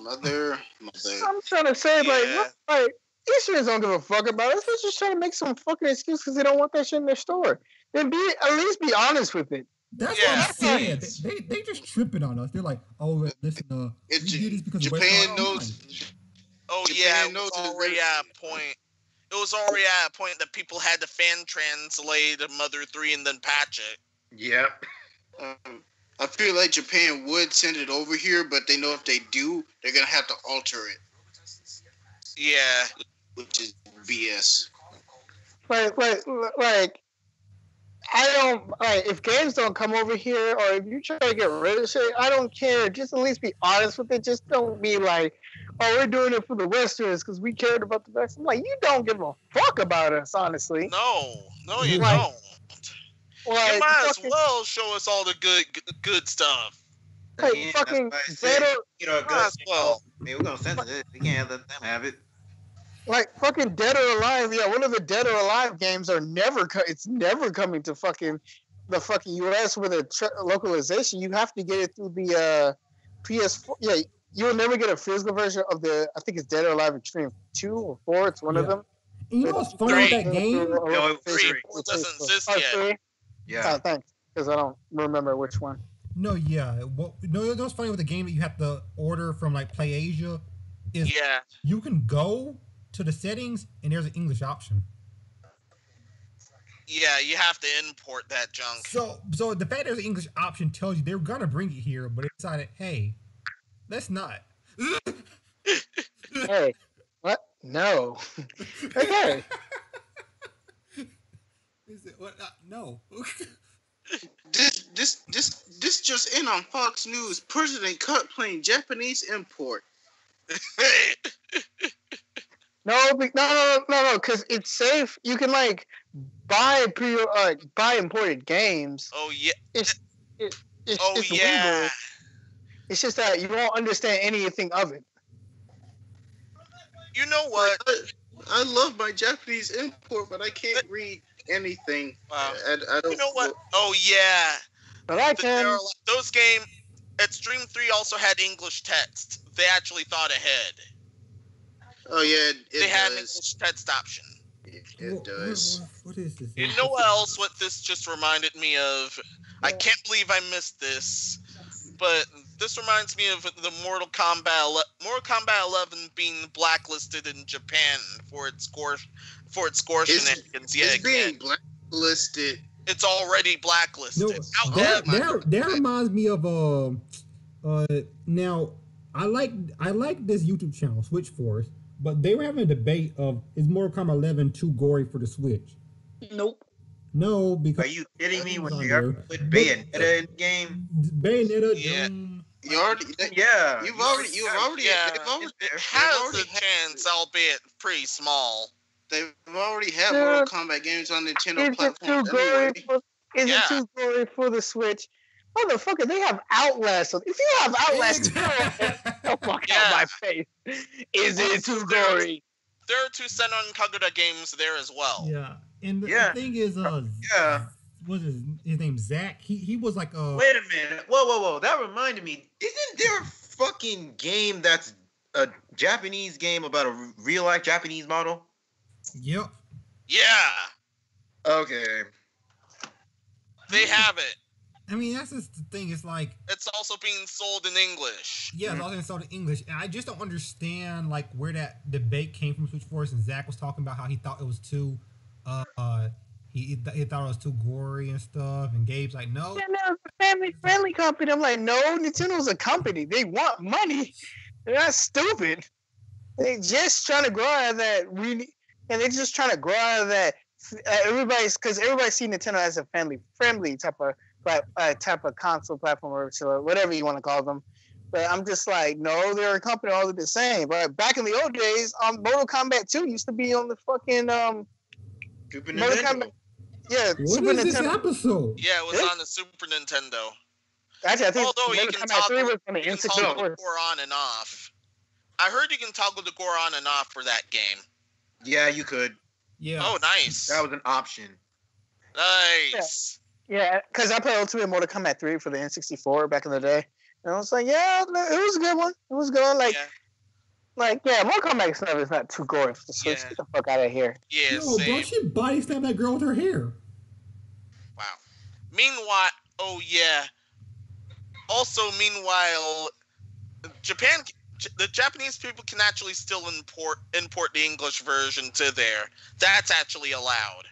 Mother. I'm trying to say, like Easterners don't give a fuck about us. They're just trying to make some fucking excuse because they don't want that shit in their store. Then at least be honest with it. That's what I'm saying. They just tripping on us. They're like, oh, listen, we did this because Japan knows. Oh Japan yeah, it knows was already at a point. It was already at a point that people had to fan translate Mother 3 and then patch it. Yep. I feel like Japan would send it over here, but they know if they do, they're gonna have to alter it. Yeah. Which is BS. Like I don't like if games don't come over here or if you try to get rid of shit, I don't care. Just at least be honest with it. Just don't be like, oh, we're doing it for the Westerners because we cared about the West. I'm like, you don't give a fuck about us, honestly. No, you Like, don't. Like, You might as well show us all the good stuff. Like, Again, fucking that's why I said, Might as well. we're gonna censor this. We can't let them have it. like fucking Dead or Alive. Yeah, one of the Dead or Alive games are never. It's never coming to the fucking US with a localization. You have to get it through the PS4. Yeah, you will never get a physical version of the. I think it's Dead or Alive Extreme 2 or 4. It's one of them. You know what's funny with that game? No, it was 3 3. doesn't exist Oh, yet. 3? Yeah. Oh, thanks, because I don't remember which one. No, yeah. What's funny with the game that you have to order from like Play Asia is Yeah. you can go to the settings and there's an English option. Yeah, you have to import that junk. So the fact there's an English option tells you they're gonna bring it here, but they decided, hey, let's not. Hey, what? No. Okay. Is it what? No. This just in on Fox News. President cut playing Japanese import. No, because it's safe. You can like buy imported games. Oh yeah. It's Oh yeah. legal. It's just that you won't understand anything of it. You know what? I love my Japanese import, but I can't read anything. Wow. I don't. You know what? Oh yeah. But I can. Those game Extreme 3 also had English text. They actually thought ahead. Oh yeah, They had an English text option. It does. What is this? You know what else? What this just reminded me of? I can't believe I missed this, but this reminds me of the Mortal Kombat 11 being blacklisted in Japan for its score shenanigans. It's being blacklisted. It's already blacklisted. No, that reminds me of now I like this YouTube channel Switch Force, but they were having a debate of is Mortal Kombat 11 too gory for the Switch? Nope. No, because Are you kidding me? When they are with Bayonetta in the game? Bayonetta, Yeah. You already, Yeah. You've already, Yeah. they've already, It has a chance, albeit pretty small. they've already had Mortal Kombat games on Nintendo Is it platforms too gory? anyway. Is it too gory for the Switch? motherfucker, they have Outlast. So if you have Outlast, oh fuck out my face. Is it too gory? There are 2 Senran Kagura games there as well. Yeah, and the thing is, what's his name? Zach. He was like Wait a minute. Whoa. That reminded me. Isn't there a fucking game that's a Japanese game about a real life Japanese model? Yep. Yeah. Okay. They have it. I mean, that's just the thing. It's like it's also being sold in English. Yeah, it's also being sold in English, and I just don't understand like where that debate came from. Switch Force and Zach was talking about how he thought it was too, he thought it was too gory and stuff, and Gabe's like, no. Yeah, no, it's a family-friendly company. I'm like, no, Nintendo's a company. They want money. They're not stupid. They just trying to grow out of that. And they're just trying to grow out of that. Everybody sees Nintendo as a family-friendly type of console platform or whatever you want to call them. But I'm just like, no, they're a company all the same. But back in the old days, Mortal Kombat 2 used to be on the fucking Super Mortal Nintendo. Kombat. Yeah, What Super is this Nintendo. episode? Yeah, it was on the Super Nintendo. Actually, I think Although you Mortal can Kombat 3 toggle, was on the you can toggle the N64. gore on and off. I heard you can toggle the gore on and off for that game. Yeah, you could. Yeah. Oh, nice. That was an option. Nice. Yeah, because I played Ultimate Mortal Kombat 3 for the N64 back in the day. And I was like, yeah, it was a good one. It was good. Mortal Kombat stuff is not too gory for the Switch. Yeah. Get the fuck out of here. Yeah, Yo, same. bro, she body stabbed that girl with her hair. Wow. Meanwhile, meanwhile, the Japanese people can actually still import the English version to there. That's actually allowed.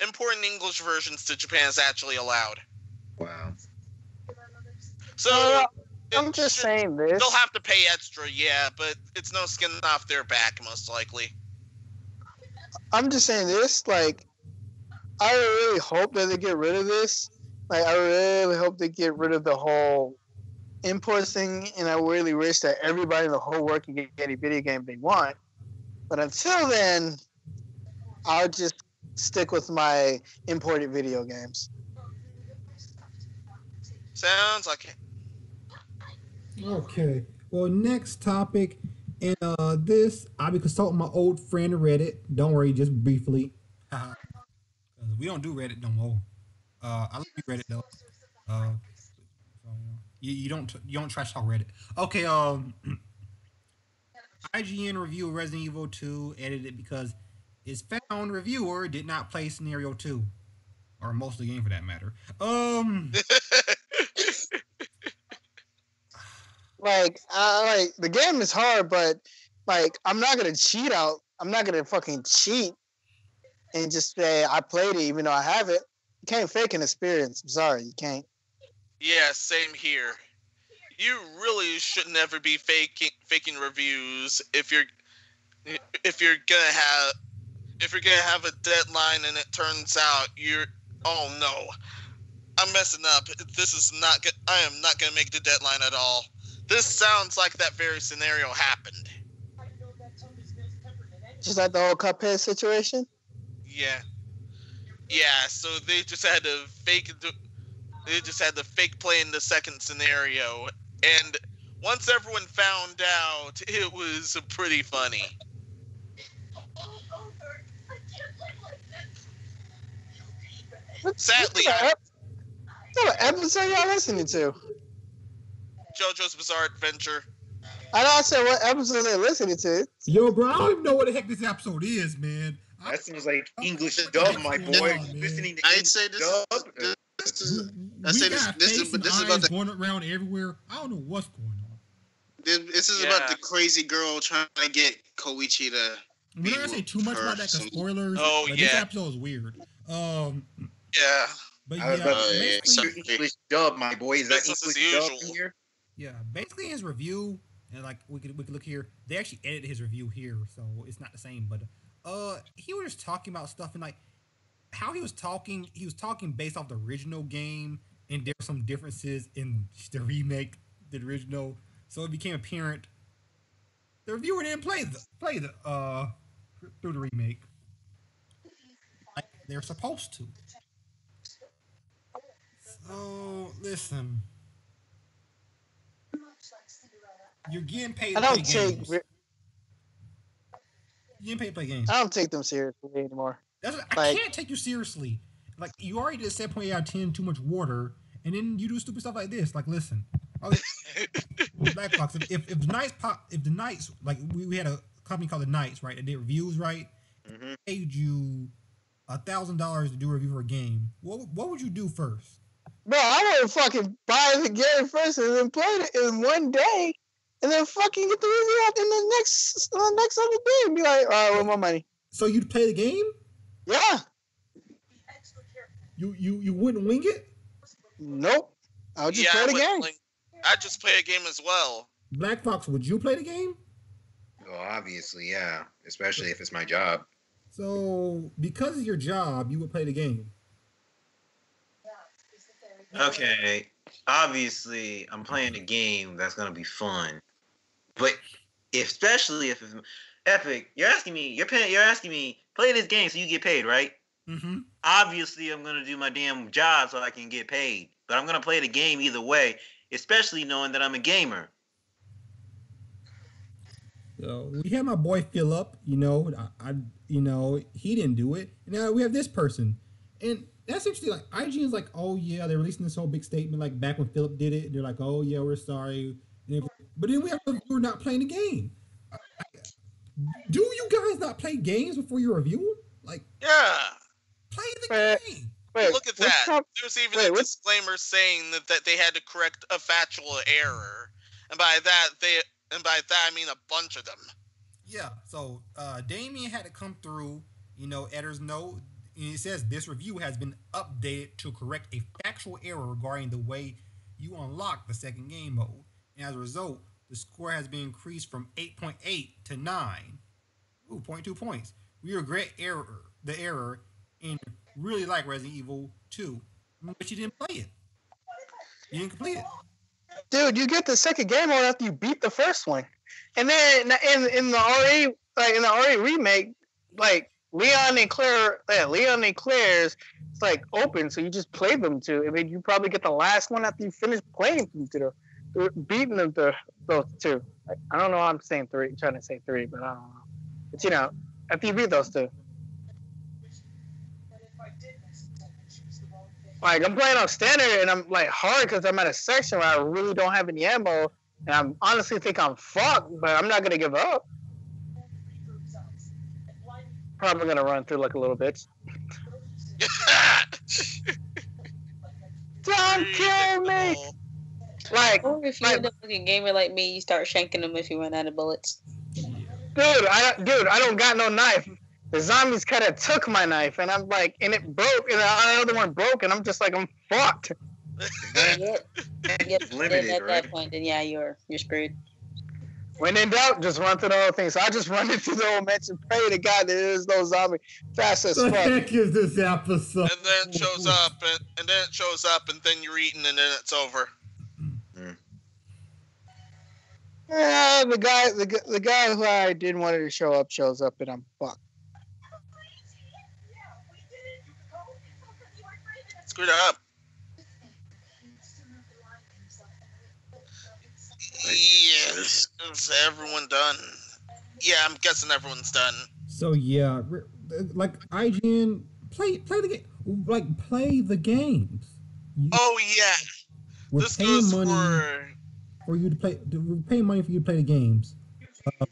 Importing English versions to Japan is actually allowed. Wow. So I'm just saying this. they'll have to pay extra, yeah, but it's no skin off their back, most likely. I'm just saying this. Like, I really hope that they get rid of this. Like, I really hope they get rid of the whole import thing, and I really wish that everybody in the whole world can get any video game they want. But until then, I'll just stick with my imported video games. Sounds like it. Okay. Well, next topic, and this I'll be consulting my old friend Reddit. Don't worry, just briefly. We don't do Reddit no more. I like Reddit though. You don't trash talk Reddit. Okay. IGN review of Resident Evil 2 edited because its found reviewer did not play Scenario 2, or most of the game for that matter. Like the game is hard, but like I'm not gonna cheat out. I'm not gonna fucking cheat and just say I played it even though I have it. You can't fake an experience. I'm sorry, you can't. Yeah, same here. You really should never be faking reviews if you're gonna have a deadline and it turns out oh no, I'm messing up. I am not gonna make the deadline at all. This sounds like that very scenario happened. Just like the whole Cuphead situation. Yeah. So they just had to fake play in the second scenario, and once everyone found out, it was pretty funny. Sadly, what episode y'all listening to? JoJo's Bizarre Adventure. I know I said what episode they listening to. Yo, bro, I don't even know what the heck this episode is, man. That sounds like English dub, my boy. Listening to I'd say this dub. is about the going around everywhere. I don't know what's going on. this is about the crazy girl trying to get Koichi to. I'm not gonna say too much about that because spoilers. Oh, but yeah. This episode is weird. Yeah. But I was yeah, about to say, basically, English dub, my boy. Is that Business as English dub usual. in here? yeah, basically his review, and like we could look here. They actually edited his review here, so it's not the same. But he was just talking about stuff and like how he was talking. He was talking based off the original game, and there were some differences in the remake, the original. So it became apparent the reviewer didn't play the through the remake like they're supposed to. Oh, listen. You're getting paid I to play don't take games. You're getting paid to play games. I don't take them seriously anymore. That's what, I can't take you seriously. Like, you already did 7.8 out of 10, too much water, and then you do stupid stuff like this. Like, listen. Black Box, if the Knights, like, we had a company called the Knights, right, that did reviews, right? Mm-hmm. Paid you $1,000 to do a review for a game. What would you do first? Bro, I would fucking buy the game first and then play it in one day, and then fucking get the review out in the next other day and be like, all right, with my money. So you'd play the game? Yeah. You wouldn't wing it? Nope. I would just play the game. I'd just play a game as well. Black Fox, would you play the game? Well, obviously, yeah. Especially if it's my job. So, because of your job, you would play the game. Okay. Obviously, I'm playing a game that's gonna be fun. But especially if it's Epic, you're asking me, play this game so you get paid, right? Mm-hmm. Obviously, I'm gonna do my damn job so I can get paid. But I'm gonna play the game either way, especially knowing that I'm a gamer. So we had my boy Philip, he didn't do it. And now we have this person. And that's interesting. Like, IGN's like, oh yeah, they're releasing this whole big statement like back when Philip did it. And they're like, oh yeah, we're sorry. But then we have we're not playing the game. Do you guys not play games before you review them? Like, yeah, play the game. Wait, look at that. There's even a disclaimer saying that they had to correct a factual error, and by that I mean a bunch of them. Yeah. So Damien had to come through. Editors note. And it says this review has been updated to correct a factual error regarding the way you unlock the second game mode. And as a result, the score has been increased from 8.8 to 9. 0.2 points. We regret the error and really like Resident Evil 2, but you didn't play it. You didn't complete it. Dude, you get the second game mode after you beat the first one. And then in the RE remake, like Leon and Claire's it's like open, so you just play them two. I mean, you probably get the last one after you finish playing them two, beating them to those two. Like, I don't know why I'm saying three, trying to say three, but I don't know. But after you beat those two. Like, I'm playing on standard and I'm like hard because I'm at a section where I really don't have any ammo, and I honestly think I'm fucked, but I'm not gonna give up. Probably gonna run through like a little bitch. Don't kill me! Like, or if you end up like a gamer like me, you start shanking them if you run out of bullets. Dude, I don't got no knife. The zombies kind of took my knife, and I'm like, and it broke, and the other one broke, and I'm just like, I'm fucked. Get limited at that point, then yeah, you're screwed. When in doubt, just run through the whole thing. So I just run into the old mansion, pray to God that there's no zombie. Fast as fuck. What the heck is this episode? And then it shows up, and then you're eating, and then it's over. Yeah, the guy who I didn't want to show up shows up, and I'm fucked. Screwed up. Yes. Is everyone done? Yeah, I'm guessing everyone's done. So yeah, like IGN, play the game. Like, play the games. Oh yeah. We're this paying goes money for you to play. We're paying money for you to play the games.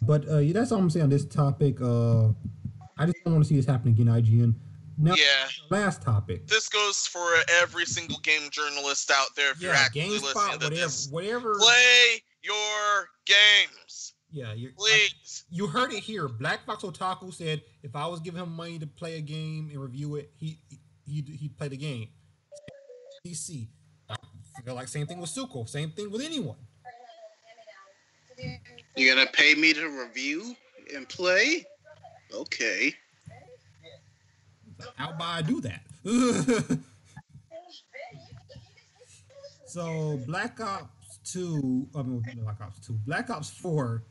But that's all I'm saying on this topic. I just don't want to see this happen again, IGN. Now, yeah. Last topic. This goes for every single game journalist out there. If you're actually listening to this, whatever. Play your games. Yeah, please. You heard it here. Black Fox Otaku said if I was giving him money to play a game and review it, he'd play the game. DC. I feel like same thing with Suko. Same thing with anyone. You're gonna pay me to review and play? Okay. How about I do that? So Black Ops 4,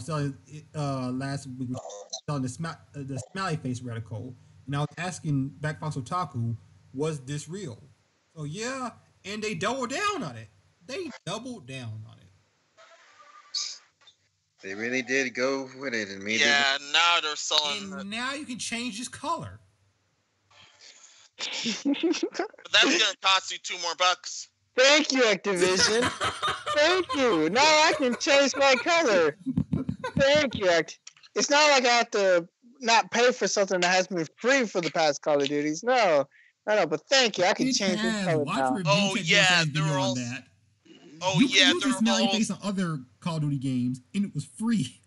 selling last week was selling the smiley face reticle, and I was asking Black Fox Otaku, was this real? So yeah, And they doubled down on it. They doubled down on it. They really did go with it and made Yeah, now they're selling. And now you can change his color. But that's gonna cost you $2 more. Thank you, Activision. Thank you. Now I can change my color. Thank you, It's not like I have to not pay for something that has been free for the past Call of Duties. No. But thank you. I can change this color now. Oh yeah, they're all that. Oh you yeah, use they're the smiley all. face on other Call of Duty games, and it was free.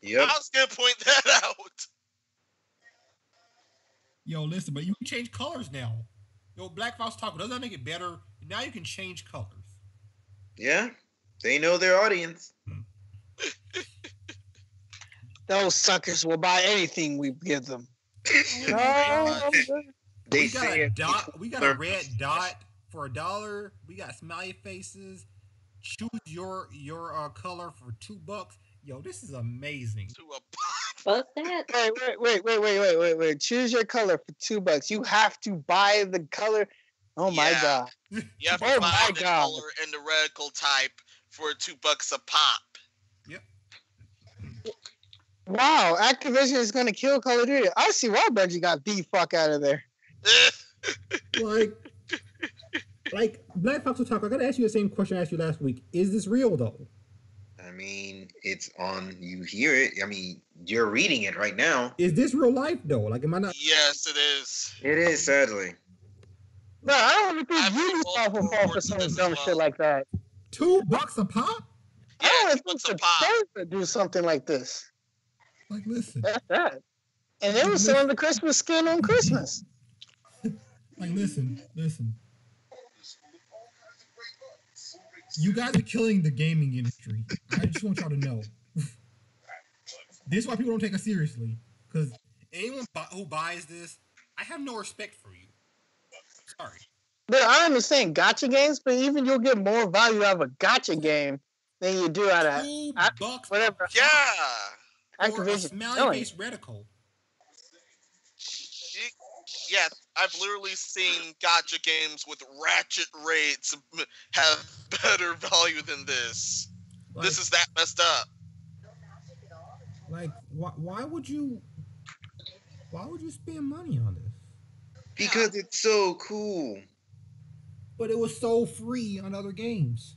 Yep. I was gonna point that out. Yo, listen, but you can change colors now. Yo, Black Fox Taco, doesn't that make it better? Now you can change colors. Yeah, they know their audience. Those suckers will buy anything we give them. We got a red dot for $1. We got smiley faces. Choose your color for $2. Yo, this is amazing. Fuck that. Wait. Choose your color for $2. You have to buy the color. Oh my god. You have to buy the color and the reticle type for $2 a pop. Yep. Wow, Activision is gonna kill Call of Duty. I see why Bungie got the fuck out of there. like Black Fox will talk. I gotta ask you the same question I asked you last week. Is this real though? I mean, it's on. You hear it. I mean, you're reading it right now. Is this real life though? Like, am I not? Yes, it is. It is, sadly. No, I don't even think Ubisoft will fall for some dumb shit like that. $2 a pop? Yeah, I don't $2 think a pop. to do something like this. Like, listen. That's that. And they were selling the Christmas skin on Christmas. Like, listen. You guys are killing the gaming industry. I just want y'all to know. This is why people don't take us seriously. Because anyone who buys this, I have no respect for you. Sorry. But I understand gacha games, but even you'll get more value out of a gacha game than you do out of $2 whatever. Yeah. Or a smiley face reticle. Yeah, I've literally seen gacha games with ratchet rates have better value than this. Like, this is that messed up. Like, why would you spend money on this? Because it's so cool. But it was so free on other games.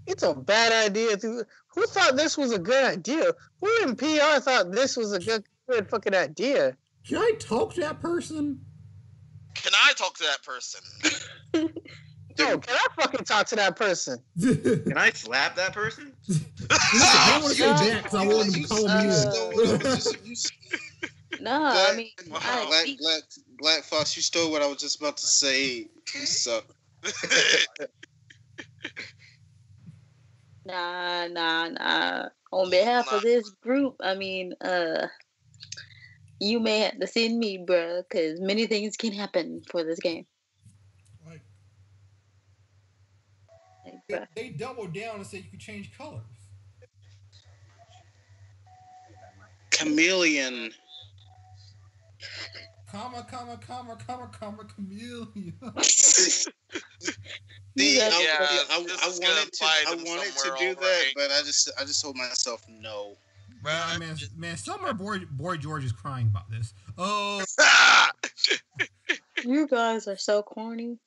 It's a bad idea. Who thought this was a good idea? Who in PR thought this was a good fucking idea? Can I talk to that person? Can I talk to that person? No, can I fucking talk to that person? Can I slap that person? I don't want to say that because I want him to call me in. No, I mean, Black Fox, you stole what I was just about to say. You suck. Nah. On behalf of this group, I mean, you may have to send me, bruh, because many things can happen for this game. They doubled down and said you could change colors. Chameleon. Comma, chameleon. I wanted to do that, but I just told myself no. Nah, man, somewhere Boy George is crying about this. Oh, you guys are so corny.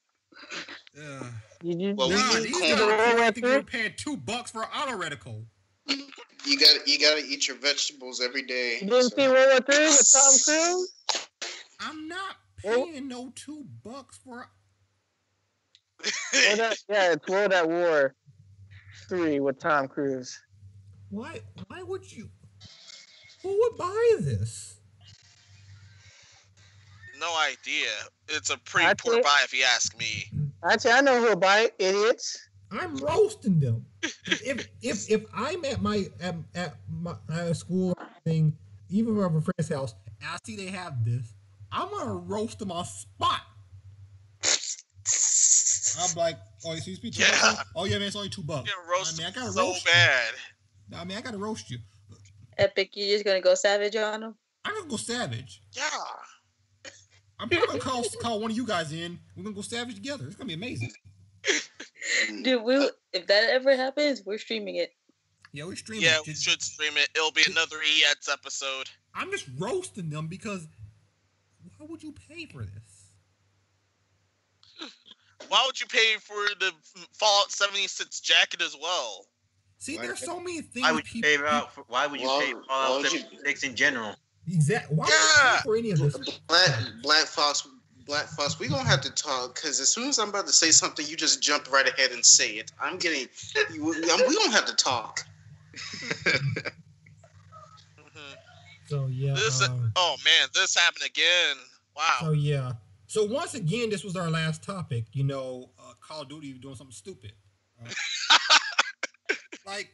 These guys are thinking you're paying $2 for an auto reticle. You gotta eat your vegetables every day. You didn't see World War III with Tom Cruise? I'm not paying no $2 for. It's World at War 3 with Tom Cruise. Why would you? Who would buy this? No idea. It's a pretty poor buy if you ask me. Actually, I know who'll buy it, idiots. I'm roasting them. if I'm at my school thing, even at a friend's house, and I see they have this, I'm gonna roast them on spot. I'm like, oh, so you speak $2? Oh yeah, man, it's only $2. I gotta roast bad. I mean, I gotta roast you. Epic, you just gonna go savage on them? I'm gonna go savage. Yeah. I'm probably gonna call one of you guys in. We're gonna go savage together. It's gonna be amazing. Dude, if that ever happens, we're streaming it. Yeah, we're streaming. Yeah, we should stream it. It'll be another EX episode. I'm just roasting them because why would you pay for this? Why would you pay for the Fallout 76 jacket as well? See, there's so many things. Why would you pay for Fallout 76 in general? Exactly. Why would you pay for any of this? Black Fox, we gonna have to talk because as soon as I'm about to say something, you just jump right ahead and say it. We gonna have to talk. So yeah. Oh man, this happened again. Wow. So yeah. So once again, this was our last topic. Call of Duty doing something stupid. I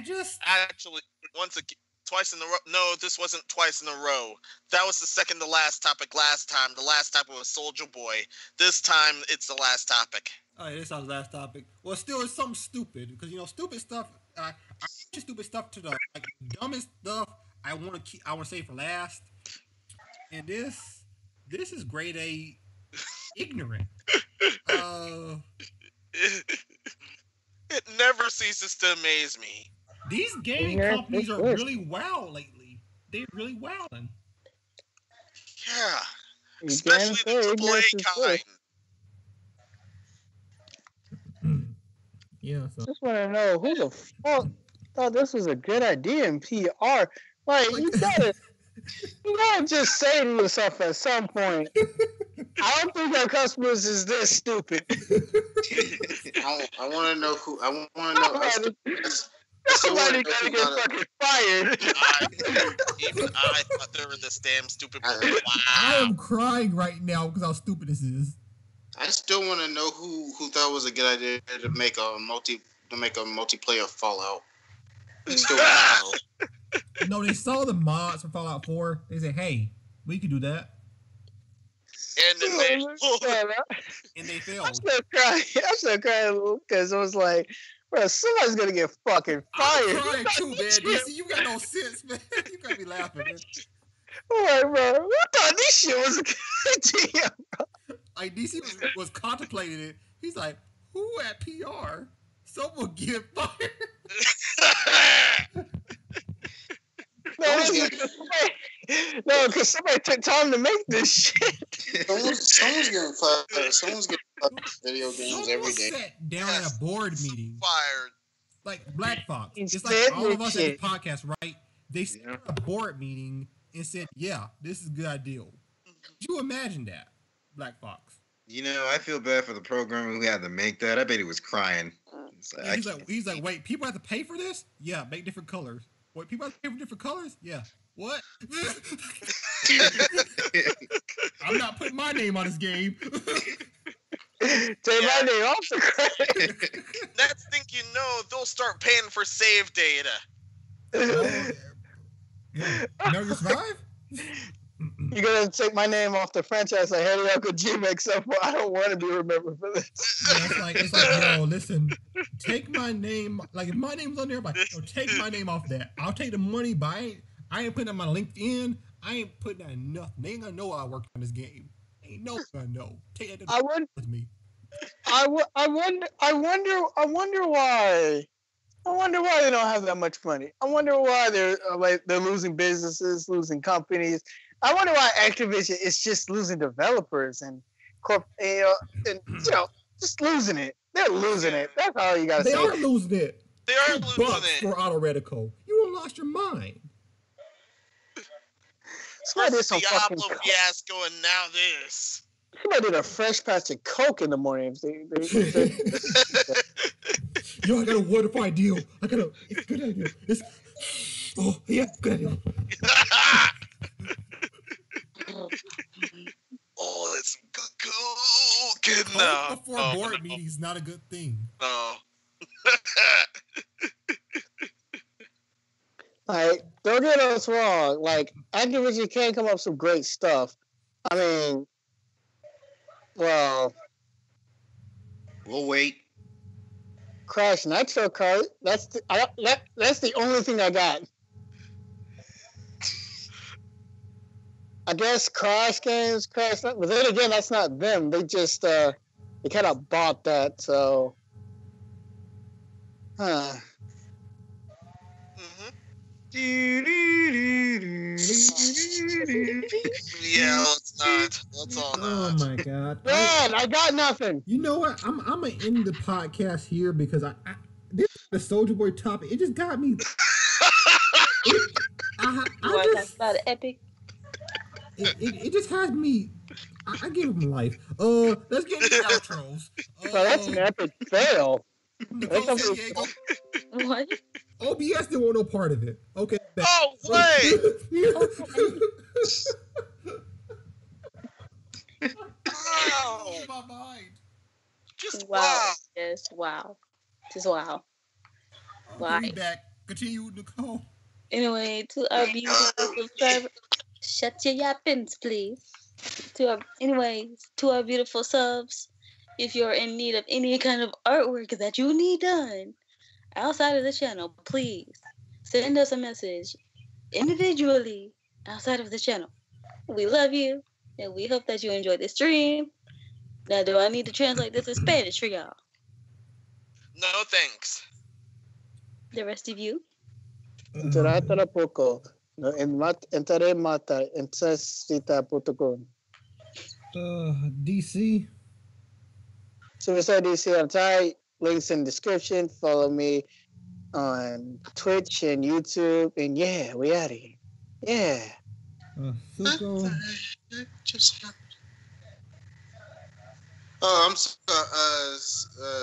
just actually once again. Twice in a row. No, this wasn't twice in a row. That was the second to last topic last time. The last topic was Soldier Boy. This time, it's the last topic. Oh, yeah, this is our last topic. Well, still, it's something stupid. Because, stupid stuff, I mention stupid stuff to the dumbest stuff I want to save for last. And this is grade A ignorant. It never ceases to amaze me. These gaming companies are really wild lately. They're really wilding. Yeah. Especially the AAA kind. Yeah. So. Just want to know who the fuck thought this was a good idea in PR. Like, you gotta just say to yourself at some point, I don't think our customers is this stupid. I want to know who. I want to know. Somebody gotta get fucking fired. Even I thought they were this damn stupid. Wow. I am crying right now because how stupid this is. I still want to know who thought it was a good idea to make a multiplayer Fallout. Still No, they saw the mods for Fallout 4. They said, "Hey, we could do that." And then they failed. I'm still crying because it was like, bro, somebody's gonna get fucking fired. I'm crying too, man. DC, you got no sense, man. You gotta be laughing, man. I'm like, bro, I thought this shit was a good idea, bro. Like, DC was contemplating it. He's like, who at PR? Someone get fired. No, because somebody took time to make this shit. Someone's getting fired. Someone's getting fired in video games every day. Sat down at a board meeting. Fired. Like Black Fox. It's like all of us at the podcast, right? They sat at a board meeting and said, yeah, this is a good idea. Could you imagine that, Black Fox? I feel bad for the programmer who had to make that. I bet he was crying. He's like, wait, people have to pay for this? Yeah, make different colors. Wait, people have to pay for different colors? Yeah. What? I'm not putting my name on this game. Take my name off the credit. Next thing you know, they'll start paying for save data. You survive? You're gonna take my name off the franchise like Hideo Kojima, except for I don't want to be remembered for this. Yeah, it's like, yo, listen, take my name. Like, if my name's on there, like, yo, take my name off that. I'll take the money, but I ain't putting on my LinkedIn. I ain't putting that enough. They ain't gonna know I worked on this game. Ain't no gonna know. Take that with me. I wonder why. I wonder why they don't have that much money. I wonder why they're losing businesses, losing companies. I wonder why Activision is just losing developers and just losing it. They're losing it. That's all you gotta say. They are losing it. They are losing it. For Auto Reticle. You lost your mind. Somebody did some Diablo fiasco, and now this. Somebody did a fresh patch of Coke in the morning. Yo, I got a wonderful idea. It's a good idea. Good idea. Oh, that's good Coke. No. Before board meeting is not a good thing. No. Like, don't get us wrong. Like, Activision can come up with some great stuff. I mean, well, we'll wait. Crash Nitro Kart. That's the only thing I got. I guess Crash Games, Crash. But then again, that's not them. They just they kind of bought that. So, Mm-hmm. Yeah, let's not. Let's all Oh not. my god. man, I got nothing. You know what? I'm gonna end the podcast here because this the Soldier Boy topic. It just got me. You want to talk about Epic? It just has me. I give him life. Let's get into outros. Well, that's an epic fail. Nicole San Diego. What? OBS didn't want no part of it. Okay. Back. Oh, wait! Wow! My mind. Just Wow. wow. Yes, wow. Just wow. I'll be back. Continue, Nicole. Anyway, to our beautiful subscribers, shut your yappings, please. To our beautiful subs, if you're in need of any kind of artwork that you need done outside of the channel, please send us a message individually outside of the channel. We love you, and we hope that you enjoyed the stream. Now, do I need to translate this in Spanish for y'all? No thanks. The rest of you? Trátala poco. No, entraré mata. Encesta.com. DC. Suicide DC on site. Links in description. Follow me on Twitch and YouTube. And yeah, we out of here. Yeah. Suko. Oh, I'm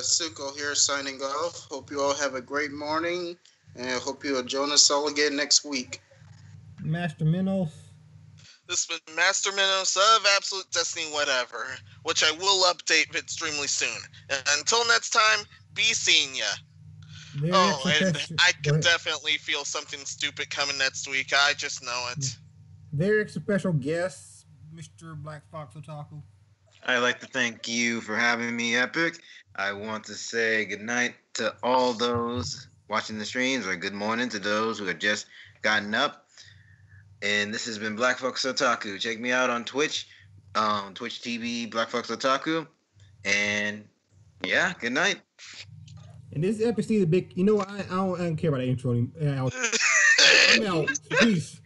Suko here signing off. Hope you all have a great morning, and I hope you'll join us all again next week. Master Meno. This has been Master Menos of Absolute Destiny Whatever, which I will update extremely soon. And until next time, be seeing ya. And I can definitely feel something stupid coming next week. I just know it. Very special guest, Mr. Black Fox Otaku. I'd like to thank you for having me, Epic. I want to say good night to all those watching the streams, or good morning to those who have just gotten up. And this has been Black Fox Otaku. Check me out on Twitch, Twitch TV, Black Fox Otaku. And yeah, good night. And this episode is a big. You know what? I don't care about the intro anymore. I'm out. Peace.